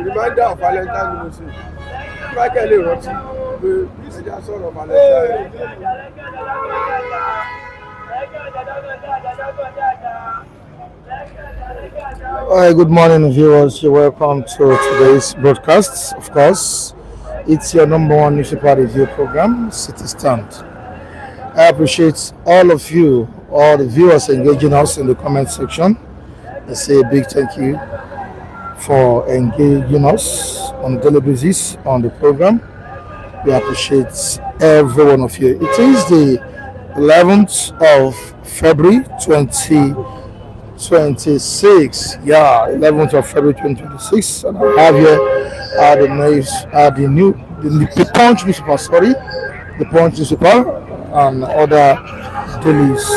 Reminder of Valentine. Michael Roti, the son of Valentine. Hi, good morning, viewers. You're welcome to today's broadcast. Of course, it's your number one newspaper review program, City Stand. I appreciate all of you, all the viewers engaging us in the comment section. I say a big thank you for engaging us on a daily basis on the program. We appreciate every one of you. It is the 11th of February 2026. Yeah, 11th of February 2026. And I have here the Punch newspaper, the Punch newspaper and other dailies.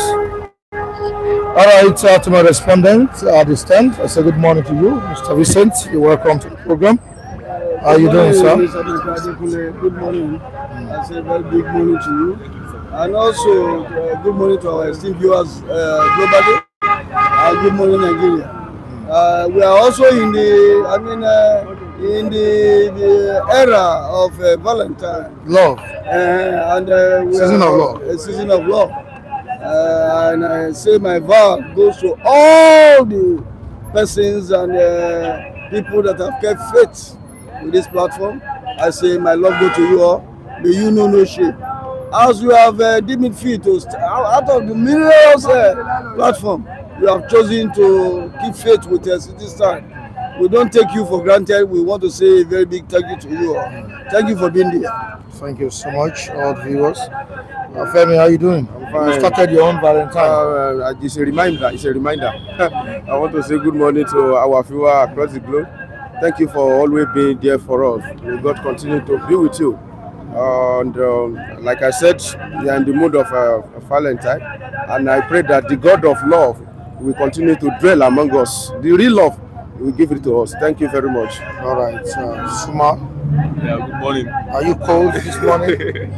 All right, to my respondent at the stand, I say good morning to you, Mr. Vincent. You're welcome to the program. How are you doing, sir? Good morning. I say very big morning to you. And also, good morning to our esteemed viewers globally. Good morning, Nigeria. We are also in the era of Valentine. Love. Season of love. A season of love. And I say my vow goes to all the persons and people that have kept faith with this platform. I say my love go to you all. May you know no shame. As you have deemed fit to out of the millions platform, you have chosen to keep faith with us this time. We don't take you for granted. We want to say a very big thank you to you all. Thank you for being there. Thank you so much, all the viewers. Femi, how are you doing? I'm fine. You started your own Valentine. It's a reminder. I want to say good morning to our viewers across the globe. Thank you for always being there for us. May God continue to be with you. And like I said, we are in the mood of Valentine, and I pray that the God of love will continue to dwell among us. The real love will give it to us. Thank you very much. All right, Suma. Yeah, good morning. Are you cold this morning?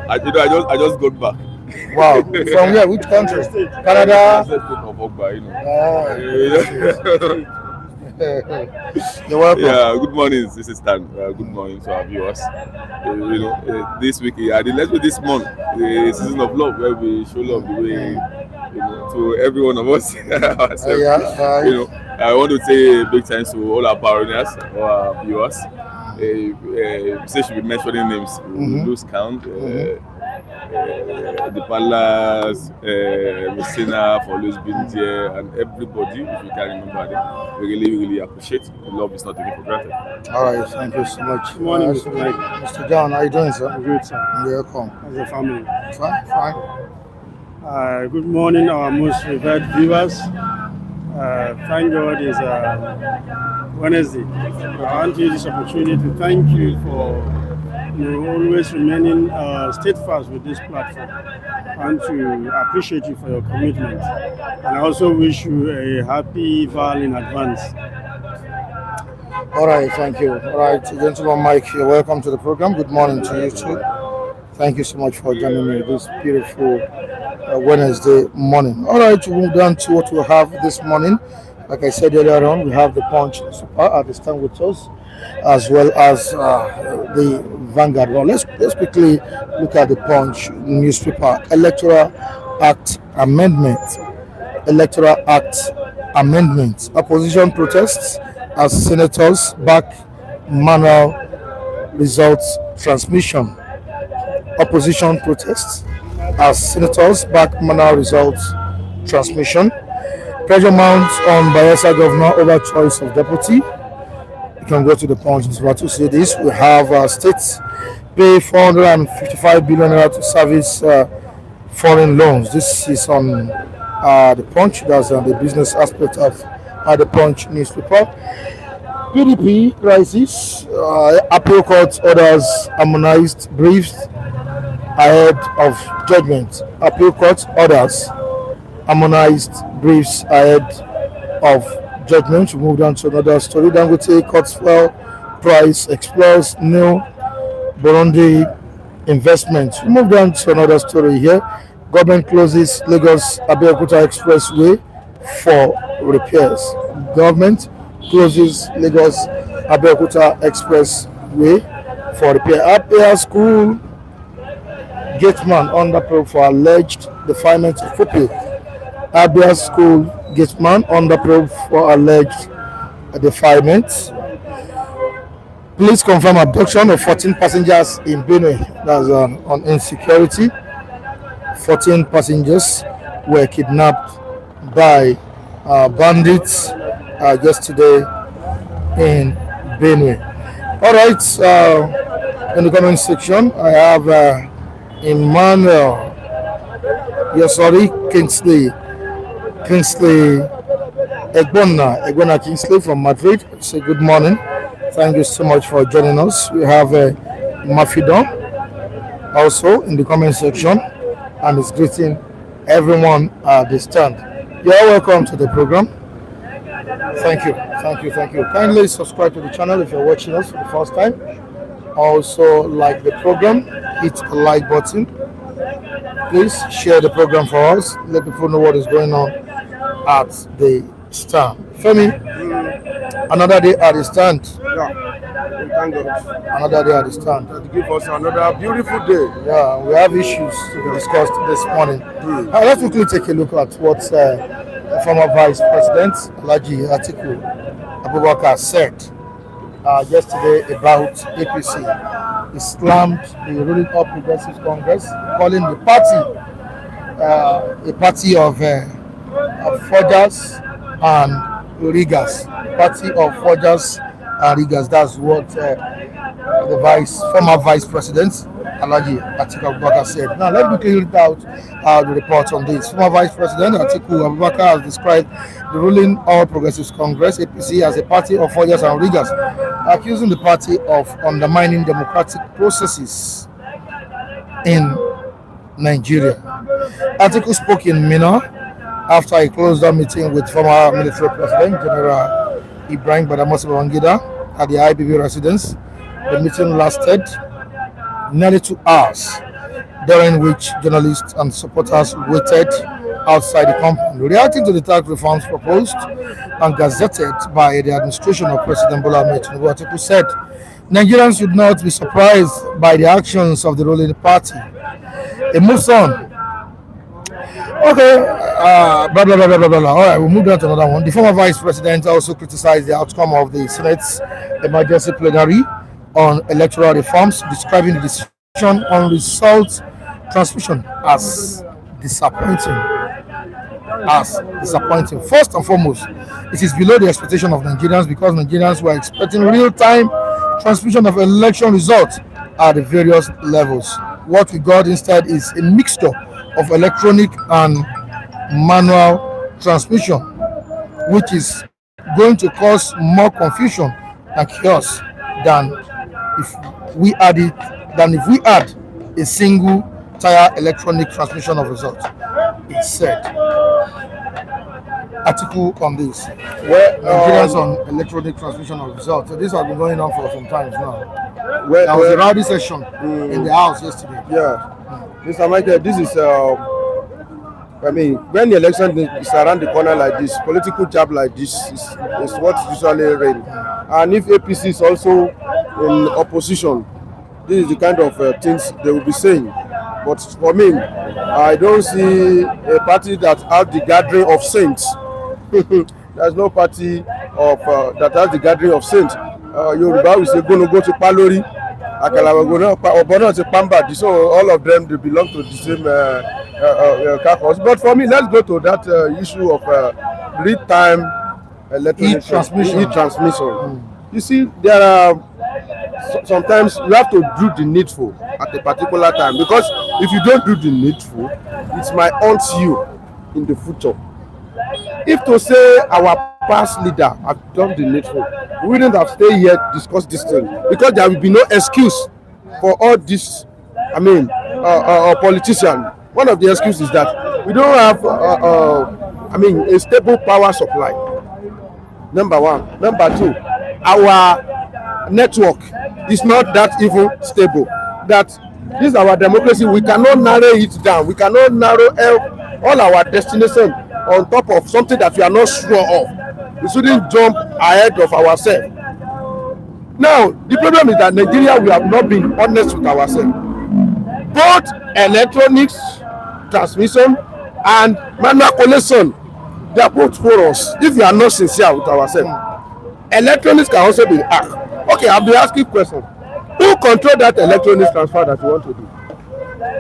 I just got back. Wow, from where? Which country? Canada. You're welcome. Yeah, good morning. This is Stan. Good morning to our viewers. This week, this month, the season of love, where we show love the way, to every one of us. I want to say a big thanks to all our pioneers, all our viewers. Say should be mentioning names. We lose count. The Palace, Messina for always being there, and everybody, if you can remember them, we really appreciate. The love is not taken for granted. All right, thank you so much. Good morning, Mr. Mike. Mr. John, how are you doing, sir? Good, sir. You're welcome. As a family. Fine. Good morning, our most revered viewers. Thank God it's Wednesday. I want to use this opportunity to thank you for always remaining steadfast with this platform, and to appreciate you for your commitment. And I also wish you a happy Val in advance. All right, thank you. All right, gentleman Mike, you're welcome to the program. Good morning to you too. Thank you so much for joining me this beautiful Wednesday morning. All right, we'll move down to what we have this morning. Like I said earlier on, we have the Punch newspaper at the stand with us, as well as the Vanguard. Well, let's quickly look at the Punch newspaper. Electoral Act Amendment. Opposition protests as senators back manual results transmission. Opposition protests as senators back manual results transmission. Pressure mounts on Bayelsa governor over choice of deputy. You can go to the Punch to see this. We have states pay 455 billion naira to service foreign loans. This is on the Punch. That's the business aspect of the Punch newspaper. PDP crisis. Appeal court orders harmonized briefs ahead of judgment. Appeal court orders harmonized briefs ahead of judgment. We move on to another story. Dangote cuts fuel price, explores new Burundi investment. We move on to another story here. Government closes Lagos Abeokuta Expressway for repairs. Government closes Lagos Abeokuta Expressway for repair. Apia School gateman under probe for alleged defilement of pupil. Abia School gateman under probe for alleged defilement. Police confirm abduction of 14 passengers in Benue. That's on insecurity. 14 passengers were kidnapped by bandits yesterday in Benue. All right, in the comment section, I have Emmanuel, Kingsley Egbona Kingsley from Madrid. Say good morning. Thank you so much for joining us. We have Mafidon also in the comment section and is greeting everyone at the stand. You are welcome to the program. Thank you. Kindly subscribe to the channel if you're watching us for the first time. Also like the program, hit the like button. Please share the program for us. Let people know what is going on at the stand. Femi, another day at the stand. Thank God. Another day at the stand. That give us another beautiful day. Yeah, we have issues to be discussed this morning. Let's quickly take a look at what the former Vice President Atiku Abubakar said yesterday about APC. He slammed the ruling All Progressives Congress, calling the party a party of forgers and riggers. Party of forgers and riggers. That's what the former Vice President Atiku Abubakar said. Now let me clear out the report on this. Former Vice President Atiku Abubakar has described the ruling All Progressives Congress (APC) as a party of forgers and riggers, accusing the party of undermining democratic processes in Nigeria. Atiku spoke in Minna after a closed-door meeting with former military president General Ibrahim Badamasi Babangida at the IBB residence. The meeting lasted nearly 2 hours, during which journalists and supporters waited outside the compound. Reacting to the tax reforms proposed and gazetted by the administration of President Bola Ahmed Tinubu, Atiku said Nigerians should not be surprised by the actions of the ruling party. It moves on. Okay, blah, blah, blah, blah, blah, blah. All right, we'll move on to another one. The former Vice President also criticized the outcome of the Senate's emergency plenary on electoral reforms, describing the decision on result transmission as disappointing. First and foremost, it is below the expectation of Nigerians because Nigerians were expecting real-time transmission of election results at the various levels. What we got instead is a mixture of electronic and manual transmission, which is going to cause more confusion and chaos than if we add a single tier electronic transmission of results. It said. Article on this. Nigerians on electronic transmission of results. So this has been going on for some time now. There was a rowdy session in the house yesterday. Yeah. Mr. Michael, this is when the election is around the corner like this, political jab like this is what usually reigns. And if APC is also in opposition, this is the kind of things they will be saying. But for me, I don't see a party that has the gathering of saints. There's no party of that has the gathering of saints. Yoruba will say, go to Palori, Akalawa Obono to Pamba. So all of them, they belong to the same caucus. But for me, let's go to that issue of real-time electronic transmission. You see, there are sometimes you have to do the needful at a particular time, because if you don't do the needful, it might haunt you in the future. If to say our past leader have done the needful, we wouldn't have stayed here to discuss this thing, because there will be no excuse for all this. Politician. One of the excuses is that we don't have a stable power supply. Number one. Number two, our network is not that even stable, that This is our democracy. We cannot narrow it down. We cannot narrow all our destination on top of something that we are not sure of. We shouldn't jump ahead of ourselves. Now, the problem is that Nigeria, we have not been honest with ourselves. Both electronics transmission and manual collection, they are both for us. If we are not sincere with ourselves, electronics can also be hacked. Okay, I'll be asking questions. Who control that electronics transfer that you want to do?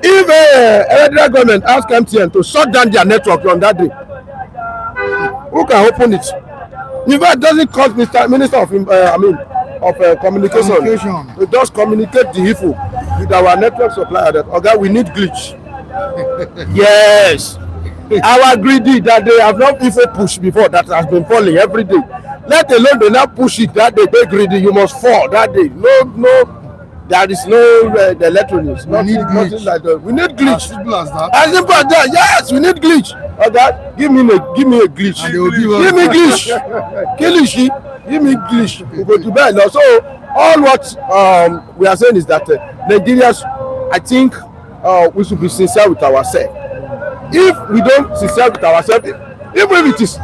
If a federal government asks MTN to shut down their network on that day, who can open it? In fact, it doesn't cost Minister of communication. We just communicate the info with our network supplier that, okay, we need glitch. Yes. Our greedy that they have not info push before that has been falling every day. Let alone they now push it that day, they greedy, you must fall that day. No. There is no the electronics. Nothing like that. We need glitch. As simple as that. As simple as that. Yes, we need glitch. Okay, give me a glitch. Give me glitch. Give me glitch. We go to bed now. So all what we are saying is that Nigerians, I think we should be sincere with ourselves. If we don't sincere with ourselves, even if it is,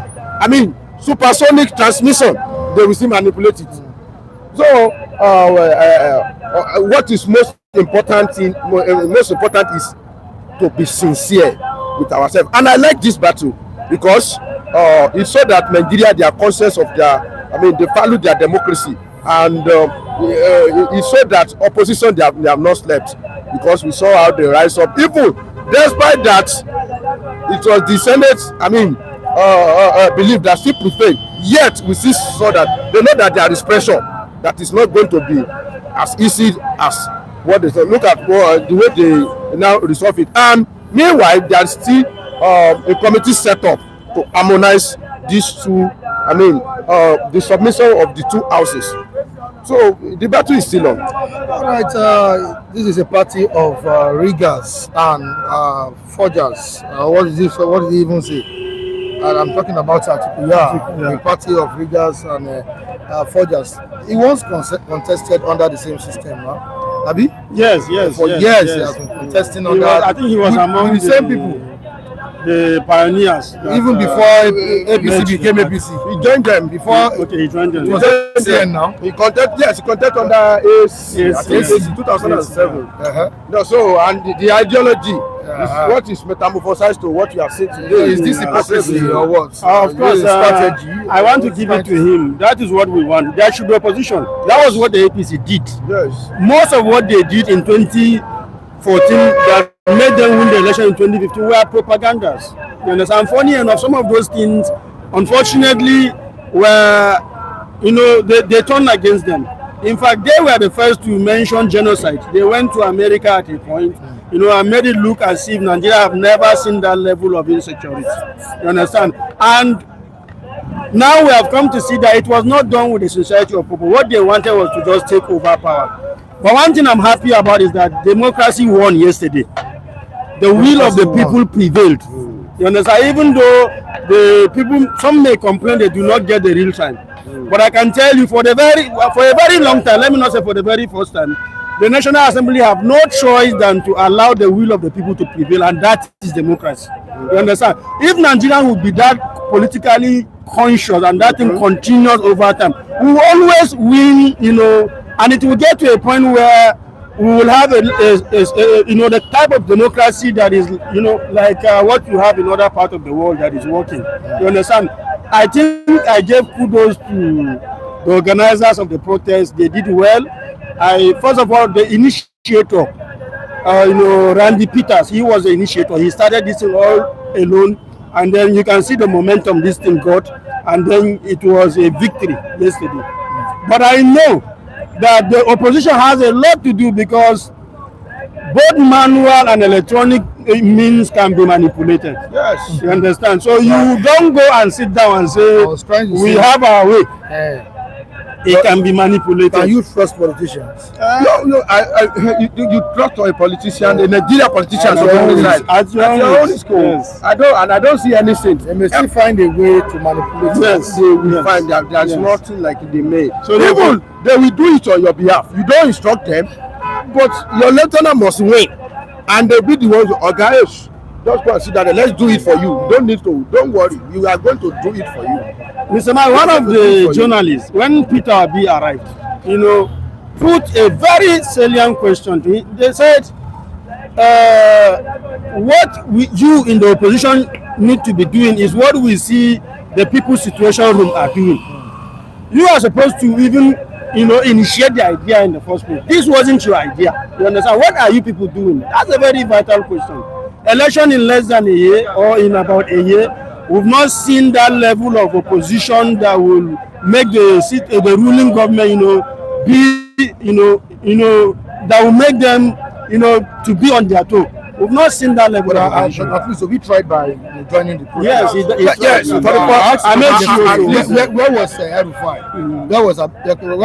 supersonic transmission, they will still manipulate it. So what is most important is to be sincere with ourselves. And I like this battle because it showed that Nigeria, they are conscious of they value their democracy, and it showed that opposition they have not slept, because we saw how they rise up. Even despite that, it was the Senate, believe that still prevailed. Yet we still saw that they know that there is pressure that is not going to be as easy as what they said. Look at the way they now resolve it. And meanwhile, there is still a committee set up to harmonize these two, the submission of the two houses. So the battle is still on. All right, this is a party of riggers and forgers. What is this? What did he even say? And I'm talking about Atiku. The party of riggers and forgers. He once contested under the same system, huh? Abi? Yes. He has been contesting under. I think he was among the same people. The pioneers. Even before APC became APC. He joined them before. Okay, he joined them. He was APC now. He contested under AC 2007. No, so and the ideology is what is metamorphosized to what you have seen today. Is this hypocrisy or what? Of course, strategy. I want to give it to him. That is what we want. There should be opposition. That was what the APC did. Yes. Most of what they did in 2014 that made them win the election in 2015 were propagandas. You understand? Funny enough, some of those things, unfortunately, were, they turned against them. In fact, they were the first to mention genocide. They went to America at a point, and made it look as if Nigeria have never seen that level of insecurity. You understand? And now we have come to see that it was not done with the sincerity of people. What they wanted was to just take over power. But one thing I'm happy about is that democracy won yesterday. The will of the people prevailed. You understand? Even though the people, some may complain they do not get the real time. But I can tell you for a very long time, let me not say for the very first time, the National Assembly have no choice than to allow the will of the people to prevail, and that is democracy. You understand? If Nigeria would be that politically conscious and that thing continues over time, we will always win, and it will get to a point where we will have the type of democracy that is, like what you have in other parts of the world that is working. You understand? I think I gave kudos to the organizers of the protest. They did well. First of all, the initiator, Randy Peters, he was the initiator. He started this thing all alone, and then you can see the momentum this thing got, and then it was a victory yesterday. But I know that the opposition has a lot to do, because both manual and electronic means can be manipulated. Yes. You understand? So you don't go and sit down and say, we have our way. It can be manipulated. Can you trust politicians? No. You trust a politician, a Nigerian politician. At your own school. Yes. I don't see anything. They may still find a way to manipulate. Yes, they will find that there's nothing like they made. So they will do it on your behalf. You don't instruct them. but your lieutenant must win, and they'll be the ones to organize. Just consider that. Let's do it for you. Don't worry. You are going to do it for you. Mr. Man, one of the journalists, when Peter Obi arrived, put a very salient question to him. They said, what you in the opposition need to be doing is what we see the People's Situation Room are doing. You are supposed to even, initiate the idea in the first place. This wasn't your idea. You understand? What are you people doing? That's a very vital question. Election in less than a year or in about a year, we've not seen that level of opposition that will make the ruling government, that will make them, to be on their toe. We've not seen that level of opposition. At least we tried by joining the Yes, process. yes. I made sure. Where was Erufai? Where was Atiku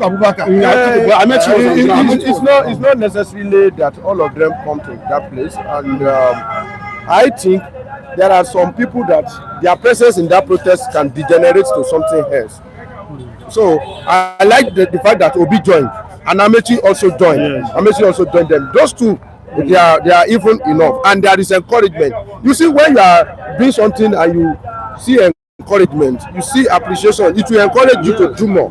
Abubakar? I made sure. It's not necessarily that all of them come to that place, and I think there are some people that their presence in that protest can degenerate to something else. So I like the fact that Obi joined and Amechi also joined. Yes. Amechi also joined them. Those two, they are even enough, and there is encouragement. You see, when you are doing something and you see encouragement, you see appreciation, it will encourage you to do more.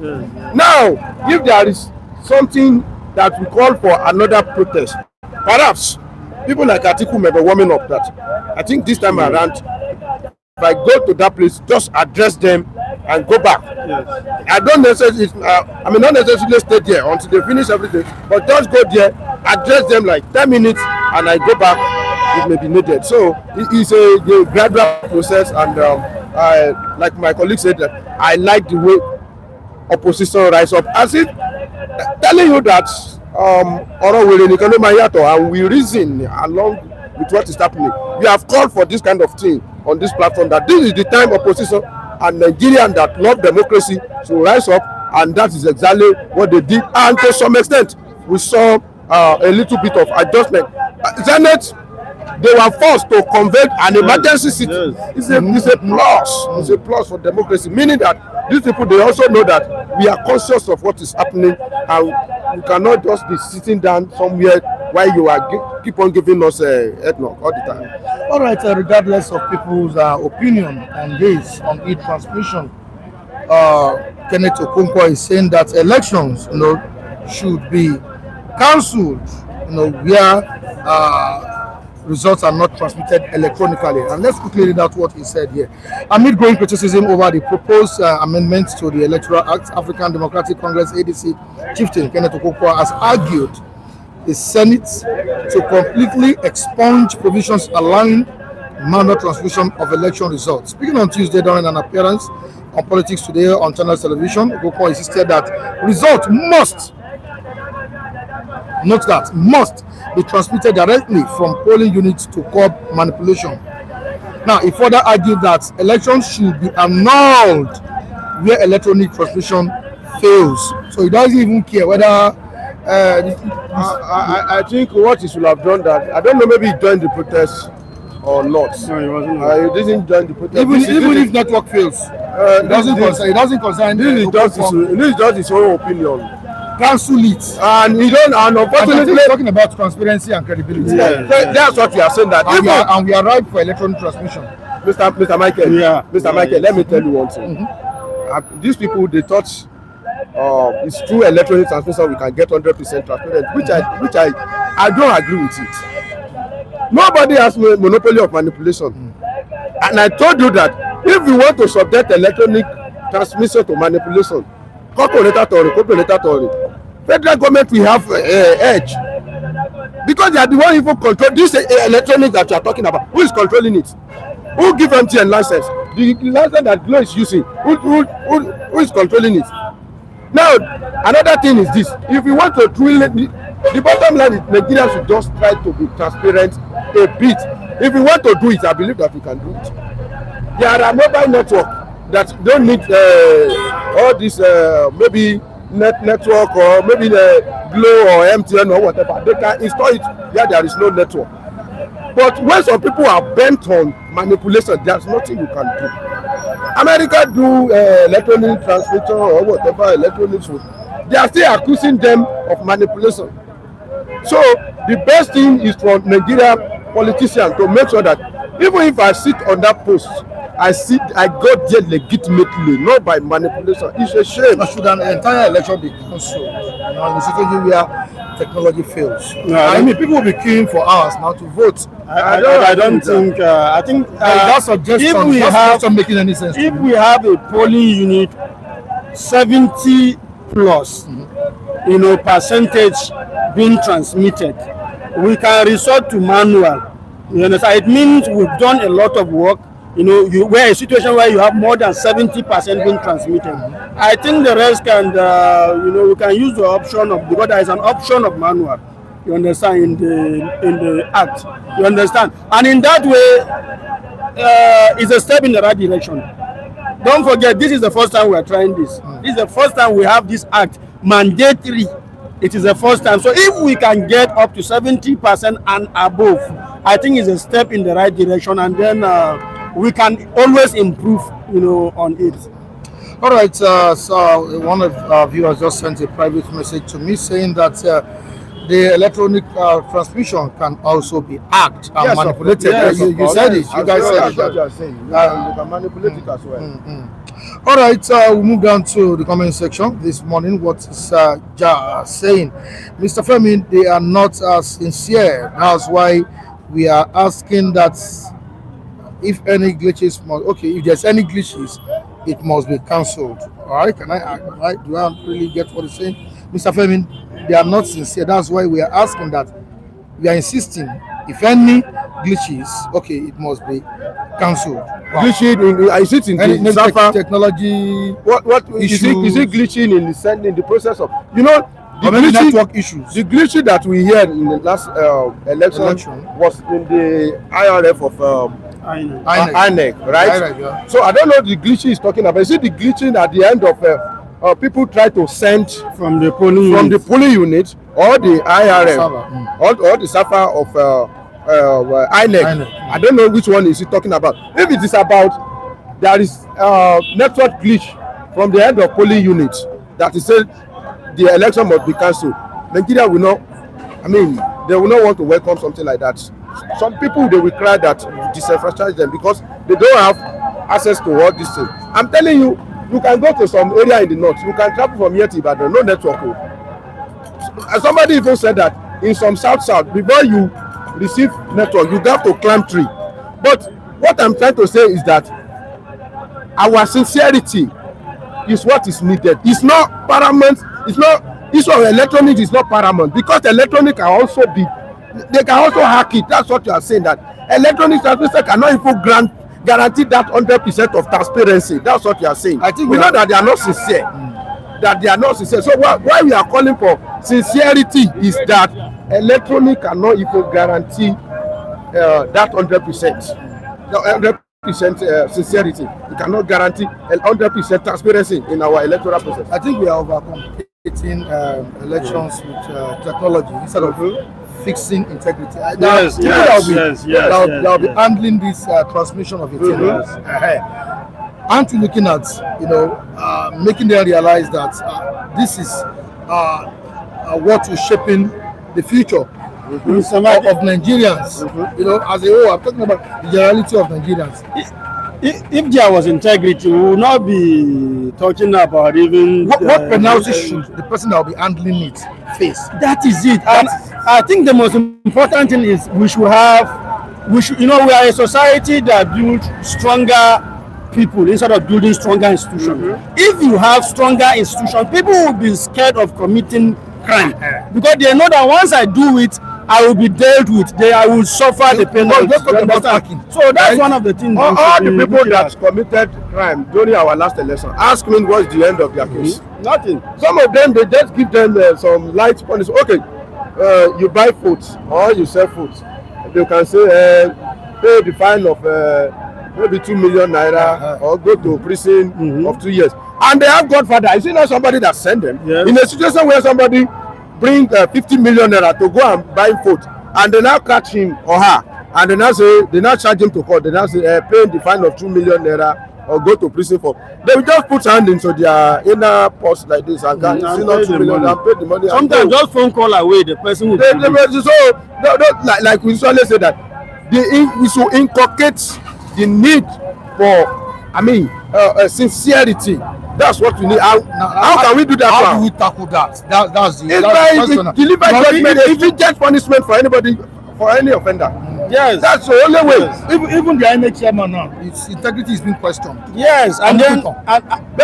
Now, if there is something that we call for another protest, perhaps people like Atiku may be warming up that. I think this time around, if I go to that place, just address them and go back. Yes. I don't necessarily, I may not necessarily stay there until they finish everything, but just go there, address them like 10 minutes, and I go back. It may be needed. So it's a gradual process, and like my colleague said, I like the way opposition rise up, as if telling you that and we reason along with what is happening. We have called for this kind of thing on this platform, that this is the time opposition and Nigerians that love democracy to rise up, and that is exactly what they did. And to some extent, we saw a little bit of adjustment. Senate, they were forced to convert an emergency city. Yes. It's a plus. It's a plus for democracy, meaning that these people, they also know that we are conscious of what is happening, and we cannot just be sitting down somewhere while you are keep on giving us a head knock all the time. All right, regardless of people's opinion on this, on e-transmission, Kenneth Okonkwo is saying that elections, should be cancelled, where results are not transmitted electronically. And let's quickly read out what he said here. Amid growing criticism over the proposed amendments to the Electoral Act, African Democratic Congress ADC chieftain Kenneth Okonkwo has argued the Senate to completely expunge provisions allowing manual transmission of election results. Speaking on Tuesday during an appearance on Politics Today on Channel Television, Okonkwo insisted that results must be transmitted directly from polling units to curb manipulation. Now, he further argued that elections should be annulled where electronic transmission fails. So he doesn't even care whether. I think what he should have done that. I don't know, maybe he joined the protest or not. No, he wasn't. He didn't join the protest. Even if network fails, it doesn't concern. This is just his own opinion. Cancel it, and unfortunately, talking about transparency and credibility. Yeah. That's what we are saying. That and we are ripe for electronic transmission. Mr. Michael, let me tell you one thing. These people, they thought it's through electronic transmission we can get 100% transparent, which I don't agree with it. Nobody has monopoly of manipulation, and I told you that if we want to subject electronic transmission to manipulation, federal government will have edge, because they are the one even control this electronic that you are talking about. Who is controlling it? Who give MTN license? The license that Glo is using, who is controlling it? Now, another thing is this: if we want to truly, the bottom line is Nigerians should just try to be transparent a bit. If we want to do it, I believe that we can do it. There are mobile networks that don't need all this maybe network, or maybe the Glo or MTN or whatever. They can install it where there is no network. But when some people are bent on manipulation, there's nothing you can do. America do electronic transmission or whatever electronics. they are still accusing them of manipulation. So the best thing is for Nigeria politicians to make sure that even if I sit on that post, I got there legitimately, not by manipulation. It's a shame. But should an entire election be cancelled? In the situation where technology fails. No, I mean, people will be queuing for hours now to vote. I don't think. I think that suggestion doesn't making any sense. If we have a polling unit 70 plus, percentage being transmitted, we can resort to manual. You understand? It means we've done a lot of work. We're in a situation where you have more than 70% being transmitted. I think the rest can, we can use the option of, because there is an option of manual. You understand, in the act. You understand, and in that way, it's a step in the right direction. Don't forget, this is the first time we are trying this. This is the first time we have this act mandatory. It is the first time. So if we can get up to 70% and above, I think it's a step in the right direction, and then we can always improve, on it. All right. So one of our viewers just sent a private message to me saying that the electronic transmission can also be hacked and manipulated. Yes, you said it. You guys said it. That's what you are saying. You can manipulate it as well. All right, we'll move down to the comment section this morning. What is Ja saying? Mr. Femi, they are not sincere. That's why we are asking that if any glitches if there's any glitches, it must be cancelled. All right, do I really get what he's saying? Mr. Femi, they are not sincere. That's why we are asking that. We are insisting, if any glitches, it must be cancelled. Wow. Glitching in the server technology. What issue? Is it glitching in the process of the network issues? The glitching that we heard in the last election was in the IRF of INEC, right? INEC, yeah. So I don't know the glitching he's talking about. Is it the glitching at the end of people try to send from the polling unit or the IRF or the server of INEC? I don't know which one is he talking about. If it is about there is network glitch from the end of polling unit that is said the election must be cancelled, Nigeria will not. I mean, they will not want to welcome something like that. Some people, they will cry that disenfranchise them because they don't have access to all these things. I'm telling you, you can go to some area in the north. You can travel from here to Ibadan, no network. Somebody even said that in some south, before you receive network, you have to climb tree. But what I'm trying to say is that our sincerity is what is needed. It's not paramount. It's not. Issue of electronics is not paramount because electronic can also be. They can also hack it. That's what you are saying. That electronic transmission cannot even guarantee that 100% of transparency. That's what you are saying. I think we know that they are not sincere. That they are not sincere. So why we are calling for sincerity is that electronic cannot even guarantee that 100%. The 100% sincerity. It cannot guarantee 100% transparency in our electoral process. I think we are overcomplicating elections with technology instead of fixing integrity. They'll be handling this transmission of it. Aren't you looking at making them realize that this is what is shaping the future of Nigerians? As a whole, I'm talking about the generality of Nigerians. If there was integrity, we would not be talking about even what penalty should the person that will be handling it face. That is it. And I think the most important thing is we are a society that builds stronger people instead of building stronger institutions. If you have stronger institutions, people will be scared of committing crime because they know that once I do it, I will be dealt with. I will suffer the penalty. So that's one of the things. All the people that committed crime during our last election, ask me what's the end of their case. Nothing. Some of them, they just give them some light punishment. Okay, you buy food or you sell food. They can say pay the fine of maybe 2 million naira or go to prison of 2 years. And they have Godfather. I see not somebody that send them in a situation where somebody bring 50 million naira to go and buy food, and they now catch him or her, and they now charge him to court. They now say pay the fine of 2 million naira or go to prison for. They will just put hand into their inner purse like this and can see not 2 million and pay the money. Sometimes just phone call away, the person will. Like we usually say that we should inculcate the need for sincerity. That's what we need. How can we do that? How do we tackle that? That's the question. Deliver judgment, immediate punishment for anybody, for any offender. Yes, that's the only way. Yes. Even the INEC chairman now, its integrity is being questioned. Yes, and then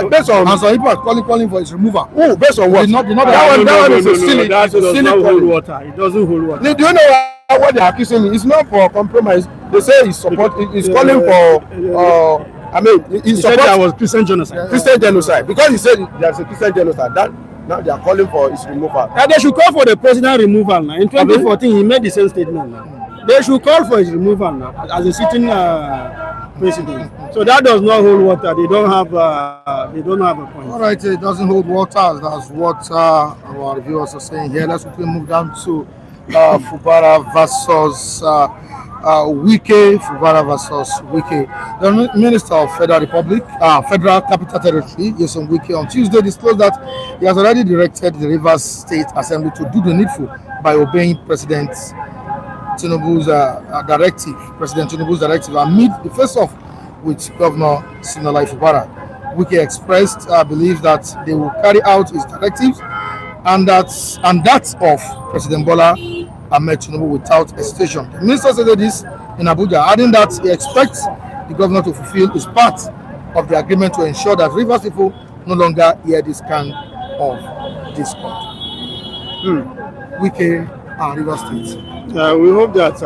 based on some people are calling for its removal. Oh, based on what? That one is a silly. That does not hold water. It doesn't hold water. Do you know what they are accusing me? It's not for compromise. They say he's calling for. He said there was Christian genocide. Christian genocide, because he said there's a Christian genocide. That now they are calling for his removal. And they should call for the president removal now. In 2014, he made the same statement now. They should call for his removal now as a sitting president. So that does not hold water. They don't have a point. All right, it doesn't hold water. That's what our viewers are saying here. Let's quickly move down to Fubara versus Wike. Fubara versus Wike. The Minister of Federal Capital Territory, Nyesom Wike, on Tuesday disclosed that he has already directed the Rivers State Assembly to do the needful by obeying President Tinubu's directive, amid the face-off with Governor Sinala Fubara. Wike expressed belief that they will carry out his directives and that of President Bola Ahmed Tinubu without hesitation. The minister said this in Abuja, adding that he expects the governor to fulfill his part of the agreement to ensure that Rivers people no longer hear this kind of discord. Wike and Rivers State. We hope that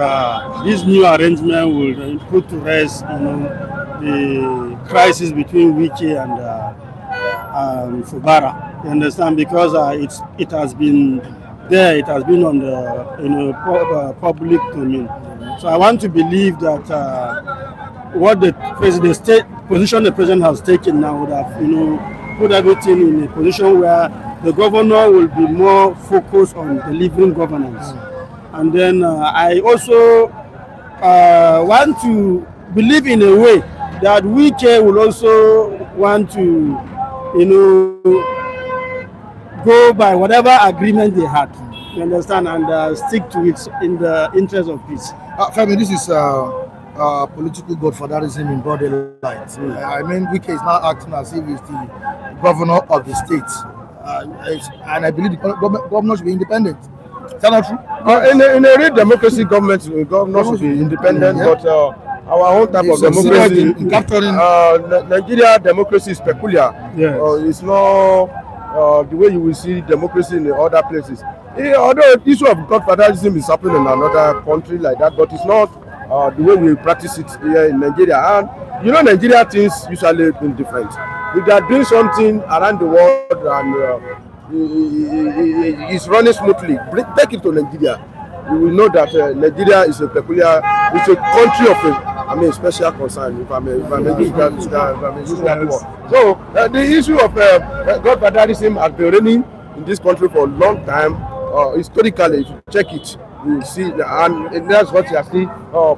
this new arrangement will put to rest, the crisis between Wike and Fubara. You understand? Because it has been there, it has been on the public domain. So I want to believe that what the position the president has taken now would have put everything in a position where the governor will be more focused on delivering governance. And then I also want to believe in a way that Wike will also want to, go by whatever agreement they had, you understand, and stick to it in the interest of peace. Femi, this is political godfatherism in broad daylight. I mean, Wike is now acting as if he's the governor of the state, and I believe the governor should be independent. Is that not true? In a real democracy, government should be independent, but our own type of democracy, Nigeria democracy is peculiar. Yes. It's not the way you will see democracy in the other places. Although the issue of godfatherism is happening in another country like that, but it's not the way we practice it here in Nigeria. And Nigeria things usually been different. If they are doing something around the world and it's running smoothly, take it to Nigeria. You will know that Nigeria is a country of special concern. If I may use that word. So the issue of godfatherism has been reigning in this country for a long time. Historically, if you check it, you will see, and that's what you are still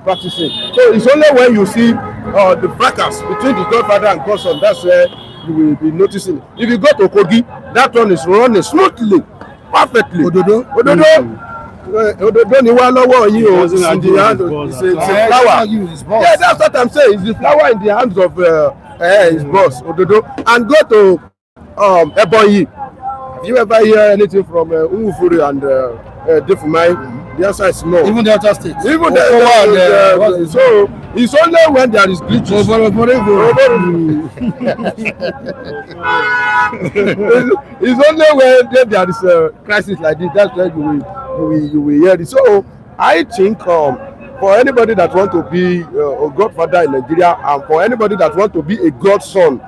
practicing. So it's only when you see the fracas between the godfather and godson, that's where you will be noticing. If you go to Kogi, that one is running smoothly, perfectly. Ododo ni wa lọ́wọ́ yín o, it's in the hand of it's a flower. Yeah, that's what I'm saying. It's the flower in the hands of his boss, Ododo. And go to Ebonyi. Have you ever hear anything from Umufuri and Defumai? The answer is no. Even the other states. Even so it's only when there is glitches. It's only when there is a crisis like this, that's when you will hear it. So I think for anybody that want to be a godfather in Nigeria, and for anybody that want to be a godson,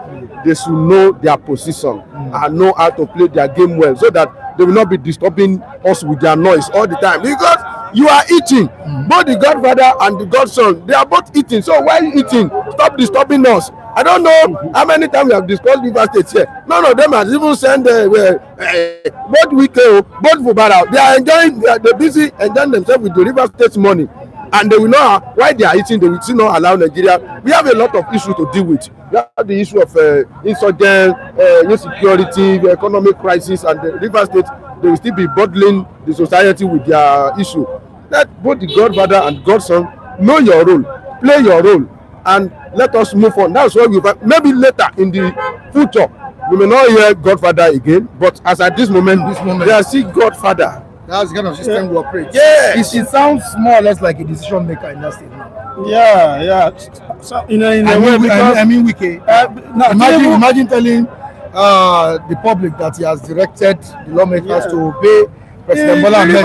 they should know their position and know how to play their game well, so that they will not be disturbing us with their noise all the time. Because you are eating, both the godfather and the godson, they are both eating. So while eating, stop disturbing us. I don't know how many times we have discussed River State here. None of them has even sent both Wike, both Fubara. They are enjoying, they're busy enjoying themselves with the River State money. and they will not, while they are eating, they will still not allow Nigeria. We have a lot of issues to deal with. We have the issue of insurgent, insecurity, the economic crisis, and the River State, they will still be bottling the society with their issue. Let both the Godfather and Godson know your role, play your role, and let us move on. That's why maybe later in the future we may not hear Godfather again, but as at this moment they are still Godfather. That's the kind of system we operate. Yes. It sounds more or less like a decision maker in that state now. Yeah. So, in a way, because Wike. Imagine telling the public that he has directed the lawmakers to obey President Bola Ahmed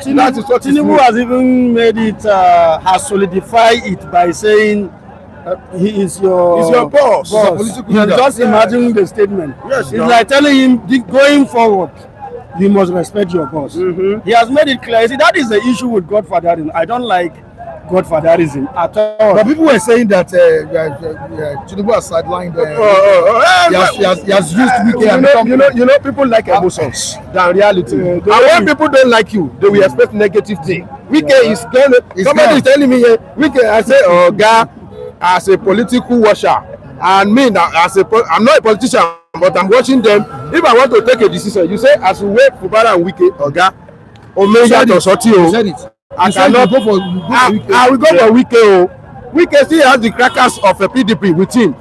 Tinubu. Tinubu has even made it, has solidified it by saying he is your boss. Just imagine the statement. Yes, it's like telling him going forward, you must respect your boss. He has made it clear. See, that is the issue with Godfatherism. I don't like Godfatherism at all. But people were saying that Tinubu has sidelined. He has used Wike. You know, people like emotions than reality. And when people don't like you, they will expect negative thing. Wike is gonna. Somebody is telling me, Wike. I say, oh, God, as a political watcher, and me I'm not a politician, but I'm watching them. If I want to take a decision, you say as we wait for Fubara and Wike, Oga, Omeya to Sotio. I cannot go for Wike. I will go for Wike. Wike still has the crackers of a PDP with him.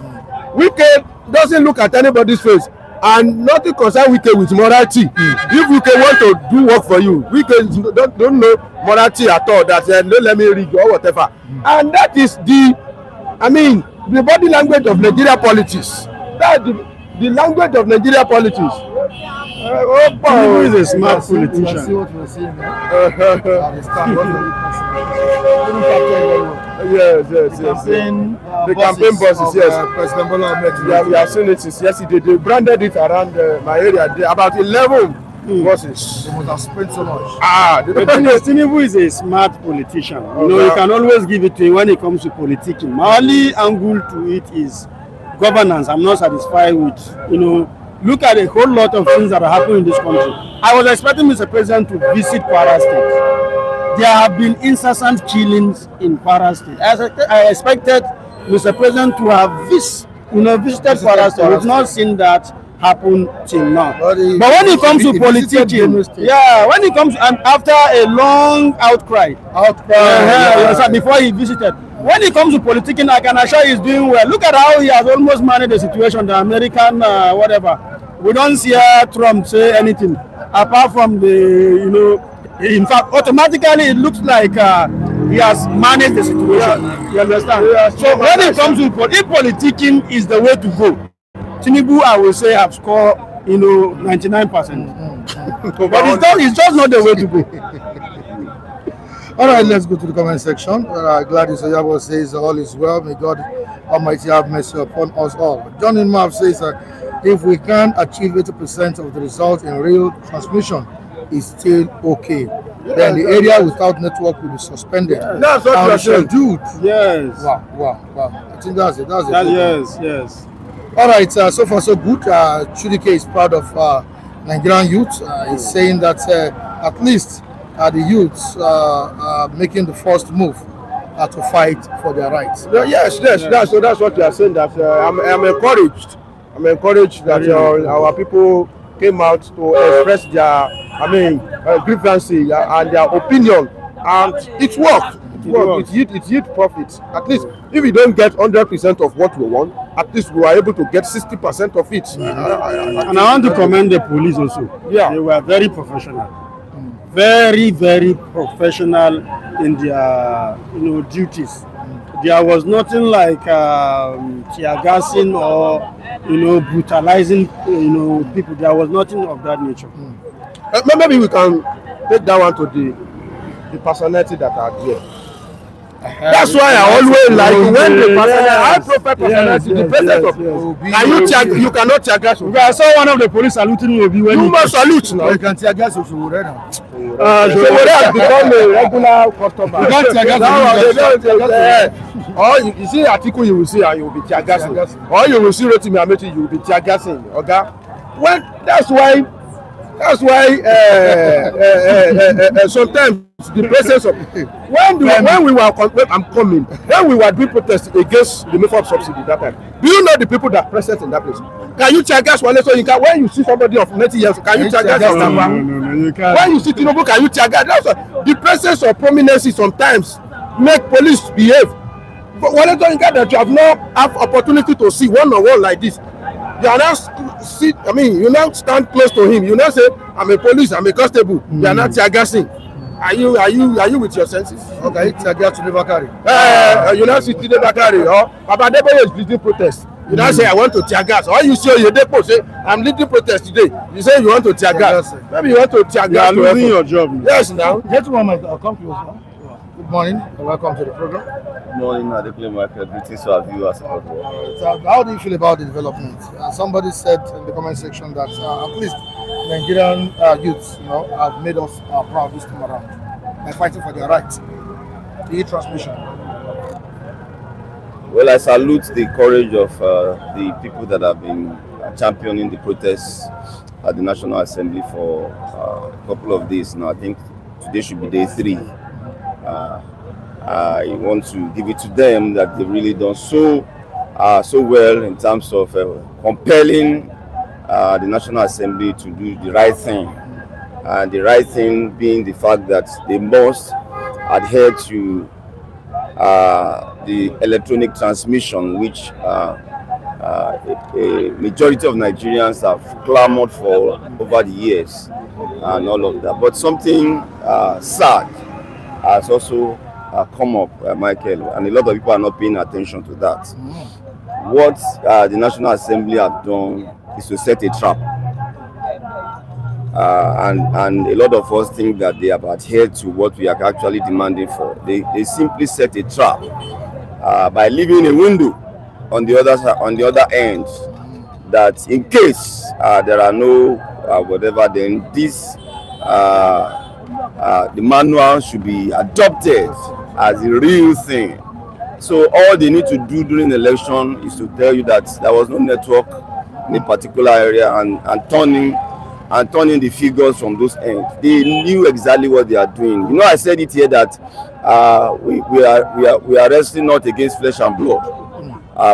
Wike doesn't look at anybody's face, and nothing concerns Wike with morality. If Wike want to do work for you, Wike don't know morality at all. That don't let me read or whatever. And that is the body language of Nigeria politics. That's the language of Nigeria politics. Tinubu is a smart politician. See what we're saying Yes. The campaign buses, yes. President Bola Ahmed Tinubu. We have seen it since yesterday. They branded it around my area. About 11 buses. They must have spent so much. Tinubu is a smart politician. You can always give it to him when it comes to politics. My only angle to it is governance. I'm not satisfied with, look at a whole lot of things that are happening in this country. I was expecting Mr. President to visit Kwara State. There have been incessant killings in Kwara State. I expected Mr. President to have visited Kwara State. We've not seen that happen till now. But when it comes to politics, when it comes after a long outcry, before he visited. When it comes to politicking, I can assure he's doing well. Look at how he has almost managed the situation, the American whatever. We don't see Trump say anything apart from in fact, automatically it looks like he has managed the situation. You understand? So when it comes to if politicking is the way to go, Tinubu, I will say, have scored 99%. But it's just not the way to go. All right, let's go to the comment section. Gladys Oyabo says all is well. May God Almighty have mercy upon us all. John Inmav says if we can achieve 80% of the result in real transmission, is still okay. Then the area without network will be suspended. That's what we are saying. Yes. Wow. I think that's it. Yes. All right. So far so good. Chudike is proud of Nigerian youth. He's saying that at least the youths making the first move to fight for their rights. Yes. That's what we are saying. That I'm encouraged. I'm encouraged that our people came out to express their grievances and their opinion, and it worked. It yield profits. At least if we don't get 100% of what we want, at least we were able to get 60% of it. And I want to commend the police also. They were very professional, very, very professional in their duties. There was nothing like tear gassing or brutalizing people. There was nothing of that nature. Maybe we can take that one to the personality that are there. That's why I always like when the high profile personality, the president of you cannot tear gas. I saw one of the police saluting Obi when you must salute now. You can tear gas if you will now. Showore has become a regular customer. You can't tear gas. Or you see Atiku, you will see and you will be tear gassing. Or you will see Rotimi Amechi, you will be tear gassing. Okay? Well, that's why That's why sometimes the presence of when we were doing protests against the makeup subsidy that time. Do you know the people that present in that place? Can you check gas? When you see somebody of 90 years, can you check gas? No, you can't. When you see Tinubu, can you check gas? The presence of prominency sometimes make police behave. But when that you have not have opportunity to see one-on-one like this, you are now you now stand close to him. You now say, "I'm a police, I'm a constable." You are not tear gassing. Are you with your senses? Okay, tear gas to Bakari. You now see Tide Bakari or Baba Debo is leading protest. You now say, "I want to tear gas." Or you see your depot say, "I'm leading protest today." You say you want to tear gas. Maybe you want to tear gas. You are losing your job. Yes, now. Gentlemen, come close now. Good morning and welcome to the program. Good morning, Atiku. Greetings to our viewers. So how do you feel about the development? Somebody said in the comment section that at least Nigerian youths, have made us proud this time around by fighting for their rights. The transmission. Well, I salute the courage of the people that have been championing the protests at the National Assembly for a couple of days now. I think today should be day 3. I want to give it to them that they've really done so well in terms of compelling the National Assembly to do the right thing. And the right thing being the fact that they must adhere to the electronic transmission, which a majority of Nigerians have clamored for over the years and all of that. But something sad has also come up, Michael, and a lot of people are not paying attention to that. What the National Assembly have done is to set a trap. And a lot of us think that they have adhered to what we are actually demanding for. They simply set a trap by leaving a window on the other end, that in case there are no whatever, then this the manual should be adopted as a real thing. So all they need to do during the election is to tell you that there was no network in a particular area and turning the figures from those ends. They knew exactly what they are doing. I said it here that we are wrestling not against flesh and blood,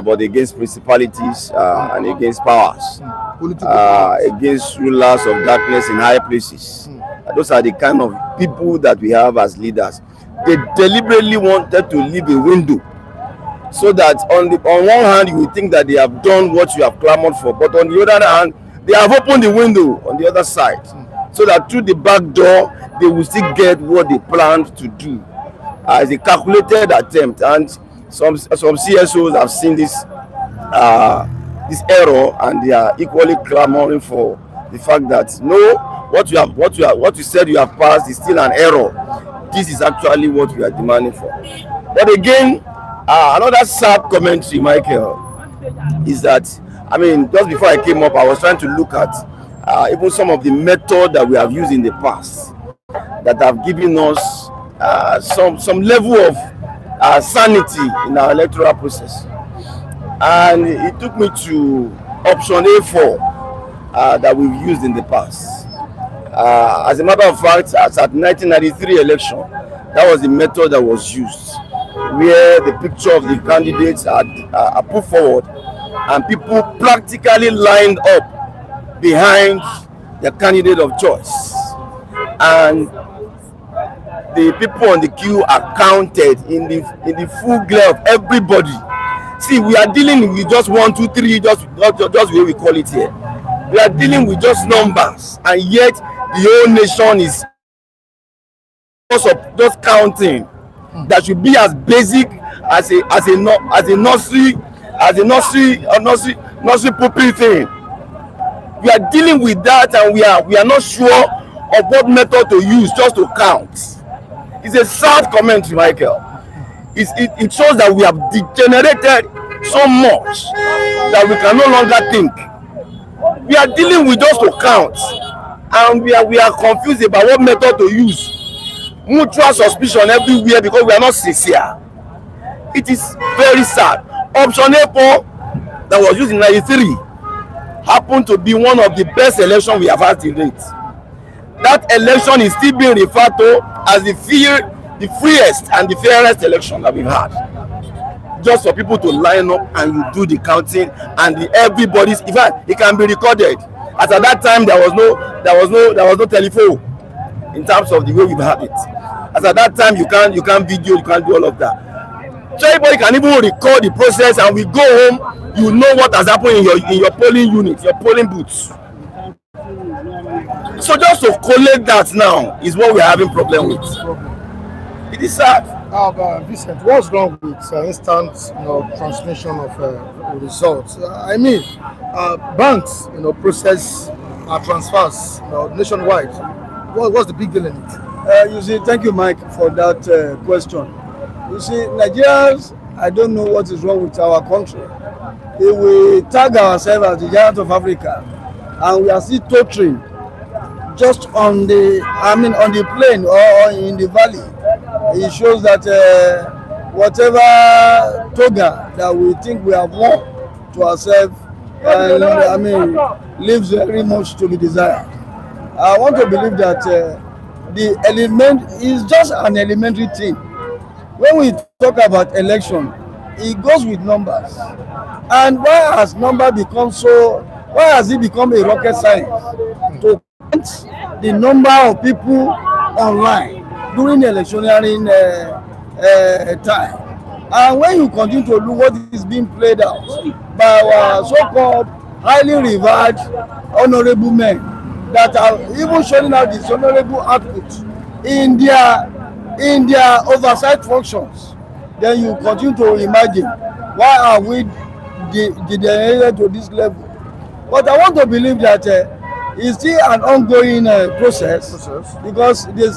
but against principalities and against powers, against rulers of darkness in high places. Those are the kind of people that we have as leaders. They deliberately wanted to leave a window so that on one hand you will think that they have done what you have clamored for, but on the other hand they have opened the window on the other side, so that through the back door they will still get what they planned to do as a calculated attempt. And some CSOs have seen this error, and they are equally clamoring for the fact that no, what you said you have passed is still an error. This is actually what we are demanding for. But again, another sad commentary, Michael, is that just before I came up, I was trying to look at even some of the methods that we have used in the past that have given us some level of sanity in our electoral process. And it took me to option A4 that we've used in the past. As a matter of fact, as at 1993 election, that was the method that was used, where the picture of the candidates are put forward and people practically lined up behind the candidate of choice, and the people on the queue are counted in the full glare of everybody. See, we are dealing with just 1, 2, 3, just the way we call it here. We are dealing with just numbers, and yet the whole nation is just counting. That should be as basic as a nursery pupil thing. We are dealing with that, and we are not sure of what method to use just to count. It's a sad commentary, Michael. It shows that we have degenerated so much that we can no longer think. We are dealing with just to count, and we are confused about what method to use. Mutual suspicion everywhere because we are not sincere. It is very sad. Option A4 that was used in 93 happened to be one of the best elections we have had to date. that election is still being referred to as the freest and the fairest election that we've had. Just for people to line up and you do the counting, and everybody's, in fact, it can be recorded. As at that time, there was no telephone in terms of the way we've had it. As at that time, you can't video, you can't do all of that. So everybody can even record the process, and we go home, you know what has happened in your polling unit, your polling booths. So just to collect that now is what we're having problem with. It is sad. Vincent, what's wrong with instant transmission of results? I mean, banks process transfers nationwide. What's the big deal in it? You see, thank you, Mike, for that question. You see, Nigerians, I don't know what is wrong with our country. If we tag ourselves as the giant of Africa, and we are still tottering just on the plain or in the valley, it shows that whatever toga that we think we have won to ourselves, leaves very much to be desired. I want to believe that the element is just an elementary thing. When we talk about election, it goes with numbers. And why has it become a rocket science to count the number of people online during the electioneering time? And when you continue to look what is being played out by our so-called highly revered honorable men that are even showing out this honorable output in their oversight functions, then you continue to imagine why are we degenerated to this level. But I want to believe that it's still an ongoing process because there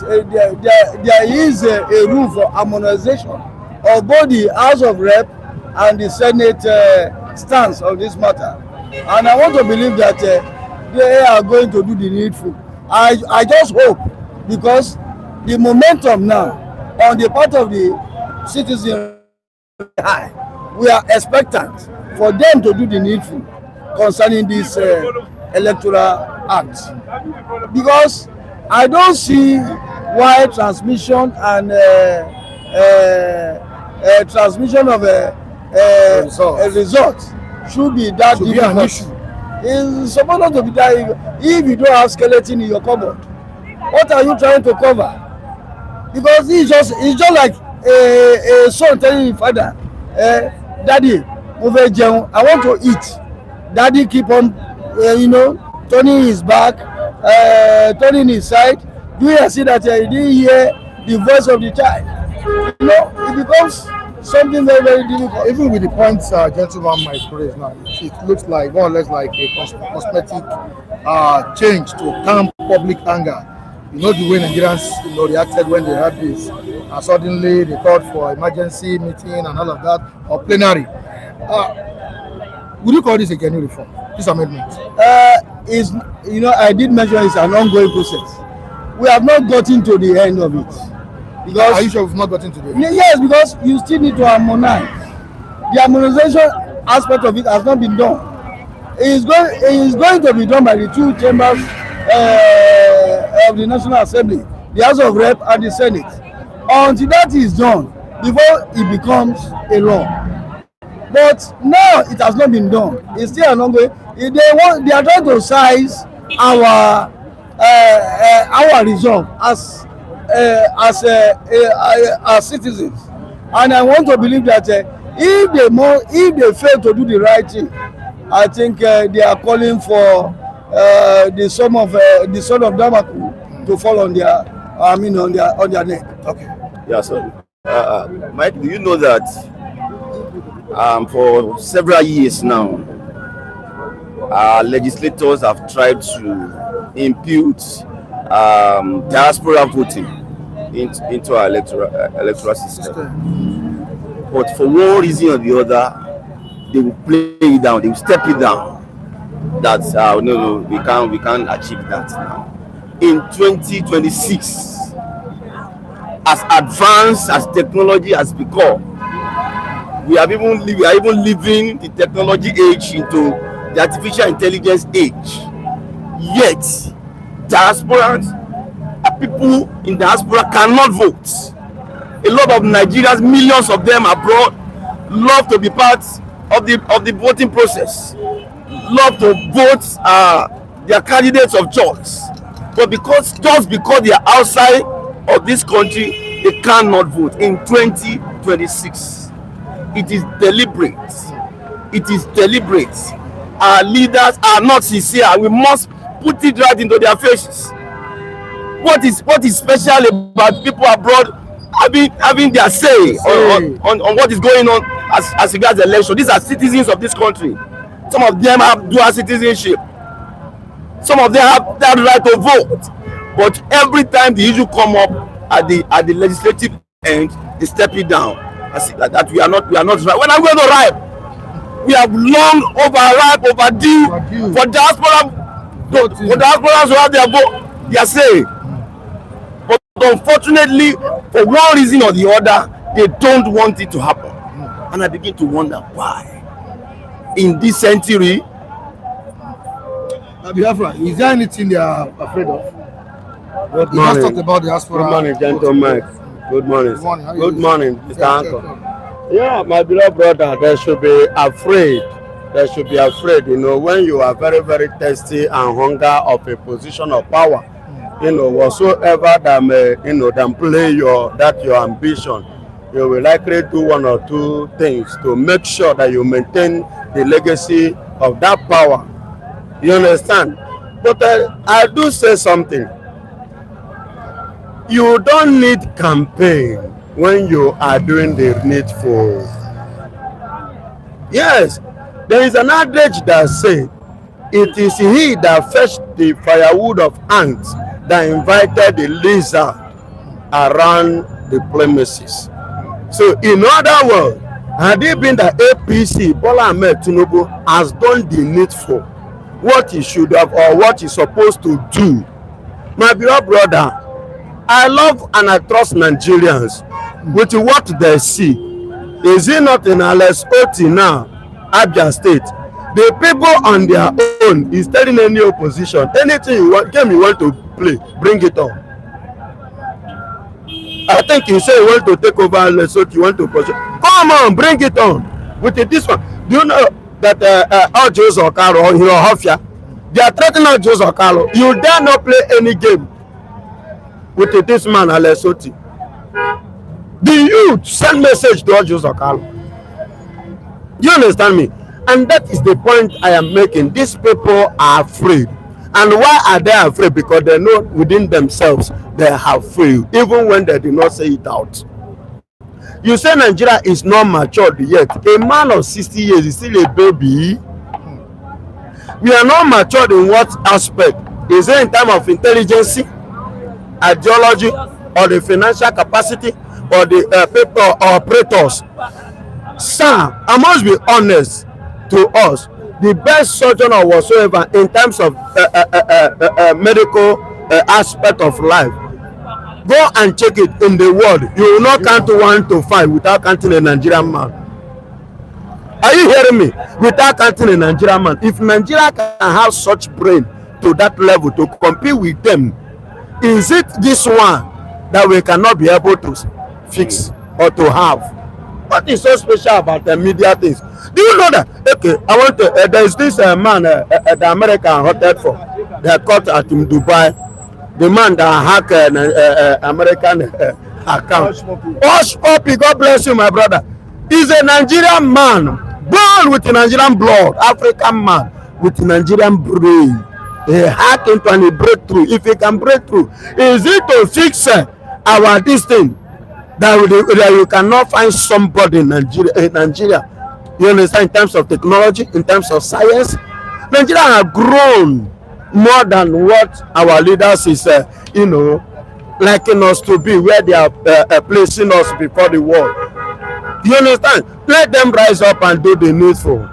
is a room for harmonization of both the House of Rep and the Senate stance on this matter. And I want to believe that they are going to do the needful. I just hope, because the momentum now on the part of the citizens high, we are expectant for them to do the needful concerning this electoral act, because I don't see why transmission and transmission of a result should be that difficult. It's supposed not to be that. If you don't have skeleton in your cupboard, what are you trying to cover? Because it's just like a son telling his father, Daddy, over Jeon, I want to eat. Daddy keep on, turning his back, turning his side. Do you see that he didn't hear the voice of the child? It becomes something very, very difficult. Even with the points gentleman might raise now, it looks like more or less like a cosmetic change to calm public anger. You know the way Nigerians reacted when they heard this. Suddenly they called for emergency meeting and all of that, or plenary. Would you call this a genuine reform, this amendment? I did mention it's an ongoing process. We have not gotten to the end of it. Because, are you sure we've not gotten to the end? Yes, because you still need to harmonize. The harmonization aspect of it has not been done. It is going to be done by the two chambers of the National Assembly, the House of Rep and the Senate. Until that is done, before it becomes a law. But now it has not been done. It's still an ongoing. They are trying to size our resolve as citizens, and I want to believe that if they fail to do the right thing, I think they are calling for the son of Damaku to fall on their on their neck. Okay. Yeah, so Mike, do you know that for several years now, our legislators have tried to impute diaspora voting into our electoral system, but for one reason or the other, they will play it down, they will step it down. That no, we can't achieve that now. In 2026, as advanced as technology has become, we are even living the technology age into the artificial intelligence age. Yet, diasporans people in diaspora cannot vote. A lot of Nigerians, millions of them abroad, love to be part of the voting process, love to vote their candidates of choice, but just because they are outside of this country, they cannot vote in 2026. It is deliberate. It is deliberate. Our leaders are not sincere. We must put it right into their faces. What is special about people abroad having their say on what is going on as regards the election? These are citizens of this country. Some of them have dual citizenship. Some of them have that right to vote. But every time the issue come up at the legislative end, they step it down. That we are not right. When are we going to ripe? We have long overdue for diaspora to have their say. But unfortunately, for one reason or the other, they don't want it to happen. And I begin to wonder why. In this century, Biafra, is there anything they are afraid of? Good You morning. just talked about diaspora. Good morning, gentlemen. Good morning. Good morning. How you Good doing? morning, Mr. Yeah, Uncle. Yeah, my beloved brother, they should be afraid. They should be afraid, when you are very, very thirsty and hunger of a position of power, whatsoever that may, that play your ambition, you will likely do one or two things to make sure that you maintain the legacy of that power. You understand? But I do say something. You don't need campaign when you are doing the needful. Yes, there is an adage that says, it is he that fetched the firewood of ants that invited the lizard around the premises. So in other words, had it been the APC, Bola Ahmed Tinubu has done the needful, what he should have or what he's supposed to do. My beloved brother, I love and I trust Nigerians with what they see. Is it not in Alex Oti now, Abuja State? The people on their own is telling any opposition, anything you want, game you want to play, bring it on. I think you say you want to take over Alex Oti, you want to push it. Come on, bring it on. With this one, do you know that Ojos Okaro or Hofia, they are threatening Ojos Okaro. You dare not play any game with this man Alex Oti. The youth send message to Ojos Okaro. You understand me? And that is the point I am making. These people are afraid. And why are they afraid? Because they know within themselves they have failed, even when they do not say it out. You say Nigeria is not matured yet. A man of 60 years is still a baby. We are not matured in what aspect? Is it in terms of intelligence, ideology, or the financial capacity, or the people or operators? Sir, I must be honest to us. The best surgeon or whatsoever in terms of medical aspect of life, go and check it in the world. You will not count 1 to 5 without counting a Nigerian man. Are you hearing me? Without counting a Nigerian man. If Nigeria can have such brain to that level to compete with them, is it this one that we cannot be able to fix or to have? What is so special about the media things? Do you know that? Okay, I want to. There is this man, the American hotel for. They caught at him Dubai. The man that hacked American account. Hush Poppy, God bless you, my brother. He's a Nigerian man, born with Nigerian blood, African man with Nigerian brain. He hacked into and he break through. If he can break through, is it to fix our this thing? That you cannot find somebody in Nigeria. You understand, in terms of technology, in terms of science, Nigeria have grown more than what our leaders is, liking us to be, where they are placing us before the world. You understand? Let them rise up and do the needful.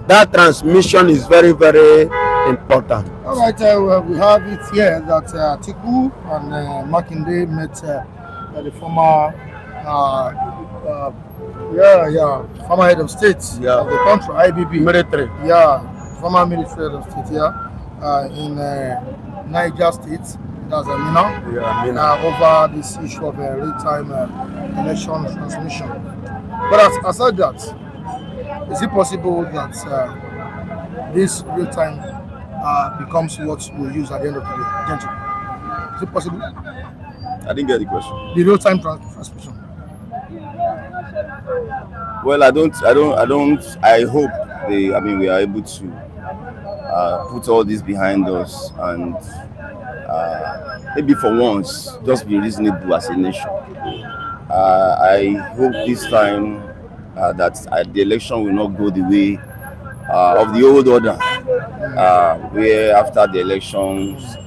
That transmission is very, very important. All right, we have it here that Atiku and Makinde met the former former head of state of the country, IBB. Military. Yeah, former military head of state, in Niger State. that's over this issue of real-time election transmission. But aside that, is it possible that this real-time becomes what we use at the end of the day? Gentlemen, is it possible? I didn't get the question. The real-time transmission. Well, I hope we are able to put all this behind us and maybe for once just be reasonable as a nation. I hope this time that the election will not go the way of the old order, where after the elections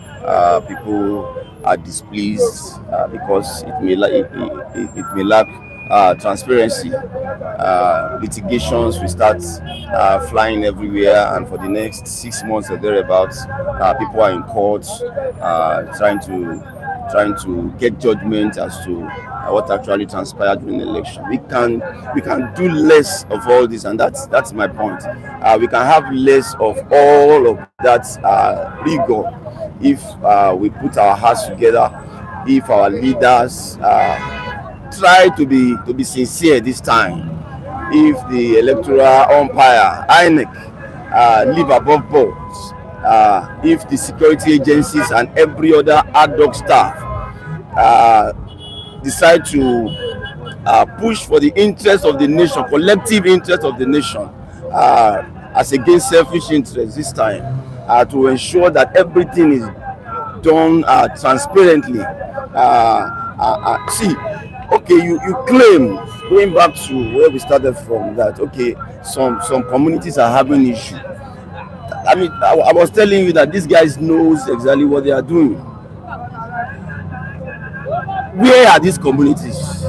people are displeased because it may lack transparency. Litigations will start flying everywhere, and for the next 6 months or thereabouts, people are in court trying to get judgment as to what actually transpired during the election. We can do less of all this, and that's my point. We can have less of all of that rigor if we put our hearts together, if our leaders try to be sincere this time, if the electoral umpire INEC live above board, if the security agencies and every other ad hoc staff decide to push for the interest of the nation, collective interest of the nation, as against selfish interests this time, to ensure that everything is done transparently. See, okay, you claim, going back to where we started from, that okay, some communities are having issues. I mean, I was telling you that these guys knows exactly what they are doing. Where are these communities?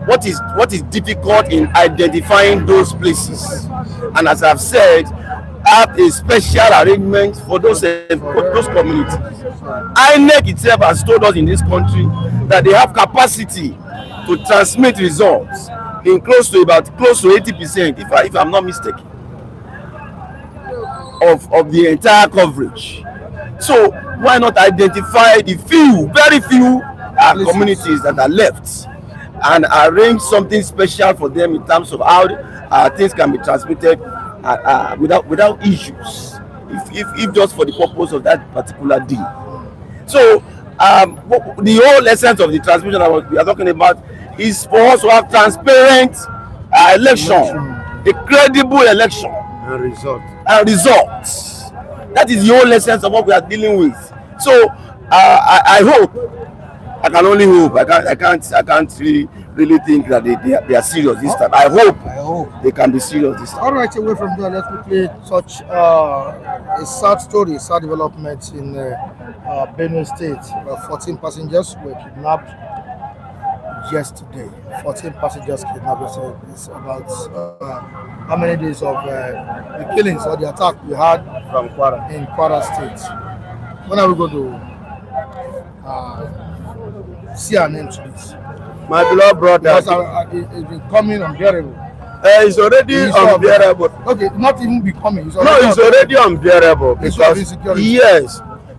What is difficult in identifying those places? And as I've said, have a special arrangement for those communities. INEC itself has told us in this country that they have capacity to transmit results in close to 80%, if I'm not mistaken, of the entire coverage. So why not identify the very few communities that are left and arrange something special for them in terms of how things can be transmitted without issues, if just for the purpose of that particular deal. So the whole essence of the transmission that we are talking about is for us to have transparent election, a credible election and results. That is the whole essence of what we are dealing with. So I hope, I can only hope, I can't really think that they are serious this time. I hope they can be serious this time. All right, away from there, let's quickly touch a sad story, sad development in Benue State. 14 passengers were kidnapped yesterday. 14 passengers kidnapped yesterday. It's about how many days of the killings or the attack we had from in Kwara State. When are we going to see our names, please? My beloved brother, because it's becoming unbearable. It's already unbearable. Okay, not even becoming. It's already unbearable because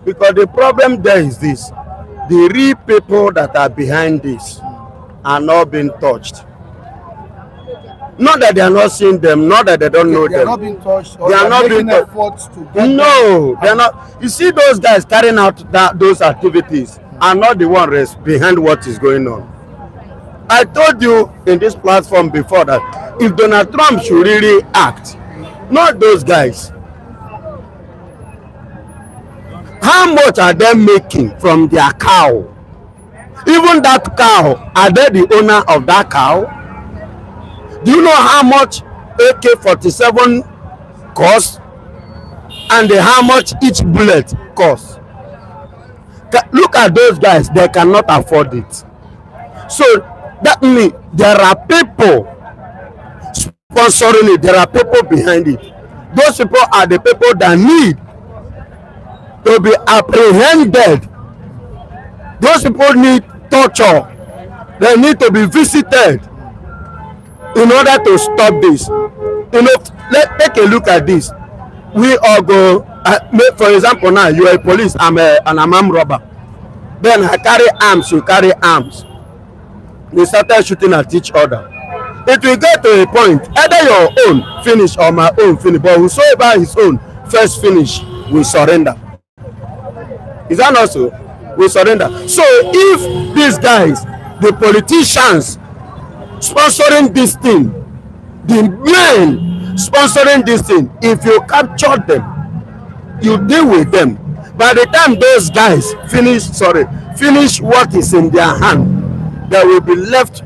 because the problem there is this: the real people that are behind this are not being touched. Not that they are not seeing them, not that they don't know them. They are not being touched. They are not being touched. No, they are not. You see, those guys carrying out those activities are not the ones behind what is going on. I told you in this platform before that if Donald Trump should really act, not those guys, how much are they making from their cow? Even that cow, are they the owner of that cow? Do you know how much AK-47 costs and how much each bullet costs? Look at those guys, they cannot afford it. So that means there are people sponsoring it, there are people behind it. Those people are the people that need to be apprehended. Those people need torture. They need to be visited in order to stop this. Let's take a look at this. We all go For example, now you are a police, I'm an armed robber. Then I carry arms, you carry arms. We started shooting at each other. It will get to a point, either your own finish or my own finish, but whosoever his own first finish will surrender. Is that not so? We surrender. So if these guys, the politicians sponsoring this thing, the men sponsoring this thing, if you capture them, you deal with them. By the time those guys finish what is in their hand, they will be left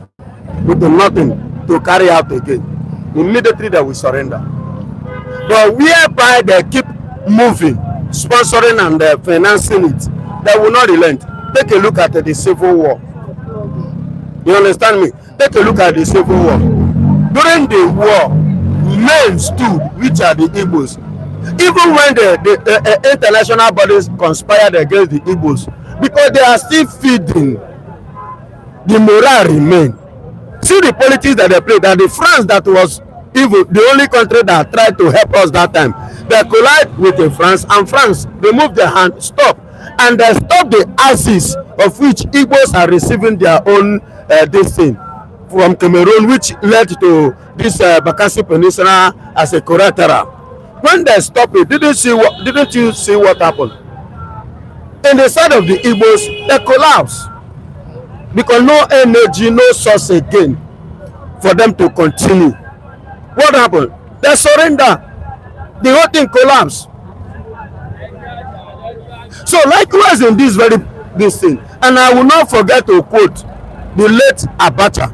with nothing to carry out again. Immediately they will surrender. But whereby they keep moving, sponsoring and financing it, they will not relent. Take a look at the Civil War. You understand me? Take a look at the Civil War. During the war, men stood, which are the Igbos. Even when the international bodies conspired against the Igbos, because they are still feeding, the morale remain. See the politics that they play, that the France that was even the only country that tried to help us that time, they collide with the France, and France remove their hand, stop, and they stop the axis of which Igbos are receiving their own this thing from Cameroon, which led to this Bakassi Peninsula as a collateral. When they stop it, didn't you see what happened? In the side of the Igbos, they collapse because no energy, no source again for them to continue. What happened? They surrender. The whole thing collapsed. So likewise in this thing, and I will not forget to quote the late Abacha,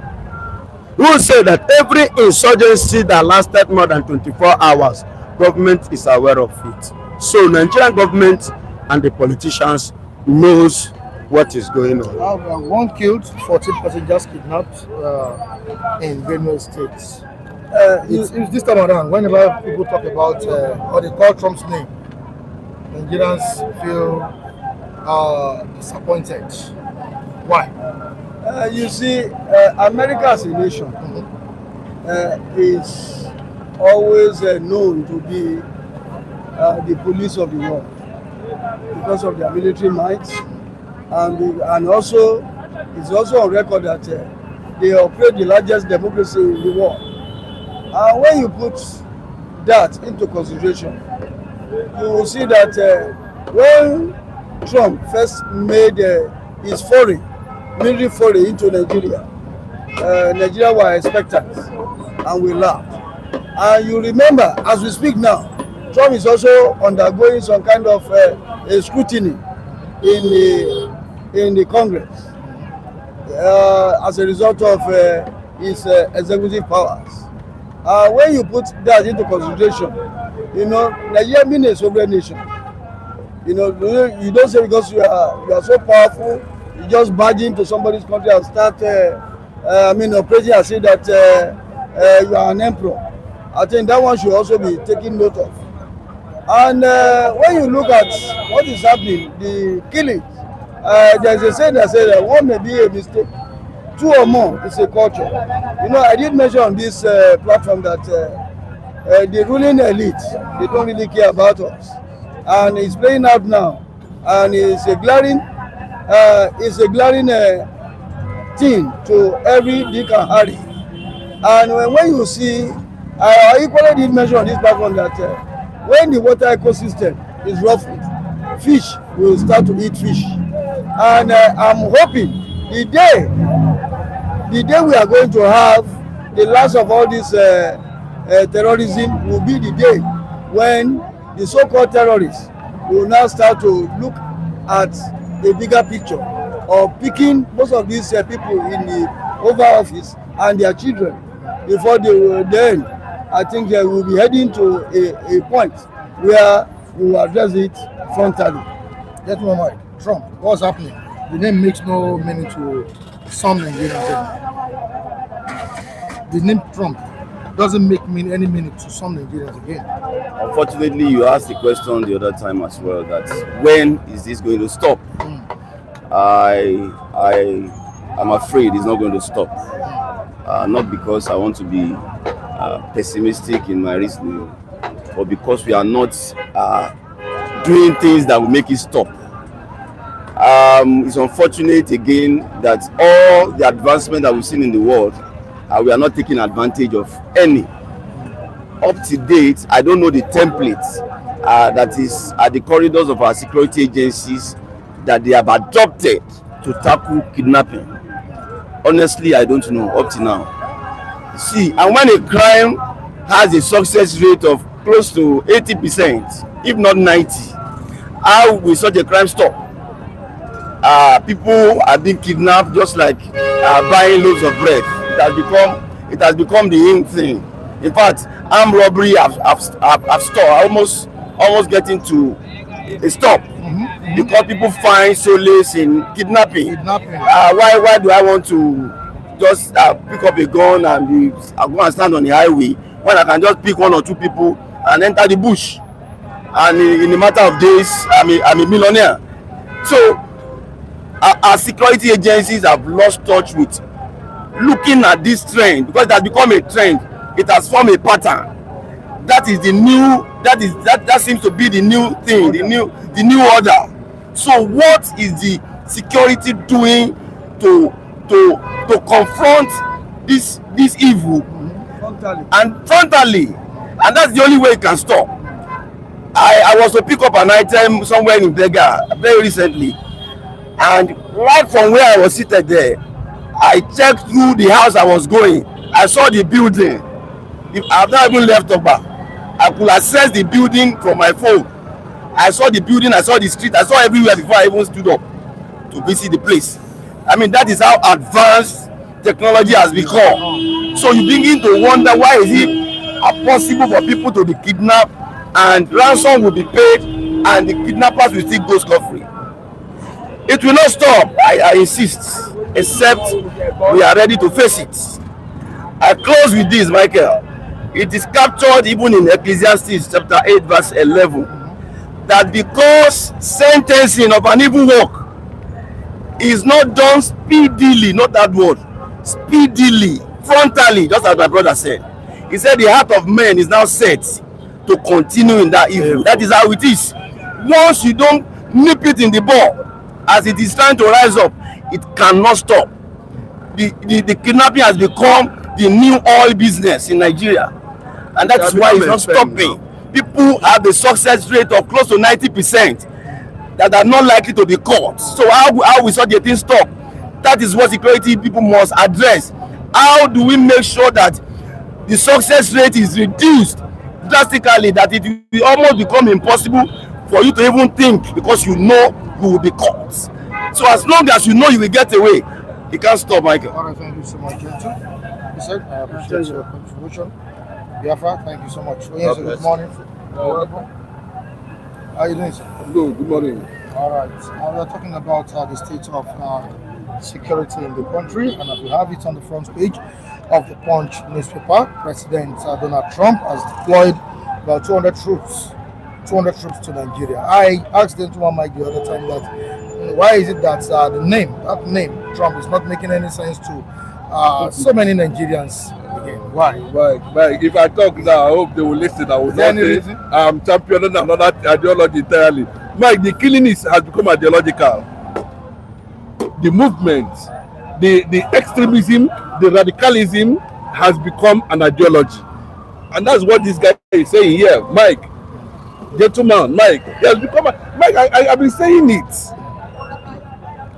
who said that every insurgency that lasted more than 24 hours, government is aware of it. So Nigerian government and the politicians knows what is going on. One killed, 14 passengers kidnapped in Benue State. It's this time around, whenever people talk about or they call Trump's name, Nigerians feel disappointed. Why? You see, America as a nation is always known to be the police of the world because of their military might, and also it's also on record that they operate the largest democracy in the world. And when you put that into consideration, you will see that when Trump first made his military foray into Nigeria, Nigeria were expectant and we laughed. And you remember, as we speak now, Trump is also undergoing some kind of a scrutiny in the Congress as a result of his executive powers. When you put that into consideration, you know, Nigeria being a sovereign nation, you know, you don't say because you are so powerful, you just barge into somebody's country and start, operating and say that you are an emperor. I think that one should also be taken note of. And when you look at what is happening, the killing, there's a saying that says that one may be a mistake, two or more is a culture. You know, I did mention on this platform that the ruling elite, they don't really care about us, and it's playing out now, and it's a glaring thing to every Dick and Harry. And when you see, I equally did mention on this platform that when the water ecosystem is ruffled, fish will start to eat fish. And I'm hoping the day we are going to have the last of all this terrorism will be the day when the so-called terrorists will now start to look at the bigger picture of picking most of these people in the Oval Office and their children before they will then, I think they will be heading to a point where we will address it frontally. Get one mic. Trump, what's happening? The name makes no meaning to some Nigerians. The name Trump doesn't make any meaning to some Nigerians again. Unfortunately, you asked the question the other time as well, that when is this going to stop? I'm afraid it's not going to stop. Not because I want to be pessimistic in my reasoning, but because we are not doing things that will make it stop. It's unfortunate again that all the advancement that we've seen in the world, we are not taking advantage of any. Up to date, I don't know the template that is at the corridors of our security agencies that they have adopted to tackle kidnapping. Honestly, I don't know up to now. See, and when a crime has a success rate of close to 80%, if not 90%, how will such a crime stop? People are being kidnapped just like buying loaves of bread. It has become the in thing. In fact, armed robbery have stopped, almost getting to a stop because people find solace in kidnapping. Why do I want to just pick up a gun and go and stand on the highway when I can just pick one or two people and enter the bush, and in a matter of days I'm a millionaire? So our security agencies have lost touch with looking at this trend, because it has become a trend. It has formed a pattern. That is the new. That seems to be the new thing, the new order. So what is the security doing to confront this evil frontally? And that's the only way it can stop. I was to pick up an item somewhere in Bega very recently, and right from where I was seated there, I checked through the house I was going. I saw the building. I've not even left Oba. I could access the building from my phone. I saw the building, I saw the street, I saw everywhere before I even stood up to visit the place. I mean, that is how advanced technology has become. So you begin to wonder, why is it possible for people to be kidnapped and ransom will be paid and the kidnappers will still go scot-free? It will not stop, I insist, except we are ready to face it. I close with this, Michael. It is captured even in Ecclesiastes chapter 8 verse 11 that because sentencing of an evil work is not done speedily, not that word, speedily, frontally, just as my brother said. He said the heart of man is now set to continue in that evil. That is how it is. Once you don't nip it in the bud as it is trying to rise up, it cannot stop. The kidnapping has become the new oil business in Nigeria, and that is why it's not stopping. People have a success rate of close to 90% that are not likely to be caught. So how we saw the thing stop? That is what security people must address. How do we make sure that the success rate is reduced drastically, that it will almost become impossible for you to even think, because you know you will be caught? So as long as you know you will get away, you can't stop, Michael. All right, thank you so much, Gentle. I appreciate your contribution. Biafra, thank you so much. Yes, good morning. How are you doing, sir? Good morning. All right. Now we are talking about the state of security in the country, and as we have it on the front page of the Punch newspaper, President Donald Trump has deployed about 200 troops to Nigeria. I asked Gentleman Mike the other time that why is it that that name Trump is not making any sense to so many Nigerians again? Why? If I talk now, I hope they will listen. I will not say I'm championing another ideology entirely. Mike, the killing has become ideological. The movement, the extremism, the radicalism has become an ideology. And that's what this guy is saying here. Mike, gentleman, Mike, he has become I've been saying it.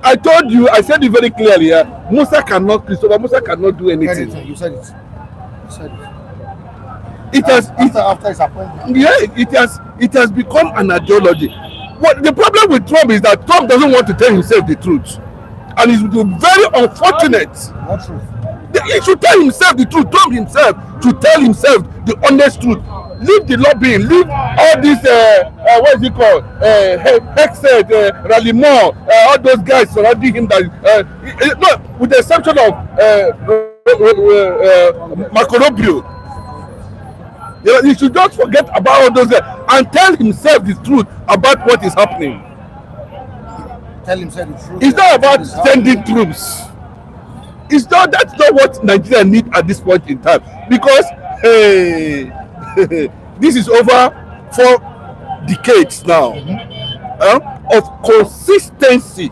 I told you, I said it very clearly. Christopher Musa cannot do anything. You said it. After his appointment. Yeah, it has become an ideology. What the problem with Trump is that Trump doesn't want to tell himself the truth, and it's very unfortunate. What truth? He should tell himself the truth. Trump himself should tell himself the honest truth. Leave the lobbying, leave all this what is it called, Hexed, Rallimore, all those guys surrounding him. No, with the exception of Marco Rubio. He should just forget about all those guys and tell himself the truth about what is happening. Tell himself the truth. It's not about sending troops. That's not what Nigeria needs at this point in time, because this is over decades now of consistency,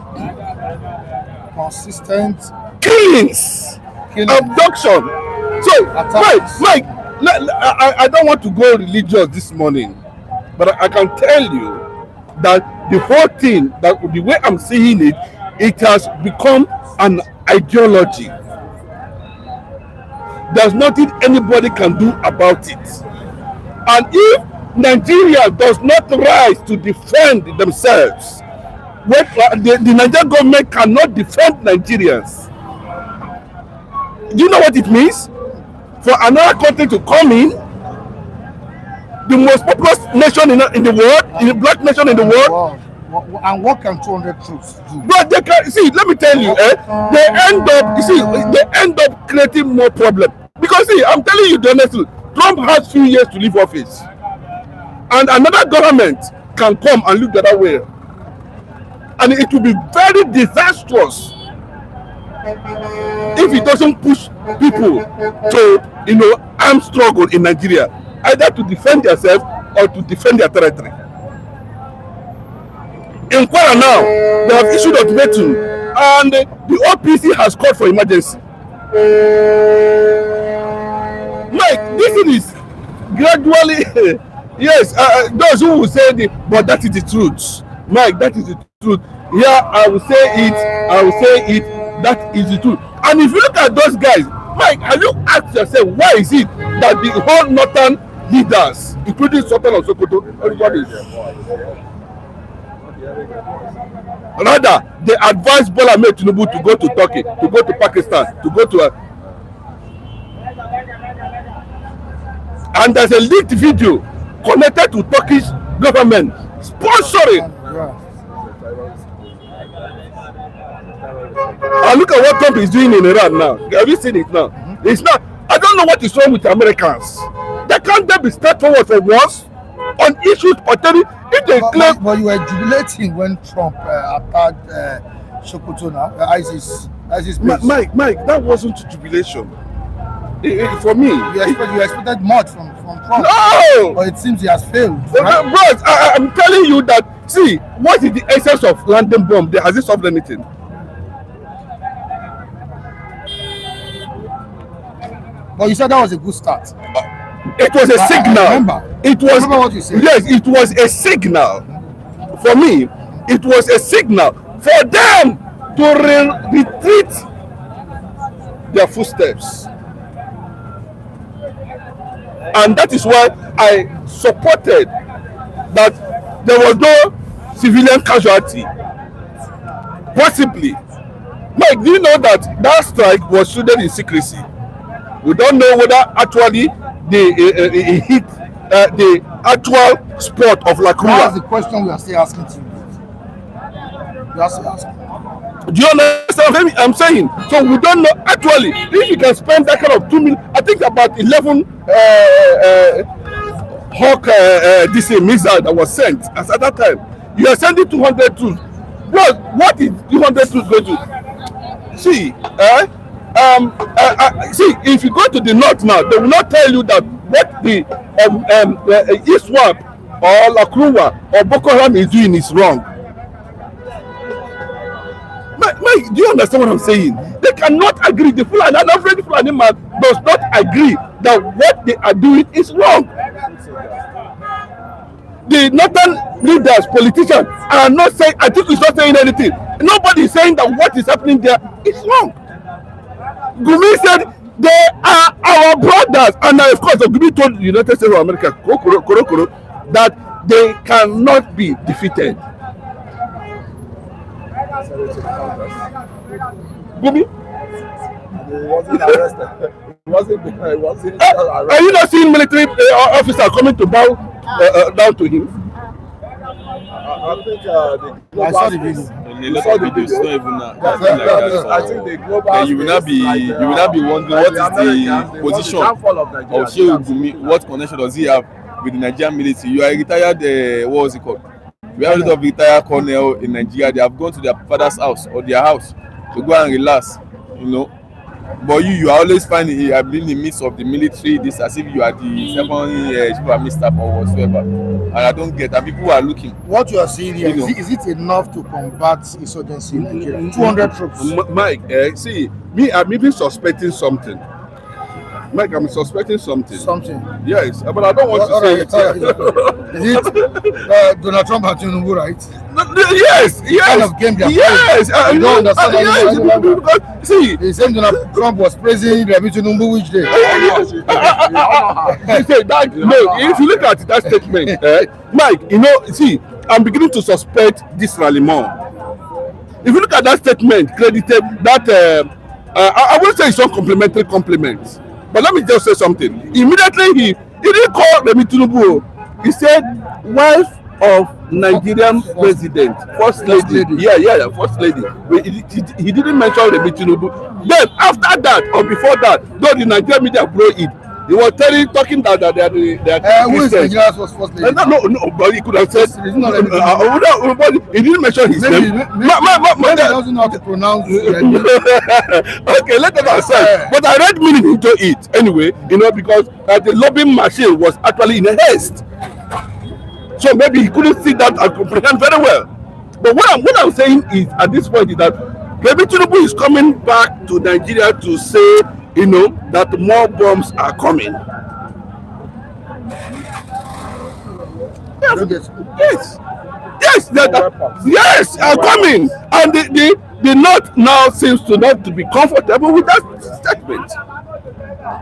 Consistent killings, abduction. So, Mike, I don't want to go religious this morning, but I can tell you that the whole thing, that the way I'm seeing it, it has become an ideology. There's nothing anybody can do about it. And if Nigeria does not rise to defend themselves, the Nigerian government cannot defend Nigerians. Do you know what it means? For another country to come in, the most populous nation in the world, the black nation in the world. And what can 200 troops do? But they can see. Let me tell you, they end up creating more problem. Because see, I'm telling you honestly, Trump has few years to leave office, and another government can come and look the other way, and it will be very disastrous if it doesn't push people to armed struggle in Nigeria, either to defend themselves or to defend their territory. In Kwara now, they have issued ultimatum, and the OPC has called for emergency. Mike, this is gradually, yes, those who will say, but that is the truth. Mike, that is the truth. Yeah, I will say it, that is the truth. And if you look at those guys, Mike, have you asked yourself, why is it that the whole northern leaders, including Sultan of Sokoto, everybody rather, they advised Bola Ahmed Tinubu to go to Turkey, to go to Pakistan, to go to and there's a leaked video connected to Turkish government sponsoring. And look at what Trump is doing in Iran now. Have you seen it now? It's not. I don't know what is wrong with Americans. They can't be straightforward for once on issues pertaining. If they claim, but you were jubilating when Trump attacked Sokoto now, ISIS. Mike, that wasn't jubilation. For me, you expected much from Trump. No, but it seems he has failed. Right? Bros, I'm telling you that. See, what is the essence of landing bomb? Has it solved anything? But you said that was a good start. It was a signal. I remember. Remember what you said. Yes, it was a signal. For me, it was a signal for them to retreat their footsteps. And that is why I supported that there was no civilian casualty. Possibly. Mike, do you know that strike was shielded in secrecy? We don't know whether actually it hit the actual spot of La Cruz. That's the question we are still asking to you. We are still asking. Do you understand what I'm saying? So we don't know actually if you can spend that kind of 2 million. I think about 11 Hawk missile that was sent at that time. You are sending 200 troops. But what is 200 troops going to see? See, if you go to the north now, they will not tell you that what the ISWAP or La Cruz or Boko Haram is doing is wrong. Mike, do you understand what I'm saying? They cannot agree. The Fulani, an average Fulani man does not agree that what they are doing is wrong. The northern leaders, politicians are not saying, Atiku is not saying anything. Nobody is saying that what is happening there is wrong. Gumi said they are our brothers, and of course Gumi told the United States of America that they cannot be defeated. Gumi? He wasn't arrested. He wasn't arrested. Are you not seeing military officers coming to bow down to him? I think the global I saw the video. I think the global you will not be wondering what is the position of Shehu Gumi. What connection does he have with the Nigerian military? You are a retired what was it called? We have a lot of retired colonel in Nigeria. They have gone to their father's house or their house to go and relax, you know. But you are always finding you have been in the midst of the military, this as if you are the second chief of staff or whatsoever. And I don't get that. People are looking. What you are seeing here, is it enough to combat insurgency in Nigeria? 200 troops. Mike, see, me, I'm even suspecting something. Mike, I'm suspecting something. Something. Yes, but I don't want to say it. Is it Donald Trump and Tinubu, right? Yes. Kind of game they are Yes. I don't understand. See, the same Donald Trump was praising Tinubu which day? If you look at that statement, Mike, see, I'm beginning to suspect this rally more. If you look at that statement, credited that I won't say it's not complimentary compliments, but let me just say something. Immediately he didn't call Remi Tinubu. He said wife of Nigerian president, first lady. Yeah, first lady. He didn't mention Remi Tinubu. Then after that or before that, though the Nigerian media blow it, he was talking that they are who is Nigeria's first lady? No, but he could have said. But he didn't mention his name. Maybe he doesn't know how to pronounce Okay, let them aside. But I read meaning into it anyway, because the lobbying machine was actually in a haste. So maybe he couldn't see that and comprehend very well. But what I'm saying is, at this point, is that Remi Tinubu is coming back to Nigeria to say, that more bombs are coming. Yes, are coming. And the North now seems to not to be comfortable with that statement.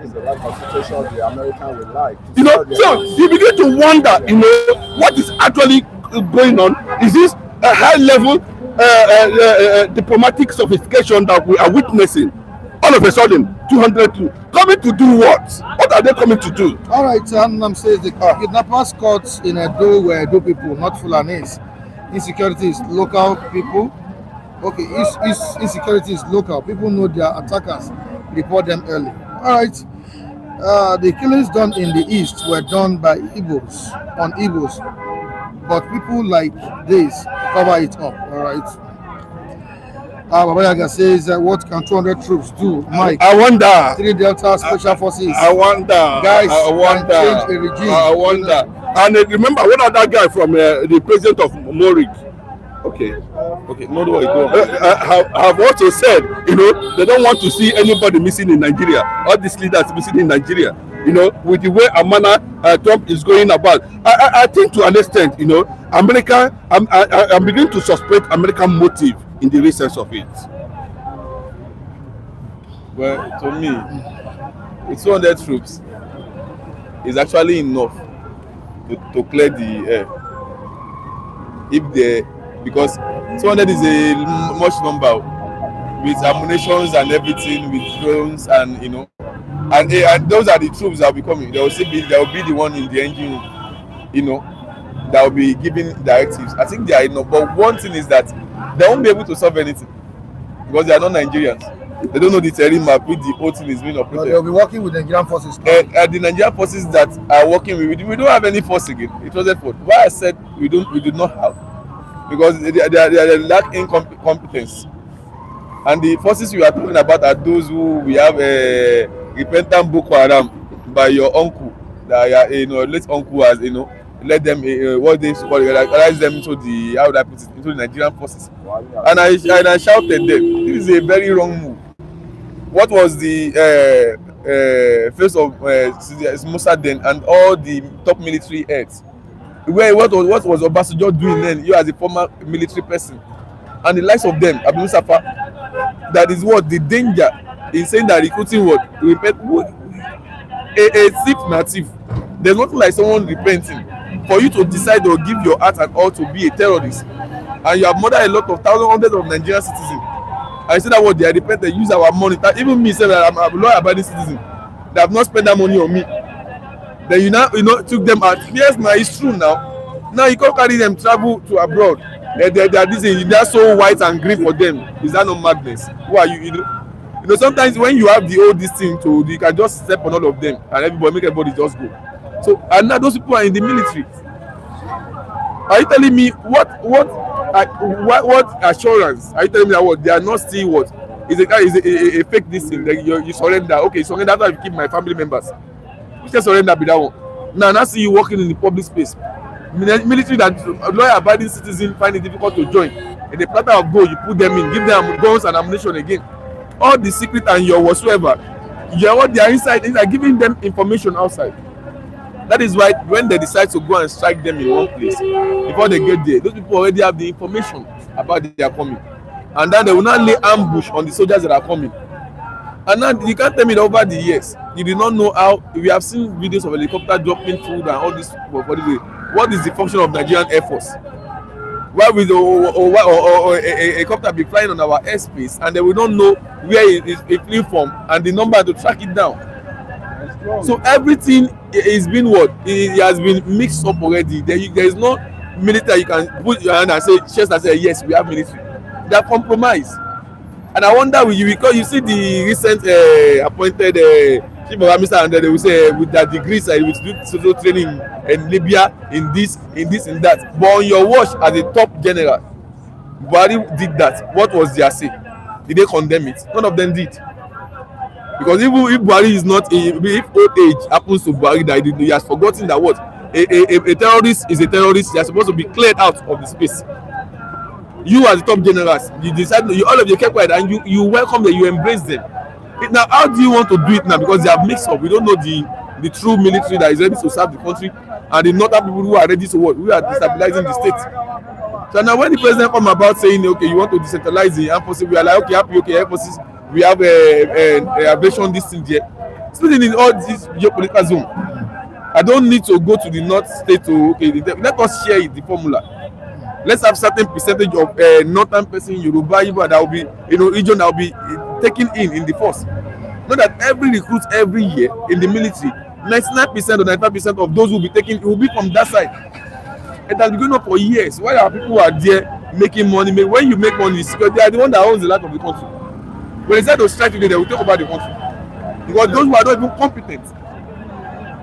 This is the right constitution the American would like. So you begin to wonder, what is actually going on? Is this a high level diplomatic sophistication that we are witnessing? All of a sudden, 202 coming to do what? What are they coming to do? All right, says the kidnappers caught in Edo were Edo people, not Fulanis. Insecurity is local people. Okay, insecurity is local. People know their attackers. Report them early. All right. The killings done in the east were done by Igbos, but people like this cover it up. All right. Babayaga says, what can 200 troops do? Mike, I wonder. 3 Delta Special Forces. I wonder. Guys, I wonder. change the regime. I wonder. And remember, what other guy from the president of Morik? Okay. No, have also said, they don't want to see anybody missing in Nigeria. All these leaders missing in Nigeria. With the way Amana Trump is going about. I think to an extent, America. I'm beginning to suspect American motive in the reasons of it. Well, to me, with 200 troops is actually enough to clear the air. Because 200 is a much number with ammunitions and everything, with drones and and those are the troops that will be coming. There will be the one in the engine, that will be giving directives. I think they are enough. But one thing is that they won't be able to solve anything because they are not Nigerians. They don't know the terrain map with the whole thing is being operated. They'll be working with Nigerian forces. The Nigerian forces that are working with, we don't have any force again. It was that fault. Why I said we do not have, because they lack competence. And the forces we are talking about are those who we have repentant Boko Haram by your uncle, that late uncle has let them what they call radicalize them into the into the Nigerian forces. And I shouted them, this is a very wrong move. What was the face of Musa then and all the top military heads? What was Obasanjo doing then? You as a former military person, and the likes of them, Abu Musafa. That is what the danger in saying that recruiting a thief native. There's nothing like someone repenting for you to decide or give your heart and all to be a terrorist, and you have murdered a lot of thousands, hundreds of Nigerian citizens. I say that what they are repentant, use our money. That even me say that I'm a law-abiding citizen. They have not spent that money on me. Then you took them out. Yes, now it's true now. Now you can't carry them travel to abroad. They are so white and green for them. Is that not madness? Who are you? Sometimes when you have the old this thing you can just step on all of them and make everybody just go. So and now those people are in the military. Are you telling me what assurance? Are you telling me that they are not still a fake this thing. Like you surrender. Okay, you surrender after you keep my family members. You just surrender be that one. Now see you working in the public space. Military that law-abiding citizens find it difficult to join. In the platter of gold, you put them in, give them guns and ammunition again. All the secret and your whatsoever, you are what they are inside. Is like giving them information outside. That is why when they decide to go and strike them in one place, before they get there, those people already have the information about their coming, and then they will not lay ambush on the soldiers that are coming. And now you can't tell me that over the years you did not know how. We have seen videos of helicopter dropping food and all this. What is the function of Nigerian Air Force? Why will a helicopter be flying on our airspace and they will not know where it flew from and the number to track it down? So everything is being it has been mixed up already. There is no military you can put your hand and say yes, we have military. They are compromised. And I wonder because you see the recent appointed chief of army and they will say with their degrees with social training in Libya in this and that. But on your watch as a top general, Buhari did that. What was their say? Did they condemn it? None of them did. Because even if Buhari is not, if old age happens to Buhari, that he has forgotten that a terrorist is a terrorist. They are supposed to be cleared out of the space. You as the top generals, you decide, all of you kept quiet and you welcome them, you embrace them. Now, how do you want to do it now? Because they are mixed up. We don't know the true military that is ready to serve the country and the northern people who are ready to work. We are destabilizing the state. So now when the president come about saying, okay, you want to decentralize the armed forces, we are like, okay, happy, okay, air forces, we have a aviation this thing there. Still in all this geopolitical zone. I don't need to go to the north state to, okay, let us share the formula. Let's have certain percentage of northern person, Yoruba, Igbo, that will be, region that will be taken in the force. Not that every recruit every year in the military, 99% or 95% of those who will be taken, it will be from that side. It has been going on for years. Why are people who are there making money? When you make money, they are the one that owns the land of the country. When they decide to strike today, they will take over the country. Because those who are not even competent.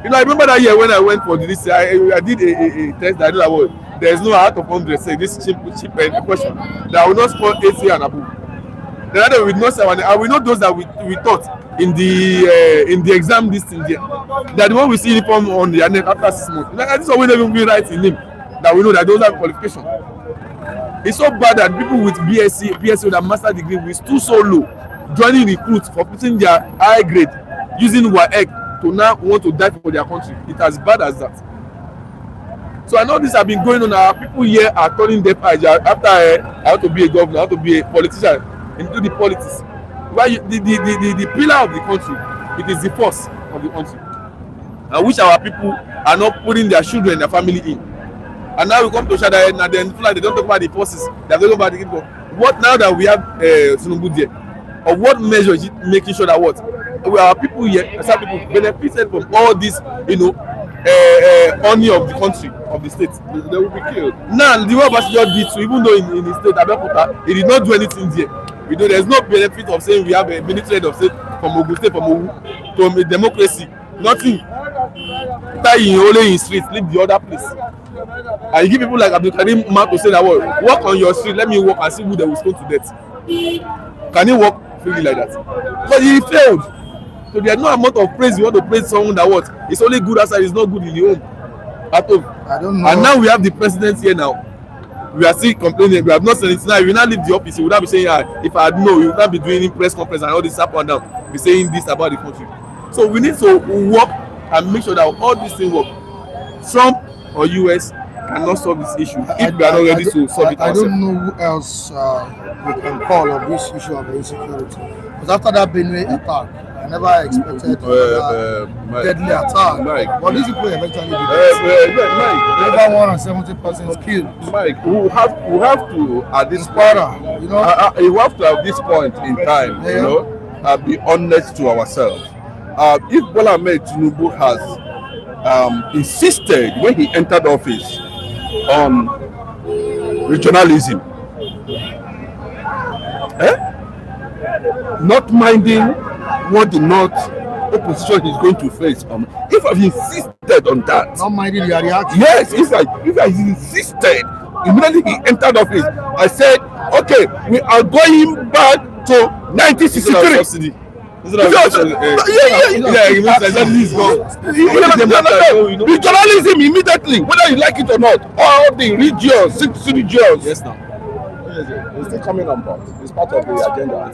I remember that year when I went for this, I did a test that I did about. There is no out of 100 say this cheap question that will not score 80 and above. The other will not say, and we know those that we taught in the exam this thing there. That the one we see uniform on the neck after 6 months. This one we never even write in him that we know that those have qualification. It's so bad that people with BSc with a master degree will stoop so low, joining recruits for putting their high grade, using WAEC to now want to die for their country. It's as bad as that. So I know this has been going on. Our people here are turning their eyes after I want to be a governor, I want to be a politician, into the politics. Why the pillar of the country, it is the force of the country. And which our people are not putting their children, their family in. And now we come to Shada and then they don't talk about the forces, they don't talk about the people. What now that we have Tinubu there? Or what measure is it making sure that our people here, some people benefited from all this, honey of the country, of the state. They will be killed. Now, the way Ambassador did so, even though in the state, Abuja, he did not do anything there. There's no benefit of saying we have a military head of state from Ogun State, from a democracy. Nothing. Tie only in streets, leave the other place. And you give people like Abdul Karim man to say that walk on your street, let me walk and see who they will stone to death. Can you walk freely like that? But he failed. So there's no amount of praise you want to praise someone that it's only good outside, it's not good in the home at home. I don't know. And now we have the president here now. We are still complaining. We have not said it now. If you now leave the office, you would not be saying, if I had known, you would not be doing press conference and all this up and down, be saying this about the country. So we need to work and make sure that all these things work. Trump or US cannot solve this issue if we are not ready to solve it ourselves. I don't know who else we can call on this issue of insecurity. Because after that Benue attack, I never expected deadly attack. But these people eventually did it. Over 170 persons killed. Mike, we have to at this point, you have to at this point in time, be honest to ourselves. If Bola Ahmed Tinubu has insisted when he entered office on regionalism, not minding what the North opposition is going to face. If I've insisted on that, not minding your reaction. Yes, if I insisted, immediately he entered office, I said, okay, we are going back to 1963. Regionalism immediately, whether you like it or not, all the regions, 6 regions. Yes, now. It's still coming on board. It's part of the agenda.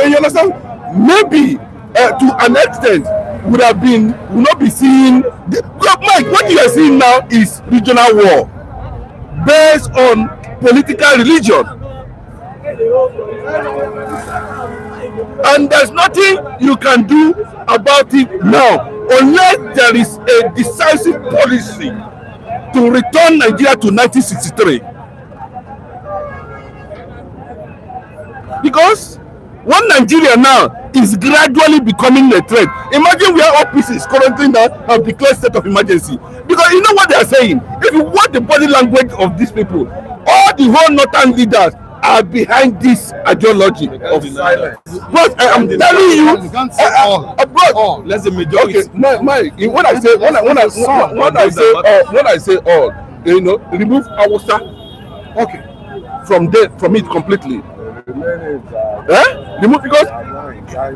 You understand? Maybe to an extent would not be seeing. Mike, what you are seeing now is regional war based on political religion. And there's nothing you can do about it now unless there is a decisive policy to return Nigeria to 1963. Because one Nigeria now is gradually becoming a threat. Imagine where all pieces currently now have declared state of emergency. Because you know what they are saying? If you watch the body language of these people, all the whole northern leaders are behind this ideology of silence. But I am telling you, let's the majority. Okay, when I say all, you know, remove Hausa, okay, from it completely. Remove because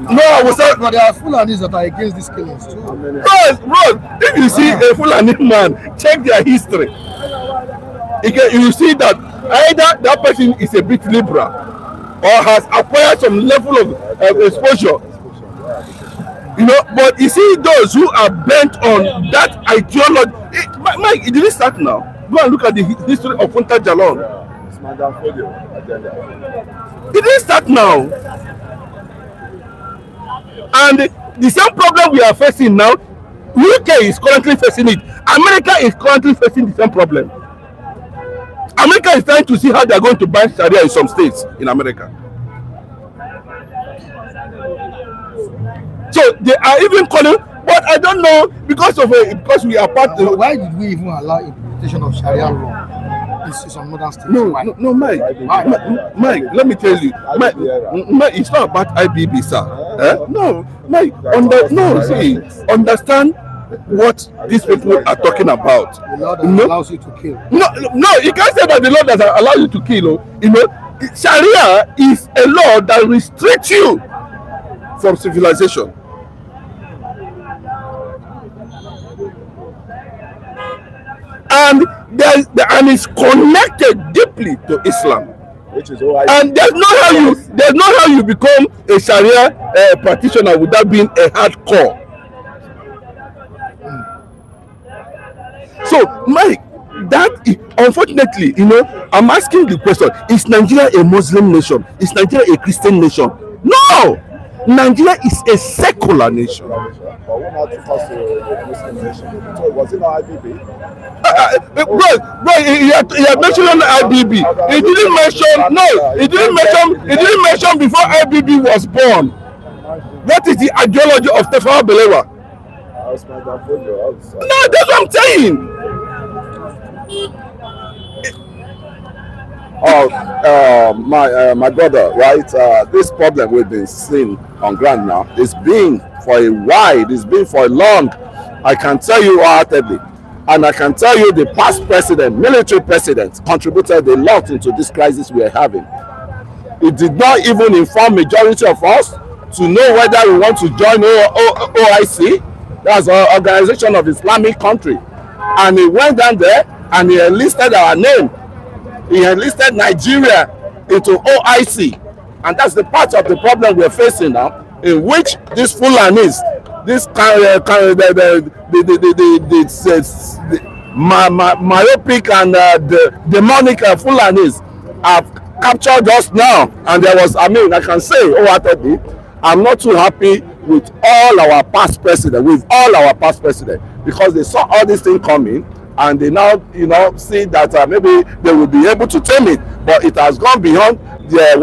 no, Hausa. But there are Fulanis that are against these killings too. Bro, if you see a Fulani man, check their history. You see that either that person is a bit liberal or has acquired some level of exposure. You know, but you see those who are bent on that ideology. Mike, it didn't start now. Go and look at the history of Funta Jalon. It didn't start now. And the same problem we are facing now, UK is currently facing it. America is currently facing the same problem. America is trying to see how they are going to ban Sharia in some states in America. So they are even calling, but I don't know because we are part of. Why did we even allow implementation of Sharia law in some modern states? No, Mike, let me tell you, Mike, it's not about IBB, sir. No, Mike, understand what these people are talking about. The law that allows you to kill. No, you can't say that the law that allows you to kill. You know, Sharia is a law that restricts you from civilization. And it's connected deeply to Islam. Which is all and there's no how you become a Sharia practitioner without being a hardcore. So, Mike, unfortunately, you know, I'm asking the question: is Nigeria a Muslim nation? Is Nigeria a Christian nation? No, Nigeria is a secular nation. But when I took us to a Muslim nation, was it not IBB? Bro, he had mentioned IBB. He didn't mention before IBB was born. What is the ideology of Tafawa Balewa? No, that's what I'm saying. My brother, right? This problem we've been seeing on ground now is being for a while, it's been for a long. I can tell you wholeheartedly, and I can tell you the past president, military president, contributed a lot into this crisis we are having. It did not even inform majority of us to know whether we want to join OIC. That's an organization of Islamic country, and he went down there and he enlisted our name. He enlisted Nigeria into OIC, and that's the part of the problem we're facing now, in which these Fulanis, this myopic and the demonic Fulanis have captured us now. And there was, I can say wholeheartedly, I'm not too happy with all our past presidents, because they saw all these things coming, and they now, see that maybe they will be able to tame it, but it has gone beyond the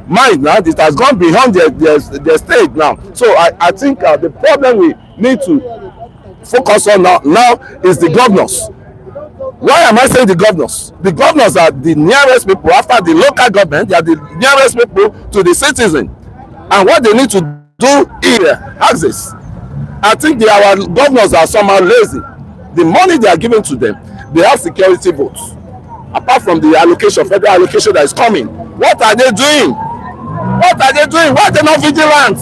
mind now. It has gone beyond their stage now. So I think the problem we need to focus on now is the governors. Why am I saying the governors? The governors are the nearest people after the local government. They are the nearest people to the citizen, and what they need to do is access. I think our governors are somehow lazy. The money they are giving to them, they have security votes. apart from the allocation, federal allocation that is coming. What are they doing? What are they doing? Why are they not vigilant?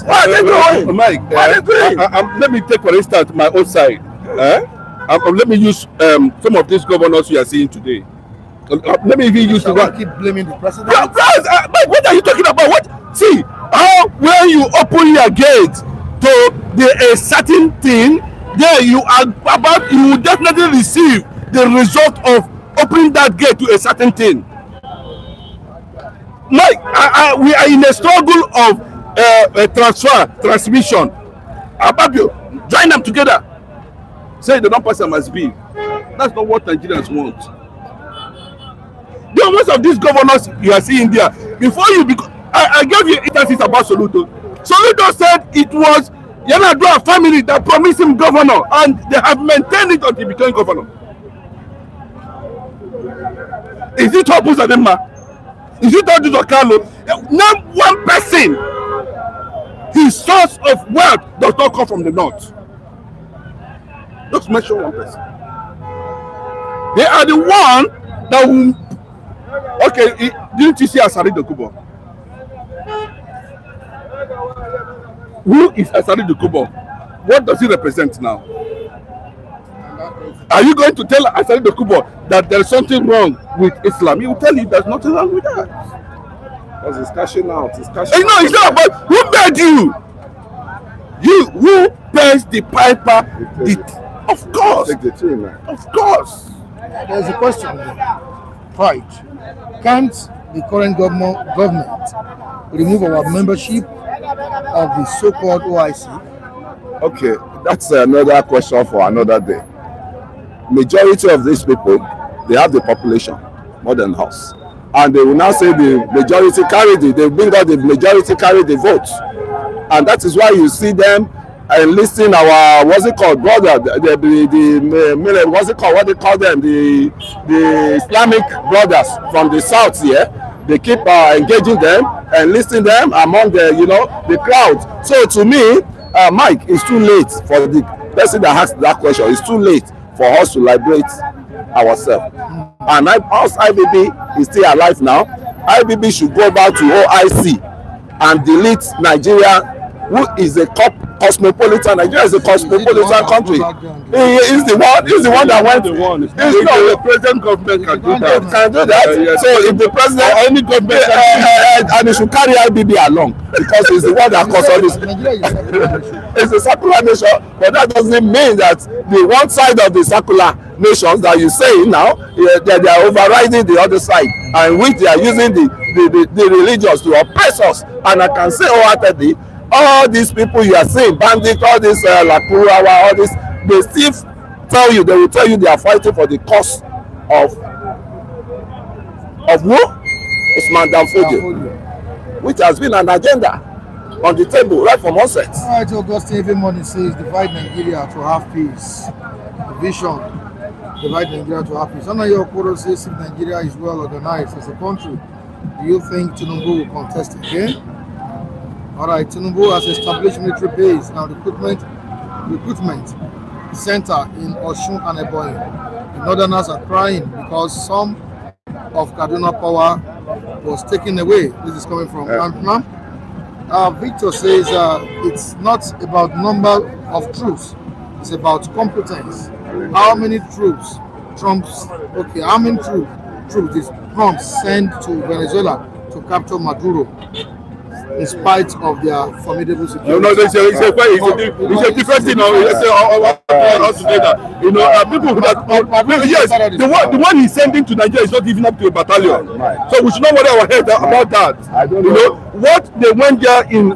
What are they doing? Mike, what are they doing? let me take for instance my own side. Let me use some of these governors we are seeing today. Let me even use the one. Keep blaming the president. Mike, what are you talking about? What? See, how when you open your gate to a certain thing, there you will definitely receive the result of opening that gate to a certain thing. Mike, we are in a struggle of transmission. Ababio, join them together. Say the non-person must be. That's not what Nigerians want. The most of these governors you are seeing there, before you become, I gave you instances about Soludo. Soludo said it was Yanadua family that promised him governor, and they have maintained it until he became governor. Is it Obus Adema? Is it Odudo Carlo? Name one person. His source of wealth does not come from the north. Just mention one person. They are the one that will. Okay, didn't you see Asari Dokubo? Who is Asari Dokubo? What does he represent now? Are you going to tell Asari Dokubo that there is something wrong with Islam? He will tell you there's nothing wrong with that. Because it's cashing out. It's cashing out. No, it's not about who paid you. You who pays the piper? Of course. Take the team, man. Of course. There's a question. Right. Can't the current government remove our membership of the so-called OIC? Okay, that's another question for another day. Majority of these people, they have the population more than us, and they will now say the majority carry they bring out the majority carry the votes, and that is why you see them enlisting our what's it called brother the what's it called, what they call them, the Islamic brothers from the south here. They keep engaging them, enlisting them among the crowd. So to me, Mike, it's too late for the person that asked that question. It's too late for us to liberate ourselves. And us IBB is still alive now. IBB should go back to OIC and delete Nigeria, who is a cosmopolitan. Nigeria is a cosmopolitan country. He's the one that went. The present government can do that. Can do that. So if the president or any government and he should carry IBB along, because he's the one that caused all this. It's a secular nation, but that doesn't mean that the one side of the secular nations that you say now, they are overriding the other side, and which they are using the religious to oppress us. And I can say wholeheartedly, all these people you are saying, bandits, all this Lakurawa, all this, they still they will tell you they are fighting for the cause of who? Usman Danfodio, which has been an agenda on the table right from onset. All right, Augustine every morning says divide Nigeria to have peace. The vision, divide Nigeria to have peace. Anayo Okoro says if Nigeria is well organized as a country, do you think Tinubu will contest again? All right, Tinubu has established military base and recruitment center in Osun and Ebonyi. The Northerners are crying because some of Kaduna power was taken away. This is coming from Antnam. Victor says it's not about number of troops, it's about competence. How many troops how many troops did Trump send to Venezuela to capture Maduro in spite of their formidable security? No, it's a different thing. Altogether. People that the one he's sending to Nigeria is not even up to a battalion. So we should not worry our head about that. What they went there in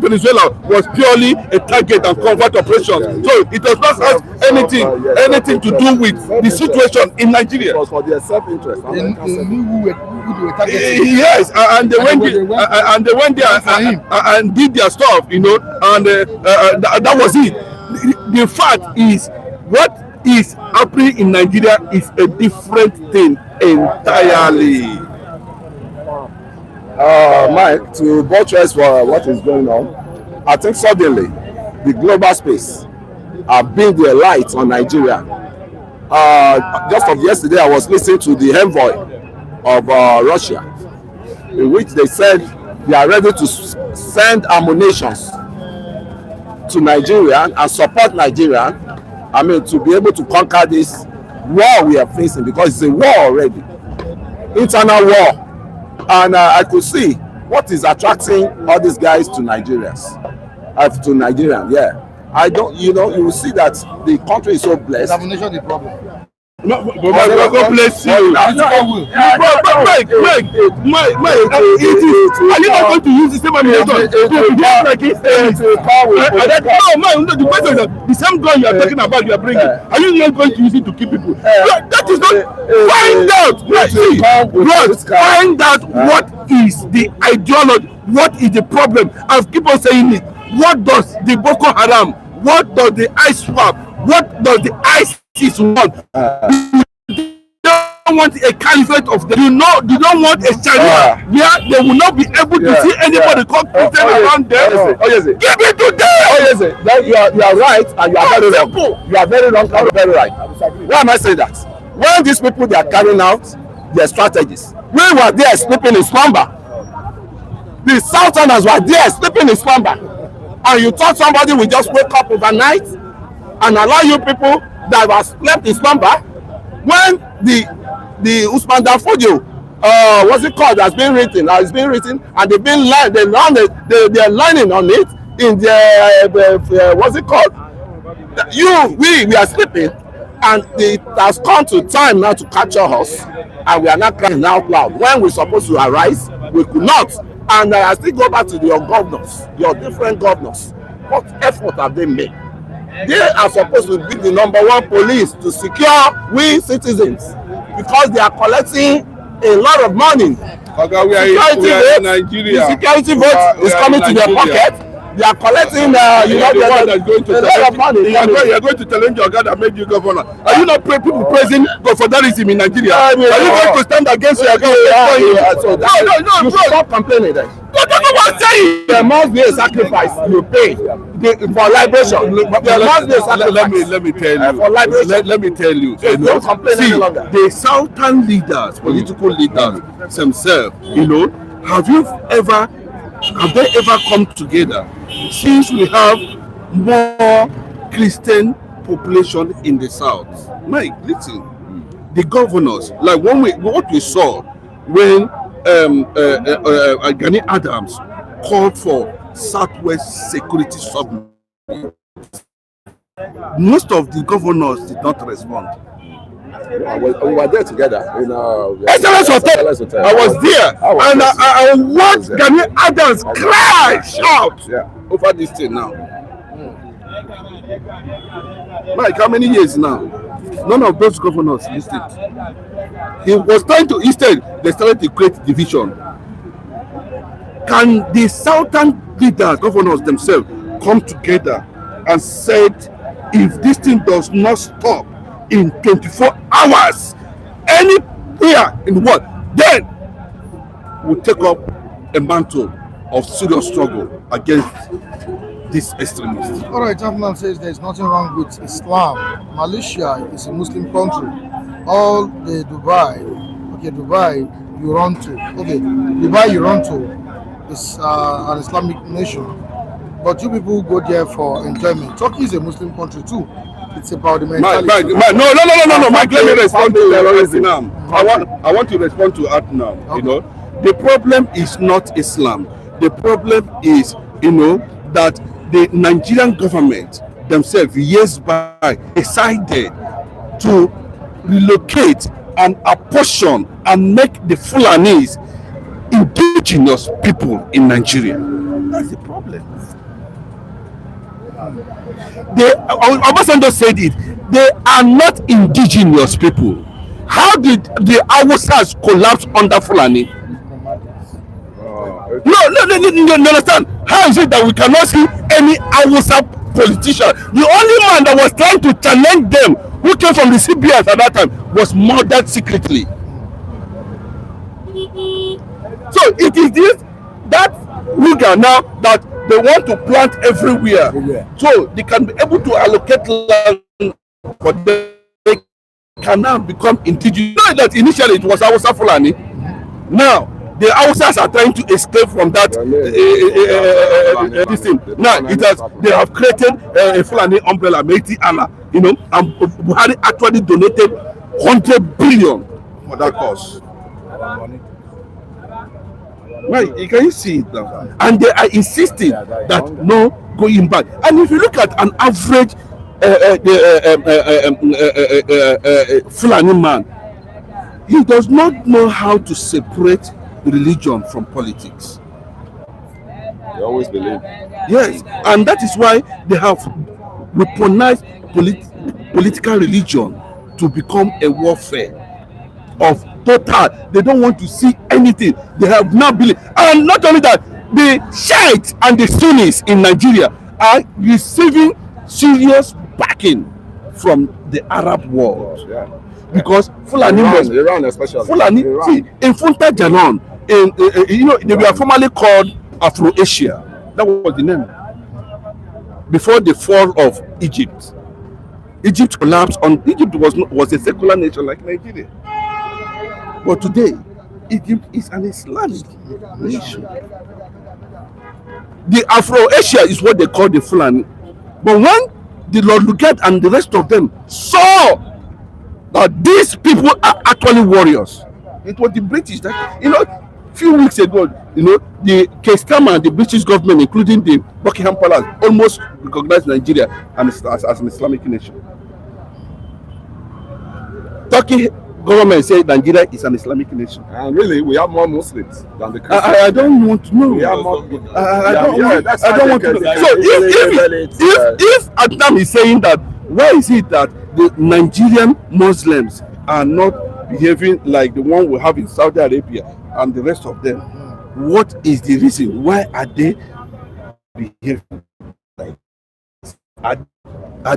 Venezuela was purely a target and combat operation. So it does not have anything to do with the situation in Nigeria. It was for their self-interest. Yes, and they went there and did their stuff, and that was it. The fact is, what is happening in Nigeria is a different thing entirely. Mike, to buttress for what is going on, I think suddenly the global space have been their light on Nigeria. just of yesterday, I was listening to the envoy of Russia, in which they said they are ready to send ammunition to Nigeria and support Nigeria. I mean, to be able to conquer this war we are facing, because it's a war already, internal war. And I could see what is attracting all these guys to Nigerians, to Nigeria. Yeah, I don't. You know, you will see that the country is so blessed. Examination the problem. No, but God bless you. Mike, are you not going to use the same ammunition to behave like it? No, the question is the same gun you are talking about, you are bringing. Are you not going to use it to kill people? That is not. Find out. Find out what is the ideology, what is the problem. I keep on saying it. What does the Boko Haram, what does the ISWAP, what does the ISIS want? You don't want a caliphate of them. You don't want a Sharia where they will not be able to see anybody come around them. Give it to them. You are right, and you are very wrong. You are very wrong and very right. Why am I saying that? When these people, they are carrying out their strategies, we were there sleeping in slumber. The Southerners were there sleeping in slumber. And you thought somebody will just wake up overnight and allow you people that have slept in slumber, when the Usman Danfodio, what's it called, has been written, and they've been they're learning on it in the what's it called? We are sleeping, and it has come to time now to capture us, and we are not crying out loud. When we're supposed to arise, we could not. And I still go back to your governors, your different governors. What effort have they made? They are supposed to be the #1 police to secure we citizens, because they are collecting a lot of money. The security vote is coming to their pocket. They are collecting, a lot of money. You are going to challenge your God that made you governor. Are you not people praising godfatherism in Nigeria? Are you going to stand against your God? No, stop complaining then. There must be a sacrifice you pay for liberation. There must be a sacrifice. Let me tell you. For liberation. Let me tell you. Don't complain any longer. The Southern leaders, political leaders themselves, have they ever come together since we have more Christian population in the South? Mike, listen, the governors, like what we saw when Gani Adams called for Southwest Security Summit, most of the governors did not respond. We were there together in Excellence Hotel. I was there, and I watched Gani Adams cry, shout over this thing now. Mike, how many years now? None of those governors listened. He was trying to, instead, they started to create division. Can the Southern leaders, governors themselves, come together and said, if this thing does not stop in 24 hours, anywhere in the world, then we'll take up a mantle of serious struggle against these extremists. All right, Chapman says there's nothing wrong with Islam. Malaysia is a Muslim country. All the Dubai you run to, Dubai you run to is an Islamic nation. But you people go there for enjoyment. Turkey is a Muslim country too. It's about the mentality. No. Mike, let me respond to terrorism now. I want to respond to that now. Okay. The problem is not Islam. The problem is, that the Nigerian government themselves years back decided to relocate and apportion and make the Fulanis indigenous people in Nigeria. That's the problem. Obasanjo said it. They are not indigenous people. How did the Hausas collapse under Fulani? No, you understand? How is it that we cannot see any Hausa politician? The only man that was trying to challenge them, who came from the CBS at that time, was murdered secretly. So it is that Riga now that they want to plant everywhere, so they can be able to allocate land for them. can now become indigenous. You know that initially it was Hausa Fulani. Now the Hausas are trying to escape from that this thing. Now they have created a Fulani umbrella, Meiti Allah, you know, and Buhari actually donated 100 billion for that cause. Right, can you see it now? And they are insisting that no going back. And if you look at an average Fulani man, he does not know how to separate religion from politics. They always believe. Yes, and that is why they have weaponized political religion to become a warfare of total. They don't want to see anything. They have now believed. And not only that, the Shiites and the Sunnis in Nigeria are receiving serious backing from the Arab world. Yeah. Because Fulani, Iran especially. Fulani, see, in Funta Jalan, you know, they were formerly called Afro-Asia. That was the name. Before the fall of Egypt. Egypt collapsed. Egypt was a secular nation like Nigeria. But today, Egypt is an Islamic nation. The Afro-Asia is what they call the Fulani. But when the Lord Lugard and the rest of them saw that these people are actually warriors, it was the British that, you know, a few weeks ago, you know, the Kestama and the British government, including the Buckingham Palace, almost recognized Nigeria as an Islamic nation. Turkey government said Nigeria is an Islamic nation. And really, we have more Muslims than the Christians. I don't want to know. We have more. I don't want to know. So if Adnan is saying that, why is it that the Nigerian Muslims are not behaving like the one we have in Saudi Arabia and the rest of them? What is the reason? Why are they behaving like this? Are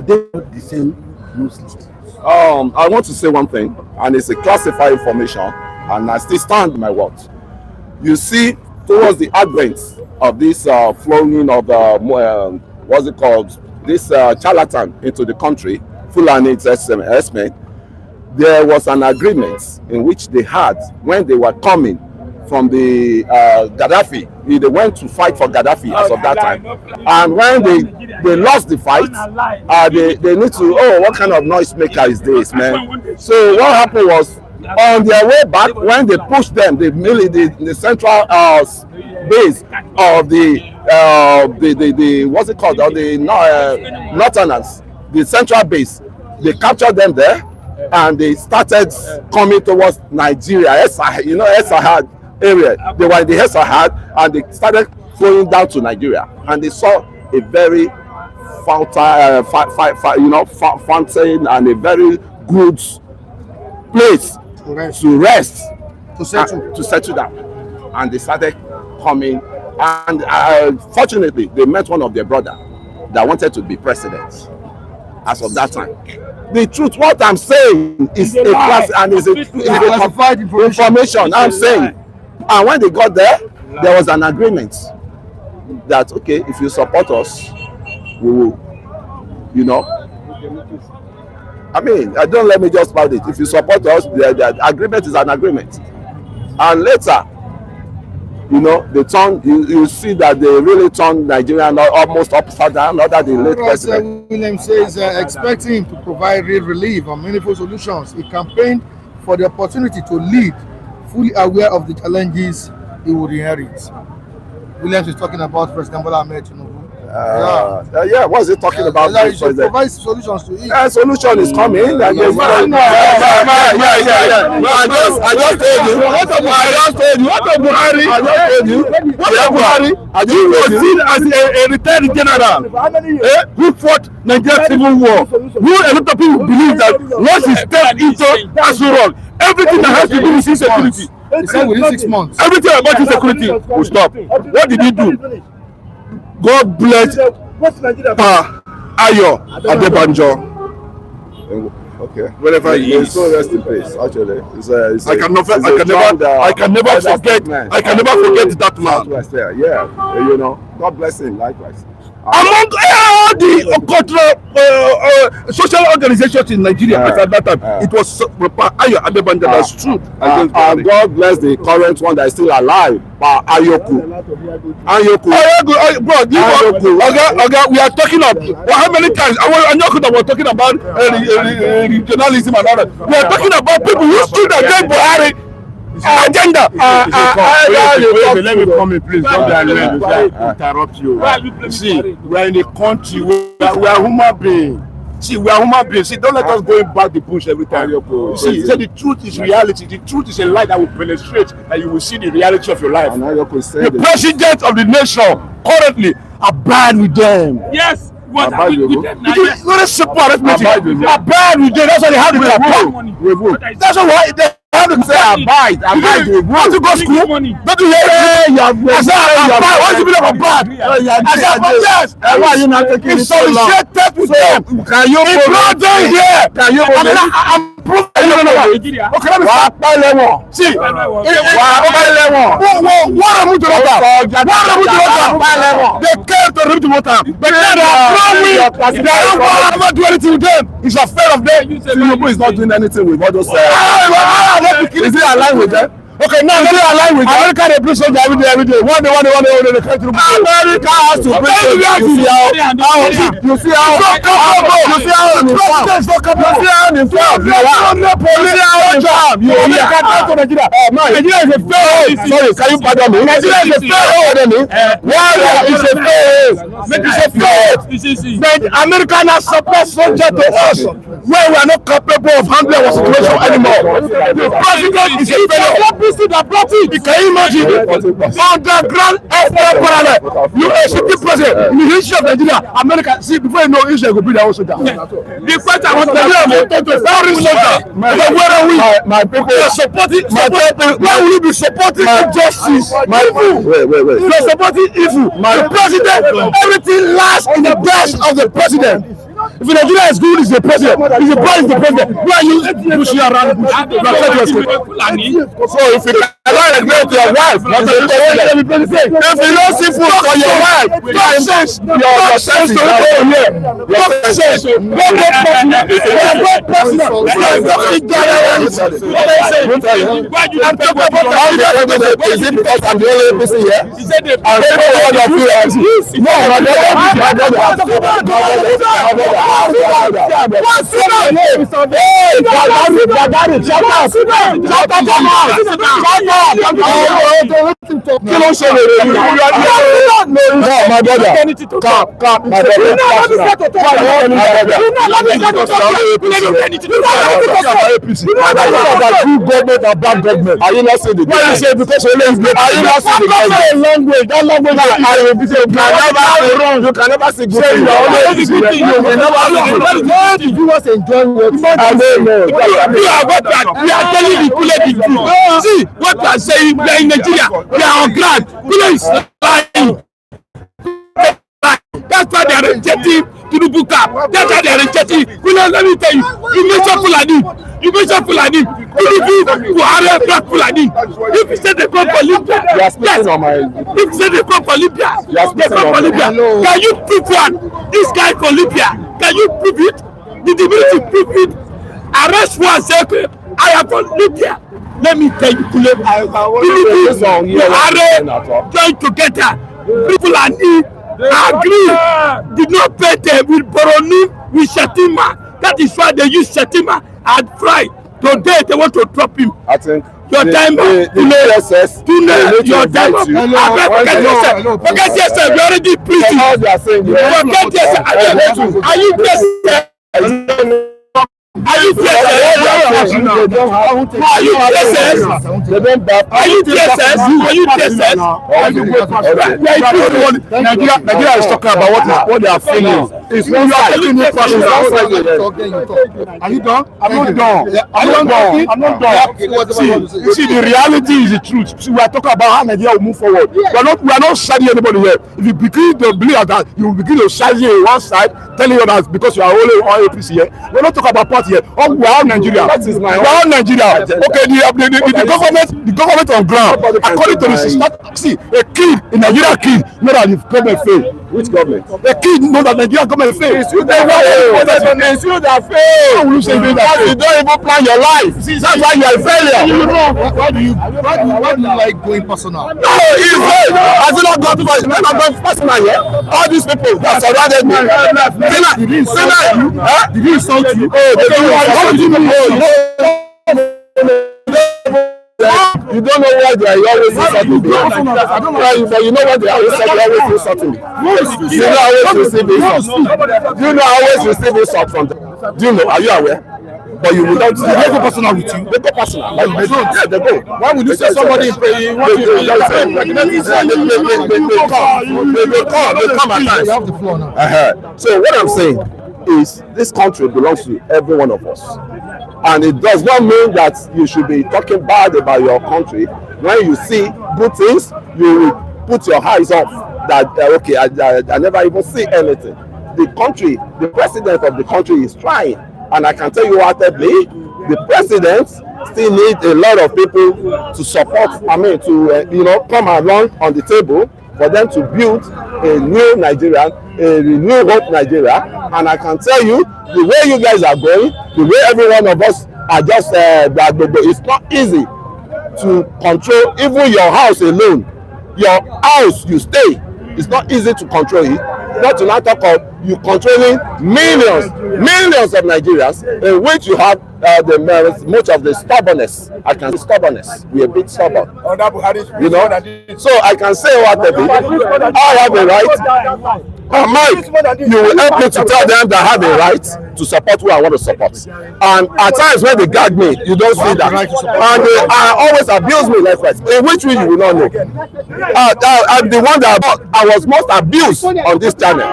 they not the same Muslims? I want to say one thing, and it's a classified information, and I still stand by my words. You see, towards the advent of this flowing of what's it called, this charlatan into the country, Fulani Esme, there was an agreement in which they had when they were coming from the Gaddafi. They went to fight for Gaddafi as of that time, and when they lost the fight, they need to, oh, what kind of noisemaker is this, man? So what happened was, on their way back, when they pushed them, the central base of the what's it called, the northerners, the central base, they captured them there, and they started coming towards Nigeria. You know, Esahad area. They were in the Esahad, and they started flowing down to Nigeria, and they saw a very fountain and a very good place to rest, to settle down, and they started coming. And fortunately, they met one of their brother that wanted to be president. As of that time, the truth, what I'm saying is a class and is a classified information. I'm saying, and when they got there, there was an agreement that, okay, if you support us, we will, you know. I mean, don't let me just about it. If you support us, the agreement is an agreement. And later, you know, they turn. You see that they really turned Nigeria almost upside down. Not that the late president William says expecting him to provide real relief and meaningful solutions. He campaigned for the opportunity to lead, fully aware of the challenges he would inherit. Williams is talking about President Bola Ahmed Tinubu. Yeah, what is he talking about? He should provide solutions to it. Solution is coming. I just told you. What of Buhari? He was seen as a retired general who fought Nigerian civil war. Who a lot of people believe that once he stepped into Aso Rock, everything that has to do with insecurity. He said within 6 months. Everything about insecurity will stop. What did he do? God bless Ayo Adebanjo. Okay. Wherever he is. So rest in peace. Actually, I can never forget that man. Yeah, you know. God bless him. Likewise. among all the cultural social organizations in Nigeria at that time. It was Ayo Adebanjo that stood against God bless the current one that is still alive, Ayoku. Bro, we are talking of how many times Ayoku that we're talking about regionalism and all that. We are talking about people who stood against Buhari agenda. Let me come in, please. Don't interrupt you. See, we are in a country where we are human beings. See, we are human beings. See, don't let us go back the bush every time. See, the truth is reality. The truth is a light that will penetrate, and you will see the reality of your life. The president of the nation currently abide with them. Yes. It's not a simple arithmetic. Abide with them. That's why they have to That's why they have to say abide. Want to go to school? Don't you hear it? I said abide. What do you mean of abide? I said yes. Why are you not taking it so long? With them. Can you it's not there here. Can you I'm proving Nigeria. Okay, let me start. See, what am I doing? They came to read the water. But they don't do anything with them. It's a fair of them. Tinubu is not doing anything with what those is he aligned with them? Okay, now let me align with America. They bring soldiers every day. One day, they come to America has to bring soldiers. You see how Nigeria is a fair. Sorry, can you pardon me? Nigeria is a fair. Why is a fair? It's a fair. But America has supplied soldiers to us where we are not capable of handling our situation anymore. The president is a fair. That brought it. Can you imagine? Underground airport parallel. You ACT president in the history of Nigeria, America. See, before you know Israel will be their own soldier. The question I want to know foreign soldier. Where are we? My people are supporting. Why will you be supporting injustice? Evil. You are supporting evil. The president, everything lies in the best of the president. If Nigeria is good, it's the president. If the boy is the president, why are you pushing around bush? So if you cannot regret your wife, not the president. If you don't see food for your wife, nonsense. Your sense to go here. Nonsense. No personal. I'm talking about the is it because I'm the only person here? He said the Are you not saying the why you say because are you not saying the language? That language I will be saying you can never say good thing. Did you want to enjoy what I know? We are telling the truth. See what we are saying. We are in Nigeria. We are on ground. Kule is lying. That's why they are rejecting Tinubu cap. That's why they are rejecting. Let me tell you. You mention Fulani. Tinubu, Buhari, black Fulani. If you say they come for Libya, yes. If you say they come for Libya, they come for Libya. Can you prove one? This guy for Libya. Can you prove it? Did the military prove it? Arrest one second. I am for Libya. Let me tell you, Tinubu, Buhari, join together. People are need. Agree. Did not pay them with Boroni, with Shatima. That is why they use Shatima and Fry. Today they want to drop him. I think your time your time forget yourself. You already preaching. Forget yourself. Are you blessed? Are you TSS? Are you TSS? Nigeria is talking about what they are feeling. It's when you are telling me questions. Are you done? I'm not done. See, the reality is the truth. See, we are talking about how Nigeria will move forward. We are not shading anybody here. If you begin to believe that, you will begin to shade one side, telling you that because you are only on APC here. We are not talking about party here. Oh, we are all Nigeria. We are all Nigeria. Okay, the government on ground, according to the system. See, a kid in Nigeria, know that the government failed. Which government? The kid know that Nigerian government fails. It's you that fail. It's you that fail. How will you say you that fail? You don't even plan your life. That's why you are a failure. Why do you like going personal? No, it's good. Has it not gone to personal yet? All these people that surrounded me. Did he insult you? Did he insult you? What do you mean? You don't know why they are always insulting me. But you know what they are always insulting me. You know I always receive insults. You know I always receive insults from them. Do you know? Are you aware? But you will not. They go personal with you. They go personal. Yeah, they go. Why would you say somebody in prayer? They come at times. You have the floor now. So what I'm saying is this country belongs to every one of us. And it does not mean that you should be talking bad about your country. When you see good things, you will put your eyes off that, okay, I never even see anything. The country, the president of the country is trying. And I can tell you wholeheartedly, the president still needs a lot of people to support, to come along on the table for them to build a new Nigeria, a renewed hope Nigeria. And I can tell you, the way you guys are going, the way every one of us are just, it's not easy to control even your house alone. Your house you stay, it's not easy to control it. Not to not talk of you controlling millions of Nigerians, in which you have much of the stubbornness. I can say stubbornness. We are a bit stubborn. You know, so I can say whatever. I have a right. Mike, you will help me to tell them that I have a right to support who I want to support. And at times when they gag me, you don't see that. And they always abuse me left, right. In which way you will not know. I'm the one that I was most abused on this channel.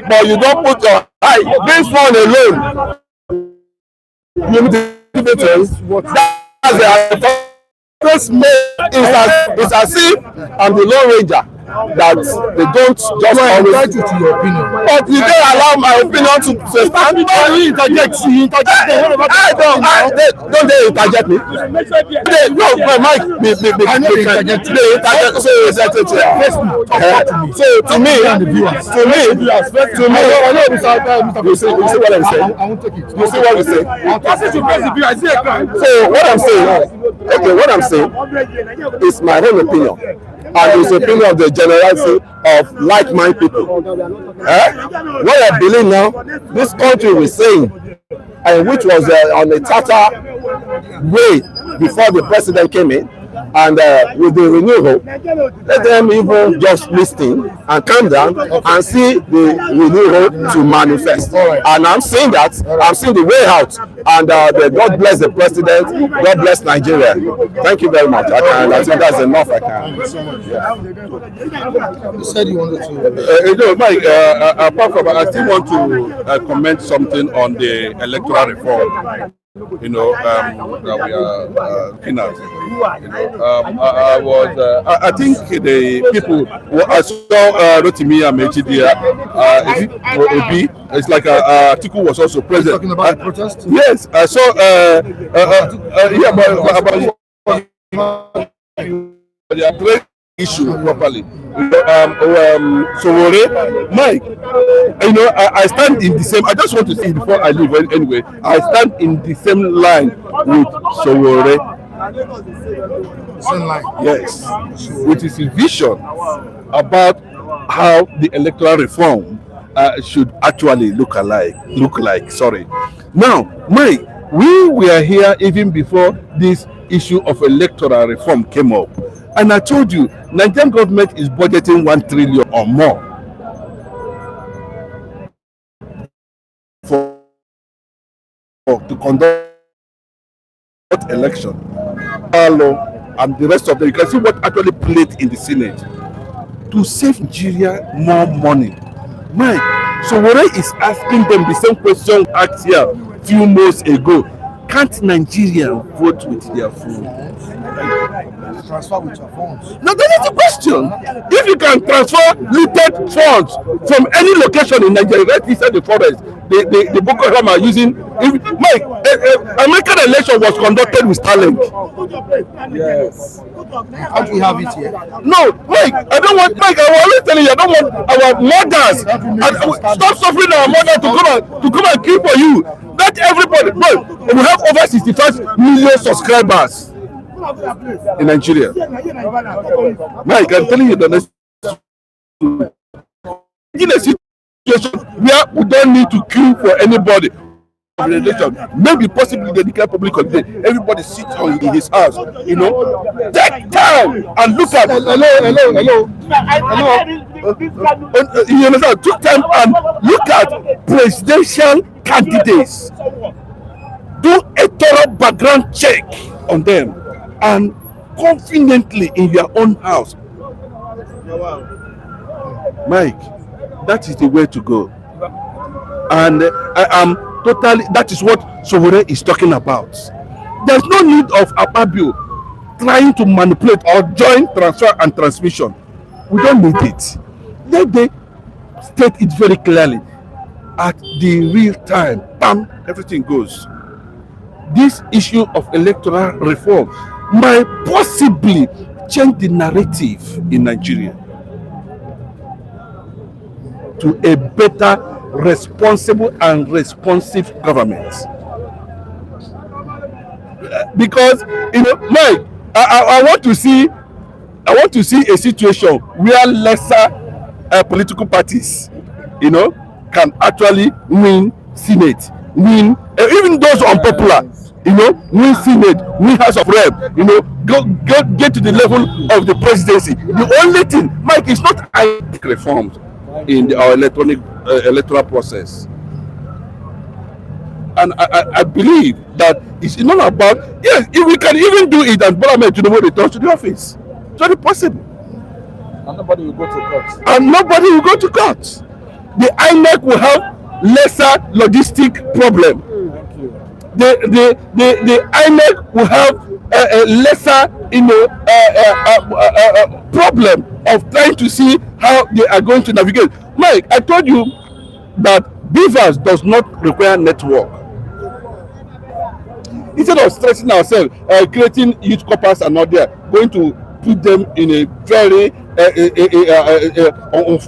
But you don't put your eye. This one alone. You need to that's the first it's as if I'm the Lone Ranger. That they don't just always to your opinion. But you don't allow my opinion to stand. Don't interject me. Don't they interject me? No, my mic. I know they interject. They interject. So to me, you see what I'm saying? I won't take it. You see what we say? So what I'm saying is my own opinion. And it's the opinion of the generality of like-minded people. What I believe now, this country was saying, and which was on a Tata way before the president came in, and with the renewal, let them even just listen and calm down and see the renewal to manifest. And I'm seeing that, I'm seeing the way out, and God bless the president, God bless Nigeria. Thank you very much. I think that's enough. You said you wanted to. Mike, apart from I still want to comment something on the electoral reform. That we are looking at. I think the people. I saw Rotimi Amechi there. Is it Obi? It's like Atiku was also present. Talking about the protest. Yes, I saw. About issue properly. So Mike, I stand in the same. I just want to say before I leave anyway. I stand in the same line with Sowore. Same line. Yes, with his vision about how the electoral reform should actually look like. Sorry. Now, Mike, we were here even before this issue of electoral reform came up. And I told you, Nigerian government is budgeting 1 trillion or more to conduct election. And the rest of them, you can see what actually played in the Senate to save Nigeria more money. Mike, so Wore is asking them the same question asked here a few months ago. can't Nigerians vote with their phone? Transfer with your phones. No, that is the question. If you can transfer looted funds from any location in Nigeria, right inside the forest, the Boko Haram are using. American election was conducted with Starlink. Yes. Can't we have it here? No, Mike, I don't want. Mike, I was always telling you, I don't want our mothers. Stop suffering our mothers to come and kill for you. Not everybody. Bro, we have over 65 million subscribers in Nigeria. Mike, I'm telling you the next. In a situation where we don't need to queue for anybody. Maybe possibly they declare public holiday. Everybody sits in his house, you know. Take time and look at hello. You understand? Take time and look at presidential candidates. Do a thorough background check on them and confidently in your own house. Mike, that is the way to go. And I am totally, that is what Sowore is talking about. There's no need of Akpabio trying to manipulate or join transfer and transmission. We don't need it. Let them state it very clearly. At the real time, bam, everything goes. This issue of electoral reform might possibly change the narrative in Nigeria to a better, responsible and responsive government. Because, you know, Mike, I want to see a situation where lesser political parties, you know, can actually win Senate, win even those unpopular, you know, win Senate, win House of Rep, you know, get to the level of the presidency. The only thing, Mike, is not reforms in our electoral process. And I believe that it's not about, yes, if we can even do it and Bola Ahmed Tinubu returns to the office. It's very possible. And nobody will go to court. The INEC will have lesser logistic problem. Thank you. The INEC will have a lesser, you know, problem of trying to see how they are going to navigate. Mike, I told you that Beavers does not require network. Instead of stressing ourselves, creating youth corpus and not there, going to put them in a very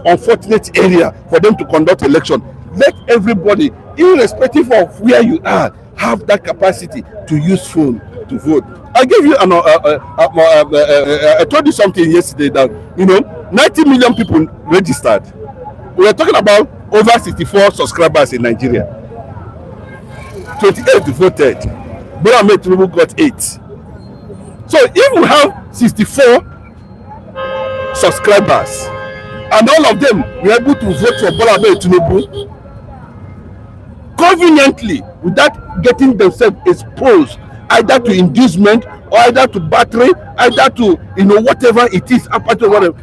unfortunate area for them to conduct election. Let everybody, irrespective of where you are, have that capacity to use phone to vote. I gave you I told you something yesterday that, you know, 90 million people registered. We are talking about over 64 subscribers in Nigeria. 28 voted. Bola Ahmed Tinubu got 8. So if we have 64 subscribers and all of them were able to vote for Bola Ahmed Tinubu conveniently without getting themselves exposed either to inducement or either to battery, either to, you know, whatever it is, whatever.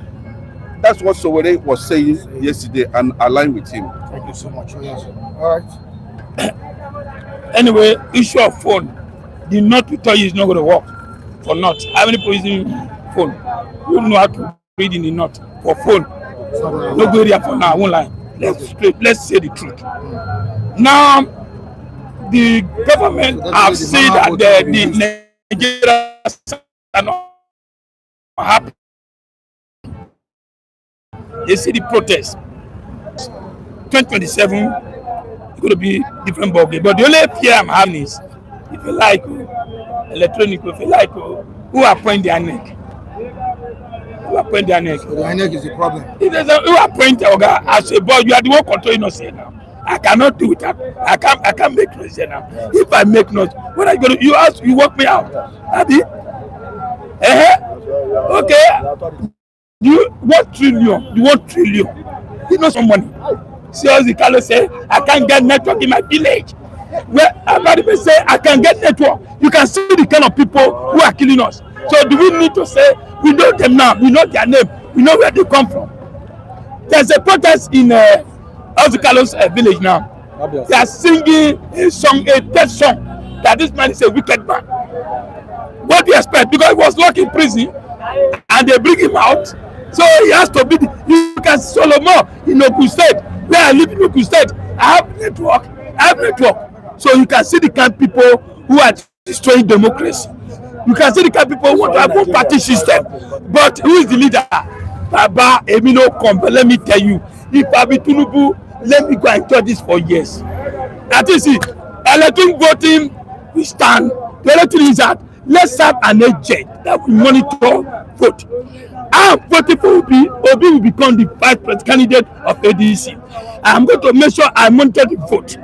That's what Sowore was saying yesterday, and align with him. Thank you so much. Yes. All right. Anyway, issue of phone. The note we tell you is not going to work for not. How many people using phone? You don't know how to read in the note for phone. No go area for now. I won't lie. Let's say the truth. Now, the government have said that the Nigerians are not happy. They see the protest. 2027 is going to be different ballgame. But the only fear I'm having is, if you like electronic, if you like who appoint their neck. Who appoint their neck? So the INEC is the problem. If there's a who appoint Oga as a boy, you are the one controlling us here now. I cannot do it. I can't make noise here now. If I make noise, what are you going to you ask? You work me out. Abi? Okay. You 1 trillion. You 1 trillion. You know some money. See how the Carlos say, I can't get network in my village. Where everybody say, I can get network. You can see the kind of people who are killing us. So do we need to say, we know them now, we know their name, we know where they come from. There's a protest in Carlos village now. They are singing a song, a death song. that this man is a wicked man. What do you expect? Because he was locked in prison and they bring him out. So he has to be, you can Solomon in Ogun State, where I live in Ogun State. I have network. So you can see the kind of people who are destroying democracy. You can see the kind of people who want to have one party system. But who is the leader? Baba Emino Kombe, let me tell you, if I be Tinubu, let me go and enjoy this for years. That is it. Electronic voting, we stand. The other thing is that let's have an agent that will monitor vote. I am voting for Obi. Obi will become the vice president candidate of ADC. I am going to make sure I monitor the vote.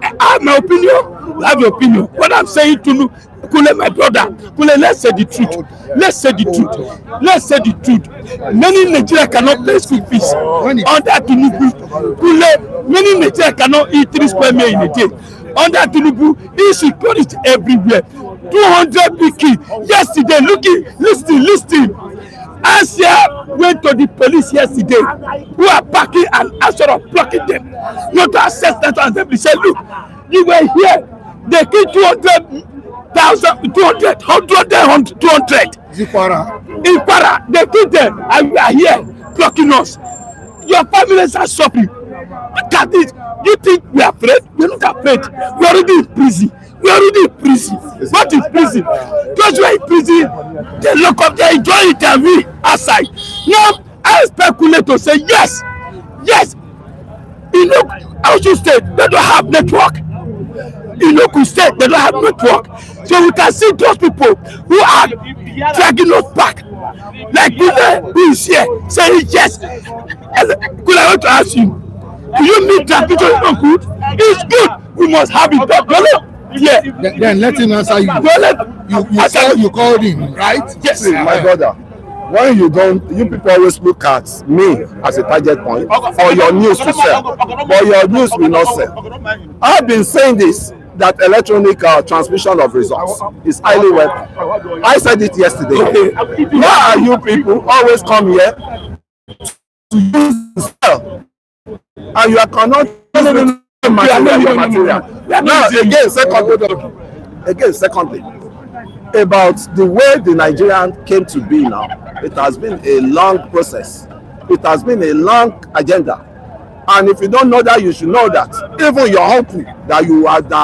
I have my opinion. I have your opinion. What I'm saying to Kule, my brother, Kule, let's say the truth. Let's say the truth. Let's say the truth. Many Nigerians cannot pay school fees under Tinubu. Kule, many Nigerians cannot eat 3 square meals in a day. Under Tinubu, insecurity everywhere. 200 big yesterday. Listening. Asia went to the police yesterday, who are packing and sort of blocking them, not to access that and they said, look, you were here, they killed 200,000, 200. In Para, they killed them, and we are here blocking us. Your families are suffering. Look at this. You think we are afraid? We're not afraid. We're already in prison. What is prison? Those who are in prison, they lock up, they enjoy it, and we outside. Now, I speculate to say yes. You know, Abuja State, they don't have network. In local state, they don't have network. So we can see those people who are dragging us back. Like Kule, who is here, saying yes. Kule, I want to ask you, do you mean that picture is not good? It's good. We must have it. Yeah. Then let him answer you. You called him, right? Yes. See, my brother, when you people always look at me as a target point for your news to sell, but your news will not sell. I've been saying this, that electronic transmission of results is highly welcome. I said it yesterday. Why are you people always come here to use to sell? And you cannot material. Now, secondly, about the way the Nigerian came to be now, it has been a long process. It has been a long agenda. And if you don't know that, you should know that. Even your uncle that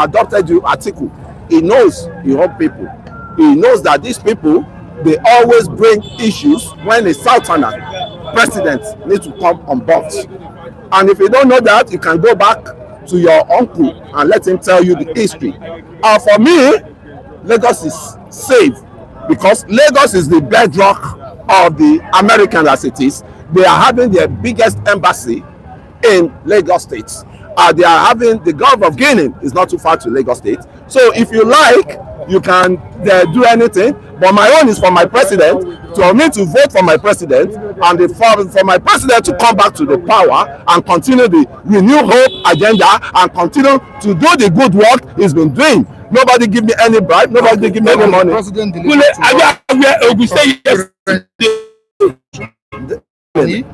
adopted you, Atiku, he knows your own people. He knows that these people, they always bring issues when a Southerner president needs to come on board. And if you don't know that, you can go back to your uncle and let him tell you the history. For me, Lagos is safe because Lagos is the bedrock of the Americans as it is. They are having their biggest embassy in Lagos State. They are having the Gulf of Guinea is not too far to Lagos State. So if you like, you can do anything. But my own is for my president, for me to vote for my president, and for my president to come back to the power and continue the Renew Hope agenda and continue to do the good work he's been doing. Nobody give me any bribe. Nobody give me any money.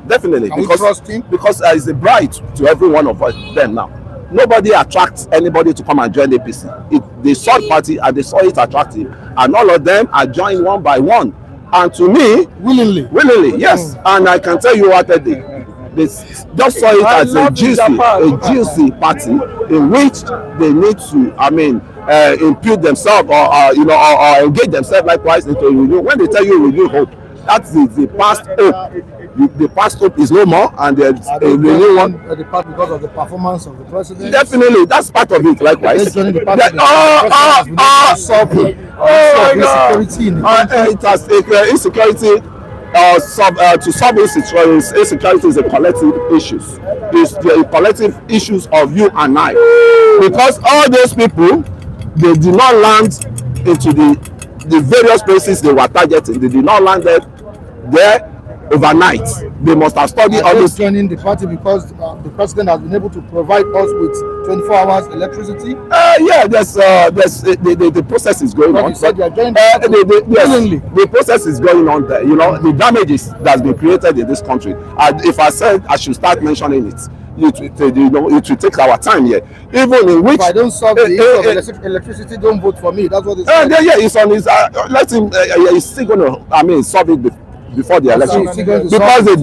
Definitely, because it's a bribe to every one of us them now. Nobody attracts anybody to come and join the APC. They saw the party and they saw it attractive, and all of them are joined one by one. And to me, willingly, yes. And I can tell you what they did. They just saw it as a juicy party in which they need to, impute themselves or engage themselves likewise into renew. When they tell you renew hope, that's the past hope. The past hope is no more, and there's a new one. The part because of the performance of the president. Definitely, that's part of it. Likewise. It has insecurity. To solve insecurity is a collective issues. It's the collective issues of you and I, because all those people, they did not land into the various places they were targeting. They did not land there overnight. They must have studied all this. Joining the party because the president has been able to provide us with 24 hours electricity. The process is going on. The process is going on there. You know, the damages that's been created in this country. If I said I should start mentioning it, it will take our time here. Even in which if I don't solve the issue of electricity, don't vote for me. That's what it's saying. Yeah, it's on his. Let him. He's still going to, solve it before the election, because the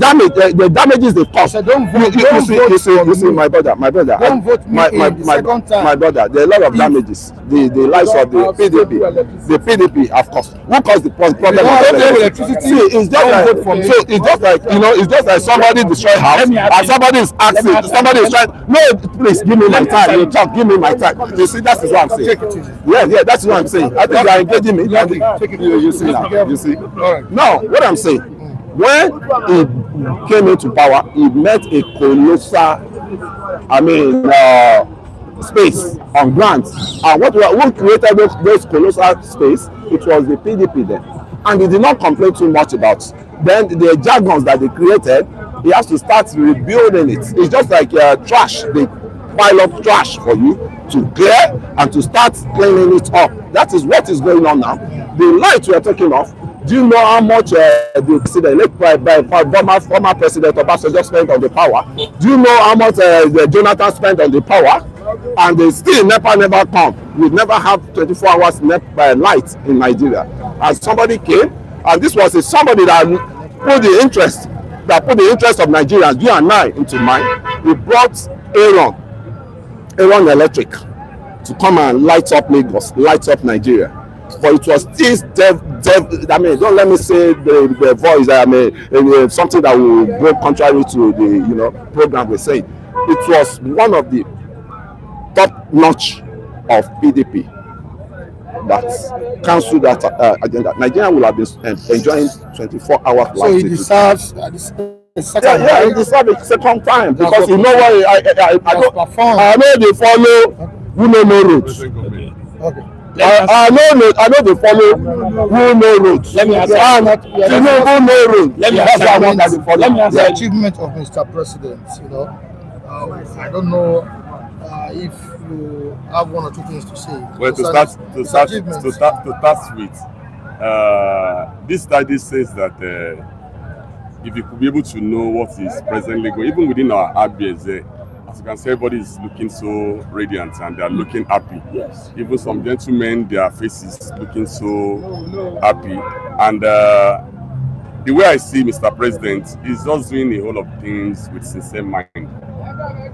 damages they cause. So don't vote. You see, my brother. Don't vote me in the second time. My brother, there are a lot of damages. The lives of the PDP, of course. Who caused the problem? See, it's just like it's just like somebody destroy house and somebody is asking, somebody is trying. No, please give me my time. You talk, give me my time. You see, that is what I'm saying. Yeah, that's what I'm saying. I think you are engaging me. You see now. You see. Now, what I'm saying. When he came into power, he met a colossal, space on grants. And who created those colossal space? It was the PDP then. And he did not complain too much about. Then the jargons that they created, he has to start rebuilding it. It's just like trash. They pile up trash for you to clear and to start cleaning it up. That is what is going on now. The light we are talking of. Do you know how much the president, former President Obasanjo spent on the power? Do you know how much Jonathan spent on the power? And they still never come. We never have 24 hours light in Nigeria. And somebody came, and this was somebody that put the interest of Nigerians, you and I, into mind. We brought Aaron Electric, to come and light up Lagos, light up Nigeria. But it was still don't let me say the voice, something that will go contrary to the program we're saying. It was one of the top notch of PDP that cancelled that agenda. Nigeria will have been enjoying 24 hours. So he deserves he deserves a second time, because you know what I know they follow who know no roads. Okay. I know they follow who know roads. Let me ask you know who know roads. Let me ask the achievement of Mr. President. I don't know if you have one or two things to say. Well, to start with, this study says that if you could be able to know what is presently going, even within our RBS, as you can see, everybody is looking so radiant and they are looking happy. Yes. Even some gentlemen, their faces looking so happy. And the way I see Mr. President is just doing a whole of things with sincere mind.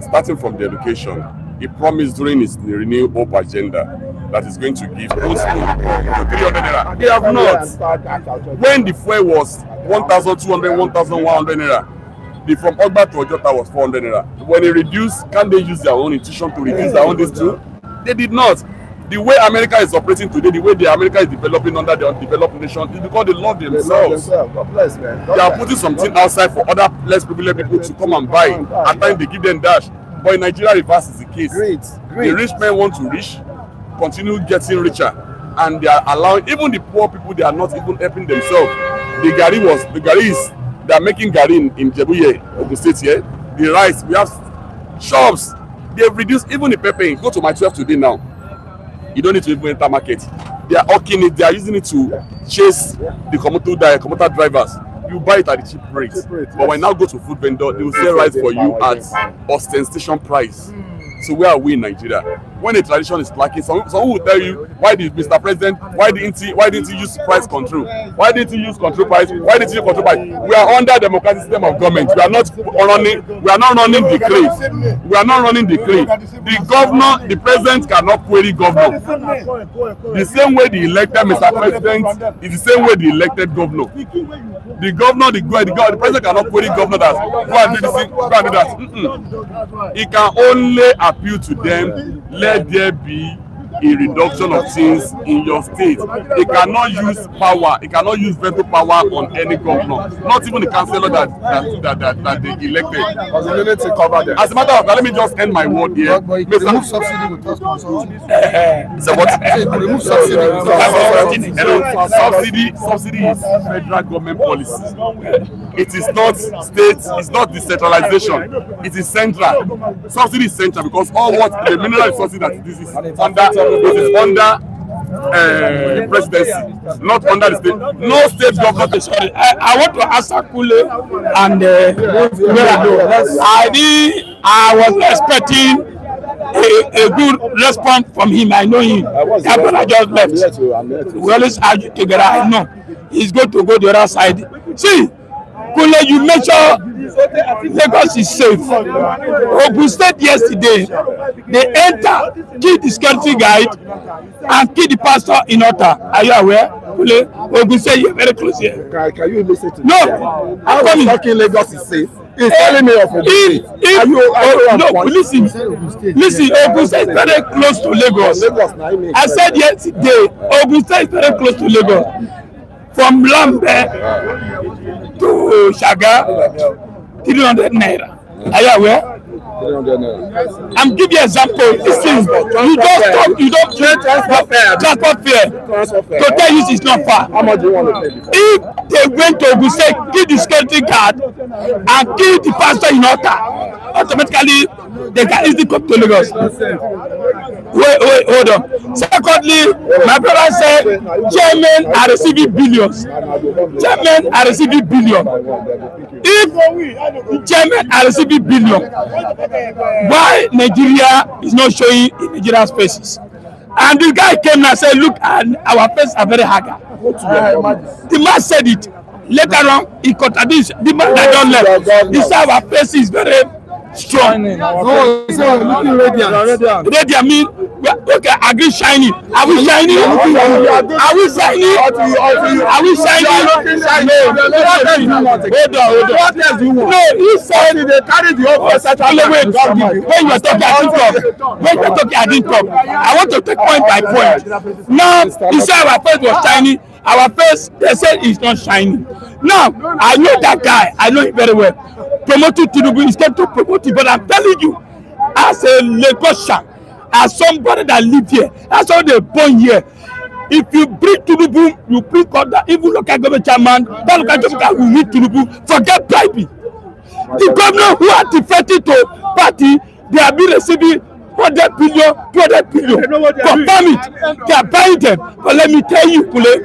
Starting from the education, he promised during his Renew Hope agenda that is going to give old school to 300 naira. They have not. When the fuel was 1,200, 1,100 naira, the from Ogba to Ojota was 400 naira. When they reduced, can they use their own intuition to reduce their own this too? They did not. The way America is operating today, the way America is developing under the undeveloped nation, is because they love themselves. God bless, man. They are putting something outside for other less privileged people to come and buy. At times they give them dash. But in Nigeria, reverse is the case. Great. The rich men want to continue getting richer, and they are allowing even the poor people. They are not even helping themselves. They are making gari in Jebuye, Ogun State here. The rice, we have shops. They have reduced even the pepper. Go to my 12 today now. You don't need to even enter market. They are hawking it. They are using it to chase the commuter drivers. You buy it at the cheap rate. But when you now go to food vendor, they will sell rice for you at ostentation price. So where are we in Nigeria? When a tradition is lacking, some will tell you, why did Mr. President, why didn't he use price control? Why didn't he use control price? Why didn't he use control price? We are under democratic system of government. We are not running decree. We are not running decree. The governor, the president cannot query governor. The same way the elected Mr. President is the same way the elected governor. The governor, the president cannot query governor that go and do this thing, go and do that. He can only appeal to them. Let there be a reduction of things in your state. They cannot use power. They cannot use veto power on any governor. Not even the councillor that they elected. As a matter of fact, let me just end my word here. Remove subsidy with us consulting. So what? Remove subsidy. Subsidy is federal government policy. It is not state. It's not decentralization. It is central. Subsidy is central because all what the mineral resources that this is under. It is under the presidency, not under the state. No state government. Sorry, I want to ask Akule and I was expecting a good response from him. I know him. That brother just left. We always argue together. I know he's going to go the other side. See, Kule, you make sure Lagos is safe. Ogun State yesterday, they enter, kill the security guide, and kill the pastor in Ota. Are you aware? Kule, Ogun State, you're very close here. Can you listen to me? No, I'm talking Lagos is safe. He's telling me of listen, Ogun State is very close to Lagos. I said yesterday, Ogun State is very close to Lagos. From Lambe to Shaga, 300 naira. Are you aware? I'm giving you an example. Listen, you don't transport fare. To tell you it's not far. How much do you want to pay? If they went to Ogun State, kill the security guard, and kill the pastor in Ota, automatically they can easily come to Lagos. Wait, hold on. Secondly, my brother said chairmen are receiving billions. Chairmen are receiving billions. If chairmen are receiving billions, why Nigeria is not showing in Nigeria's faces? And the guy came and said, look, and our faces are very haggard. The man said it. Later on, he contradicts the man that don't left. He said our face is very strong. No, it's looking radiant. Radiant mean, okay, agree shiny. Are we shiny? Are we shiny? Are we shiny? No. Hold on. What else do you want? No, he said they carry the whole process. When you are talking, I didn't talk. I want to take point by point. Now, he said our face was shiny. Our face, they said, is not shiny. Now, I know that guy. I know him very well. Promoting Tinubu is going to promote him, but I'm telling you, as a Lagosian, as somebody that live here, as somebody born here, if you bring Tinubu, you bring other even local government chairman, that local government will meet Tinubu, forget bribing. The governor who are defected to party, they have been receiving 100 billion, 200 billion. Confirm it. They are buying them. But let me tell you, Kule,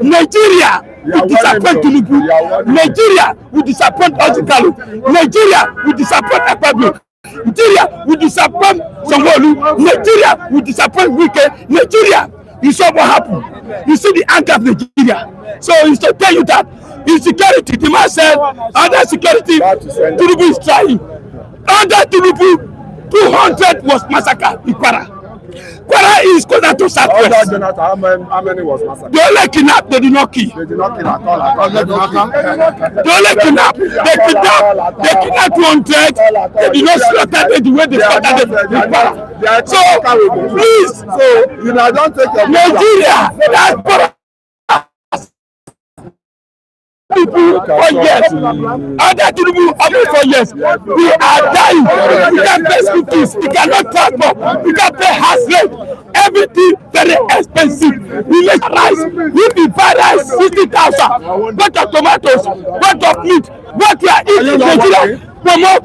Nigeria will disappoint Tinubu. Nigeria will disappoint Atiku. Nigeria will disappoint Akpabio. Nigeria will disappoint Sanwo-Olu. Nigeria will disappoint Wike. Nigeria, you saw what happened. You see the anger of Nigeria. So it's to tell you that insecurity, the man said, under security, Tinubu is trying. Under Tinubu, 200 was massacred in Kwara. Kwara is closer to Southwest. How many was massacred? They only kidnap, they did not kill. They did not kill at all. They only kidnap. They kidnap 200. They did not slaughter them the way they slaughtered them in Kwara. So, please, you now don't take your Nigeria, that's Kwara. People for years, under Tinubu, only for years, we are dying. We can't pay school fees, we cannot transport, we can't pay house rent, everything very expensive. We make rice, we buy rice 60,000. What of tomatoes, what of meat, what we are eating in Nigeria. Well, I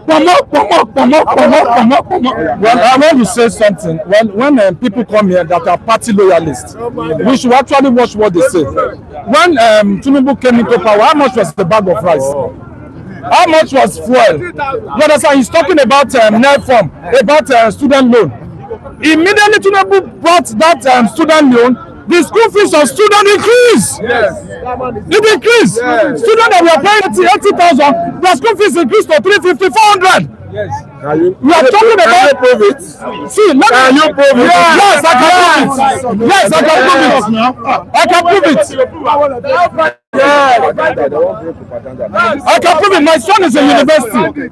want to say something. When people come here that are party loyalists, we should actually watch what they say. When Tinubu came into power, how much was the bag of rice? How much was fuel? You understand? He's talking about NEFOM, about student loan. Immediately Tinubu brought that student loan. The school fees of students increase. Yes. It increased. Yes. Students that were paying 80,000, their school fees increased to 350, 400. Yes. We are talking about. Can you prove it? See, can you prove it? Yes, I can prove it. Yes, I can prove it. I can prove it. I can prove it. My son is in university.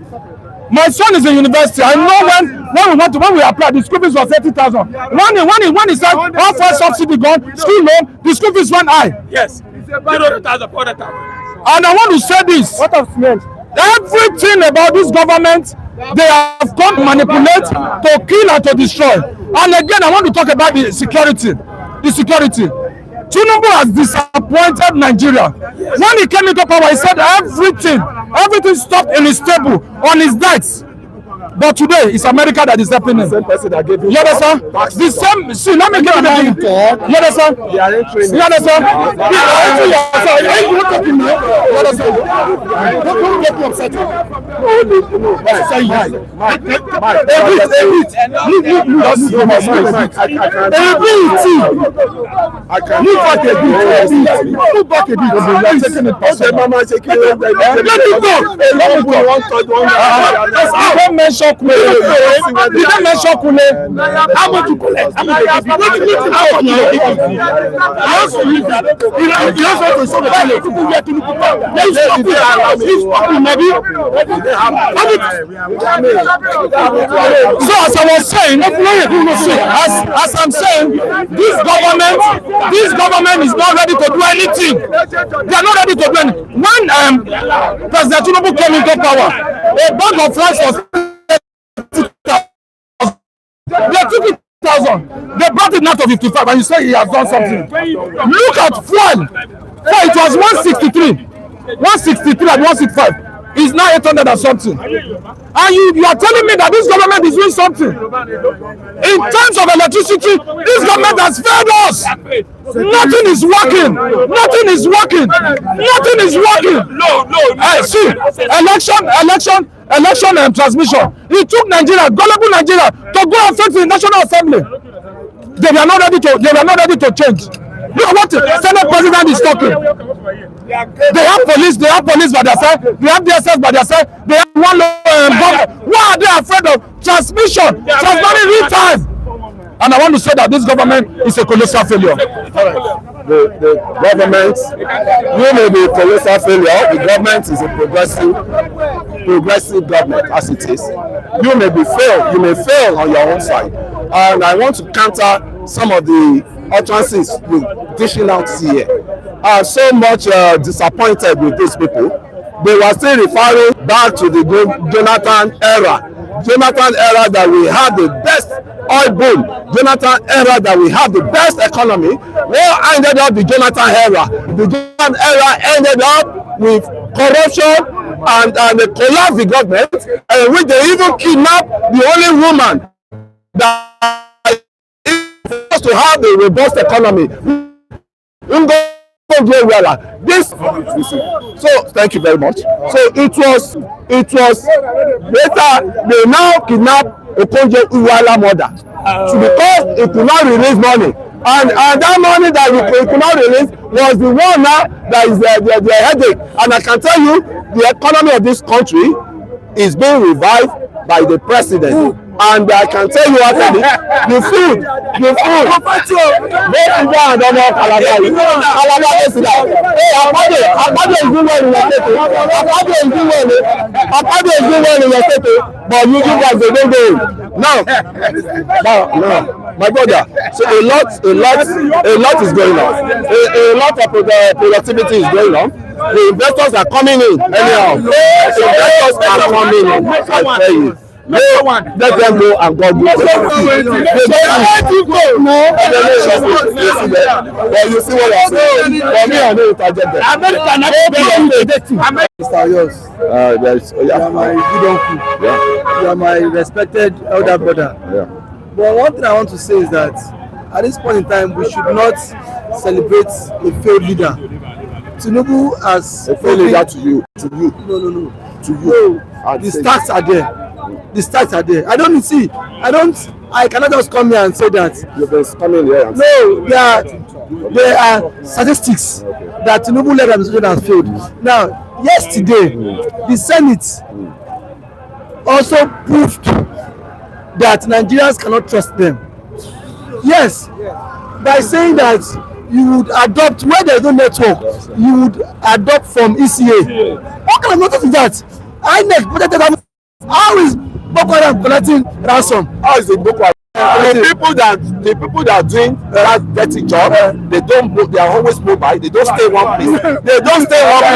My son is in university. I know when we apply, the school fees was 80,000. When he said all first subsidy gone, school loan, the school fees went high. Yes. 300,000, 400,000. And I want to say this. What of cement? Everything about this government, they have come to manipulate, to kill and to destroy. And again, I want to talk about the security. The security. Tinubu has disappointed Nigeria. When he came into power, he said everything stopped in his table, on his debts. But today, it's America that is helping him. The same person that gave you. You understand? The same. See, let me give you the thing. You understand? You understand? What does it? Don't get me upset. Don't mention Kule. You don't mention Kule. How much you collect? How much you collect? You also want to show the Kule. So as I was saying, as I'm saying, this government is not ready to do anything. They are not ready to do anything. When President Tinubu came into power, a bag of rice was 50,000. They took it 1,000. They brought it now to 55, and you say he has done something. Look at fuel. It was 163 and 165. It's now 800 and something. And you are telling me that this government is doing something. In terms of electricity, this government has failed us. Nothing is working. Nothing is working. Nothing is working. See, election and transmission. It took Nigeria, gullible Nigeria, to go and face the National Assembly. They were not ready to change. Look at what the Senate President is talking. They have police by their side, they have DSS by their side, they have one government. Why are they afraid of transmission? Transmitting real time. And I want to say that this government is a colossal failure. The government, you may be a colossal failure. The government is a progressive government as it is. You may fail on your own side. And I want to counter some of the utterances you're dishing out here. I'm so much disappointed with these people. They were still referring back to the Jonathan era. Jonathan era that we had the best oil boom. Jonathan era that we had the best economy. What ended up the Jonathan era? The Jonathan era ended up with corruption and the collapse of the government, which they even kidnapped the only woman that is to have a robust economy. So thank you very much. So it was later they now kidnap Okonjo Iweala mother because it could not release money, and that money that it could not release was the one now that is their headache. And I can tell you, the economy of this country is being revived by the president. And I can tell you actually, the food. Go sit down and don't know Calabar go sit down. Hey, Akpabio is doing well in your state. Akpabio is doing well in your state. But you guys they don't go. Now, my brother. So a lot is going on. A lot of productivity is going on. The investors are coming in anyhow. The investors are coming in. I tell you. Let them go and God will. But you see what I'm saying? For me, I know it target them. Mr. Ayos, you are my good uncle. Yeah. You are my respected elder brother. Yeah. But one thing I want to say is that at this point in time, we should not celebrate a failed leader. Tinubu has a failed leader to you. No. To you. No, the stats are there. The stats are there. I cannot just come here and say that. You've been coming here and there are statistics that Tinubu led administration has failed. Now, yesterday, the Senate also proved that Nigerians cannot trust them. Yes, by saying that you would adopt where there is no network, you would adopt from ECA. What kind of notice is that? INEC, how is Boko Haram collecting ransom? How is it Boko Haram? The people that doing that dirty job, they are always mobile. They don't stay one place. They don't stay. That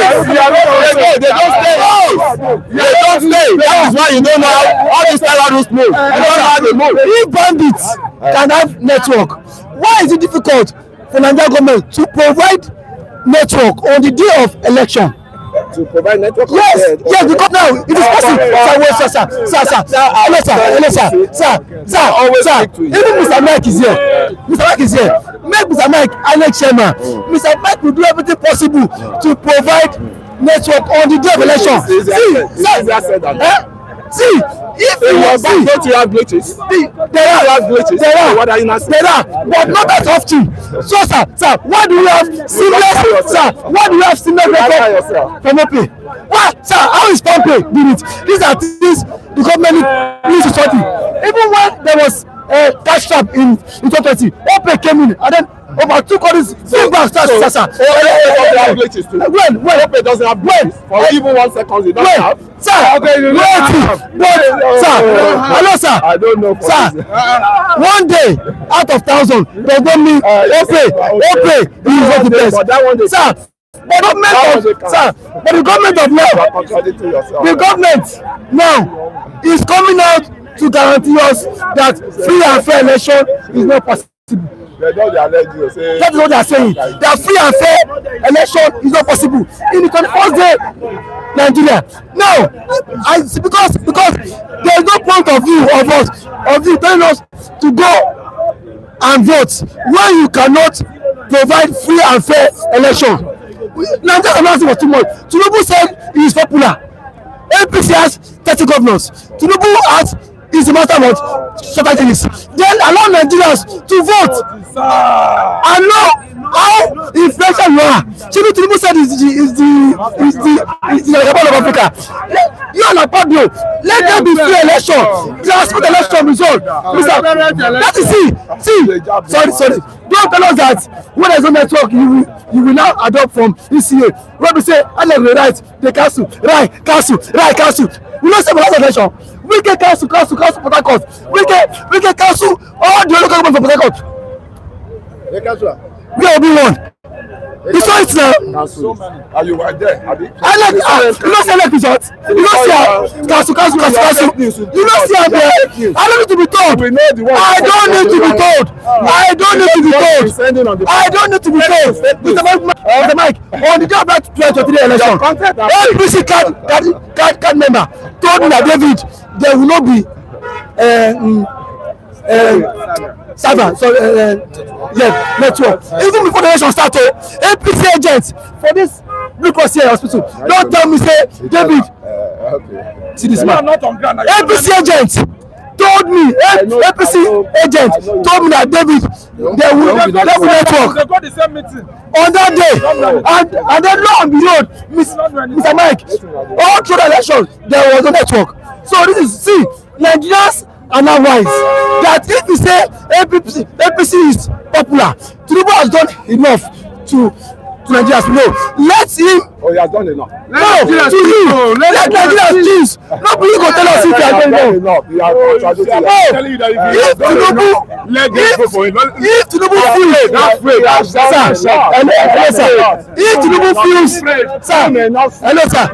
is why you don't know how these terrorists move. You don't know how they move. If bandits can have network, why is it difficult for Nigerian government to provide network on the day of election? To provide network? Yes, because now it is possible. Sir. Even Mr. Mike is here. Make Mr. Mike INEC chairman. Mr. Mike will do everything possible to provide network on the day of election. See, if you want see, don't you have glitches? There are, What are you not saying? there are, but not that often. So, sir, why do we have seamless, sir? Why do we have seamless network from OP? Why, sir? How is Pompey doing it? These are things the government needs to study. Even when there was a cash trap in 2020, OP came in and then overtook all these big banks. Sir. When OP doesn't have glitches for even 1 second, it doesn't have. Sir, hello, sir. I don't know. Sir, 1 day out of 1,000, they don't mean OP is not the best. Sir, but the government of now, the government now is coming out to guarantee us that free and fair election is not possible. That is what they are saying. That free and fair election is not possible in the 21st day Nigeria. Now, because there is no point of view of you telling us to go and vote when you cannot provide free and fair election. Nigeria's announcing was too much. Tinubu said he is popular. APC has 30 governors. Tinubu is the master of strategies. Then allow Nigerians to vote and know how influential you are. Tinubu said is the Nigerian of Africa. You are not popular. Let there be free election. Transparent election result. That is sorry. Don't tell us that when there is no network, you will now adopt from ECA. When we say, I like the right, the council, right, council. We don't say for last election. We get council Port Harcourt. We get council all the local government for Port Harcourt. We will be one. It's not it now. Are you right there? I like you don't say like result. You don't see council. You don't see how there. I don't need to be told. I don't need to be told. Mr. Mike, on the job that 2023 election, APC card member told me that David, there will not be network. Even before the election started, APC agents for this Blue Cross here hospital don't tell me say David. See this man. APC agents told me that David there will network on that day, and then lo and behold, Mr. Mike, all through the election there was no network. So this is Nigerians are now wise that if we say APC is popular, Tinubu has done enough to Nigerians. No, let him. Oh, he has done enough. Let Nigerians choose. Nobody go tell us if he has done enough. If Tinubu feels, hello sir.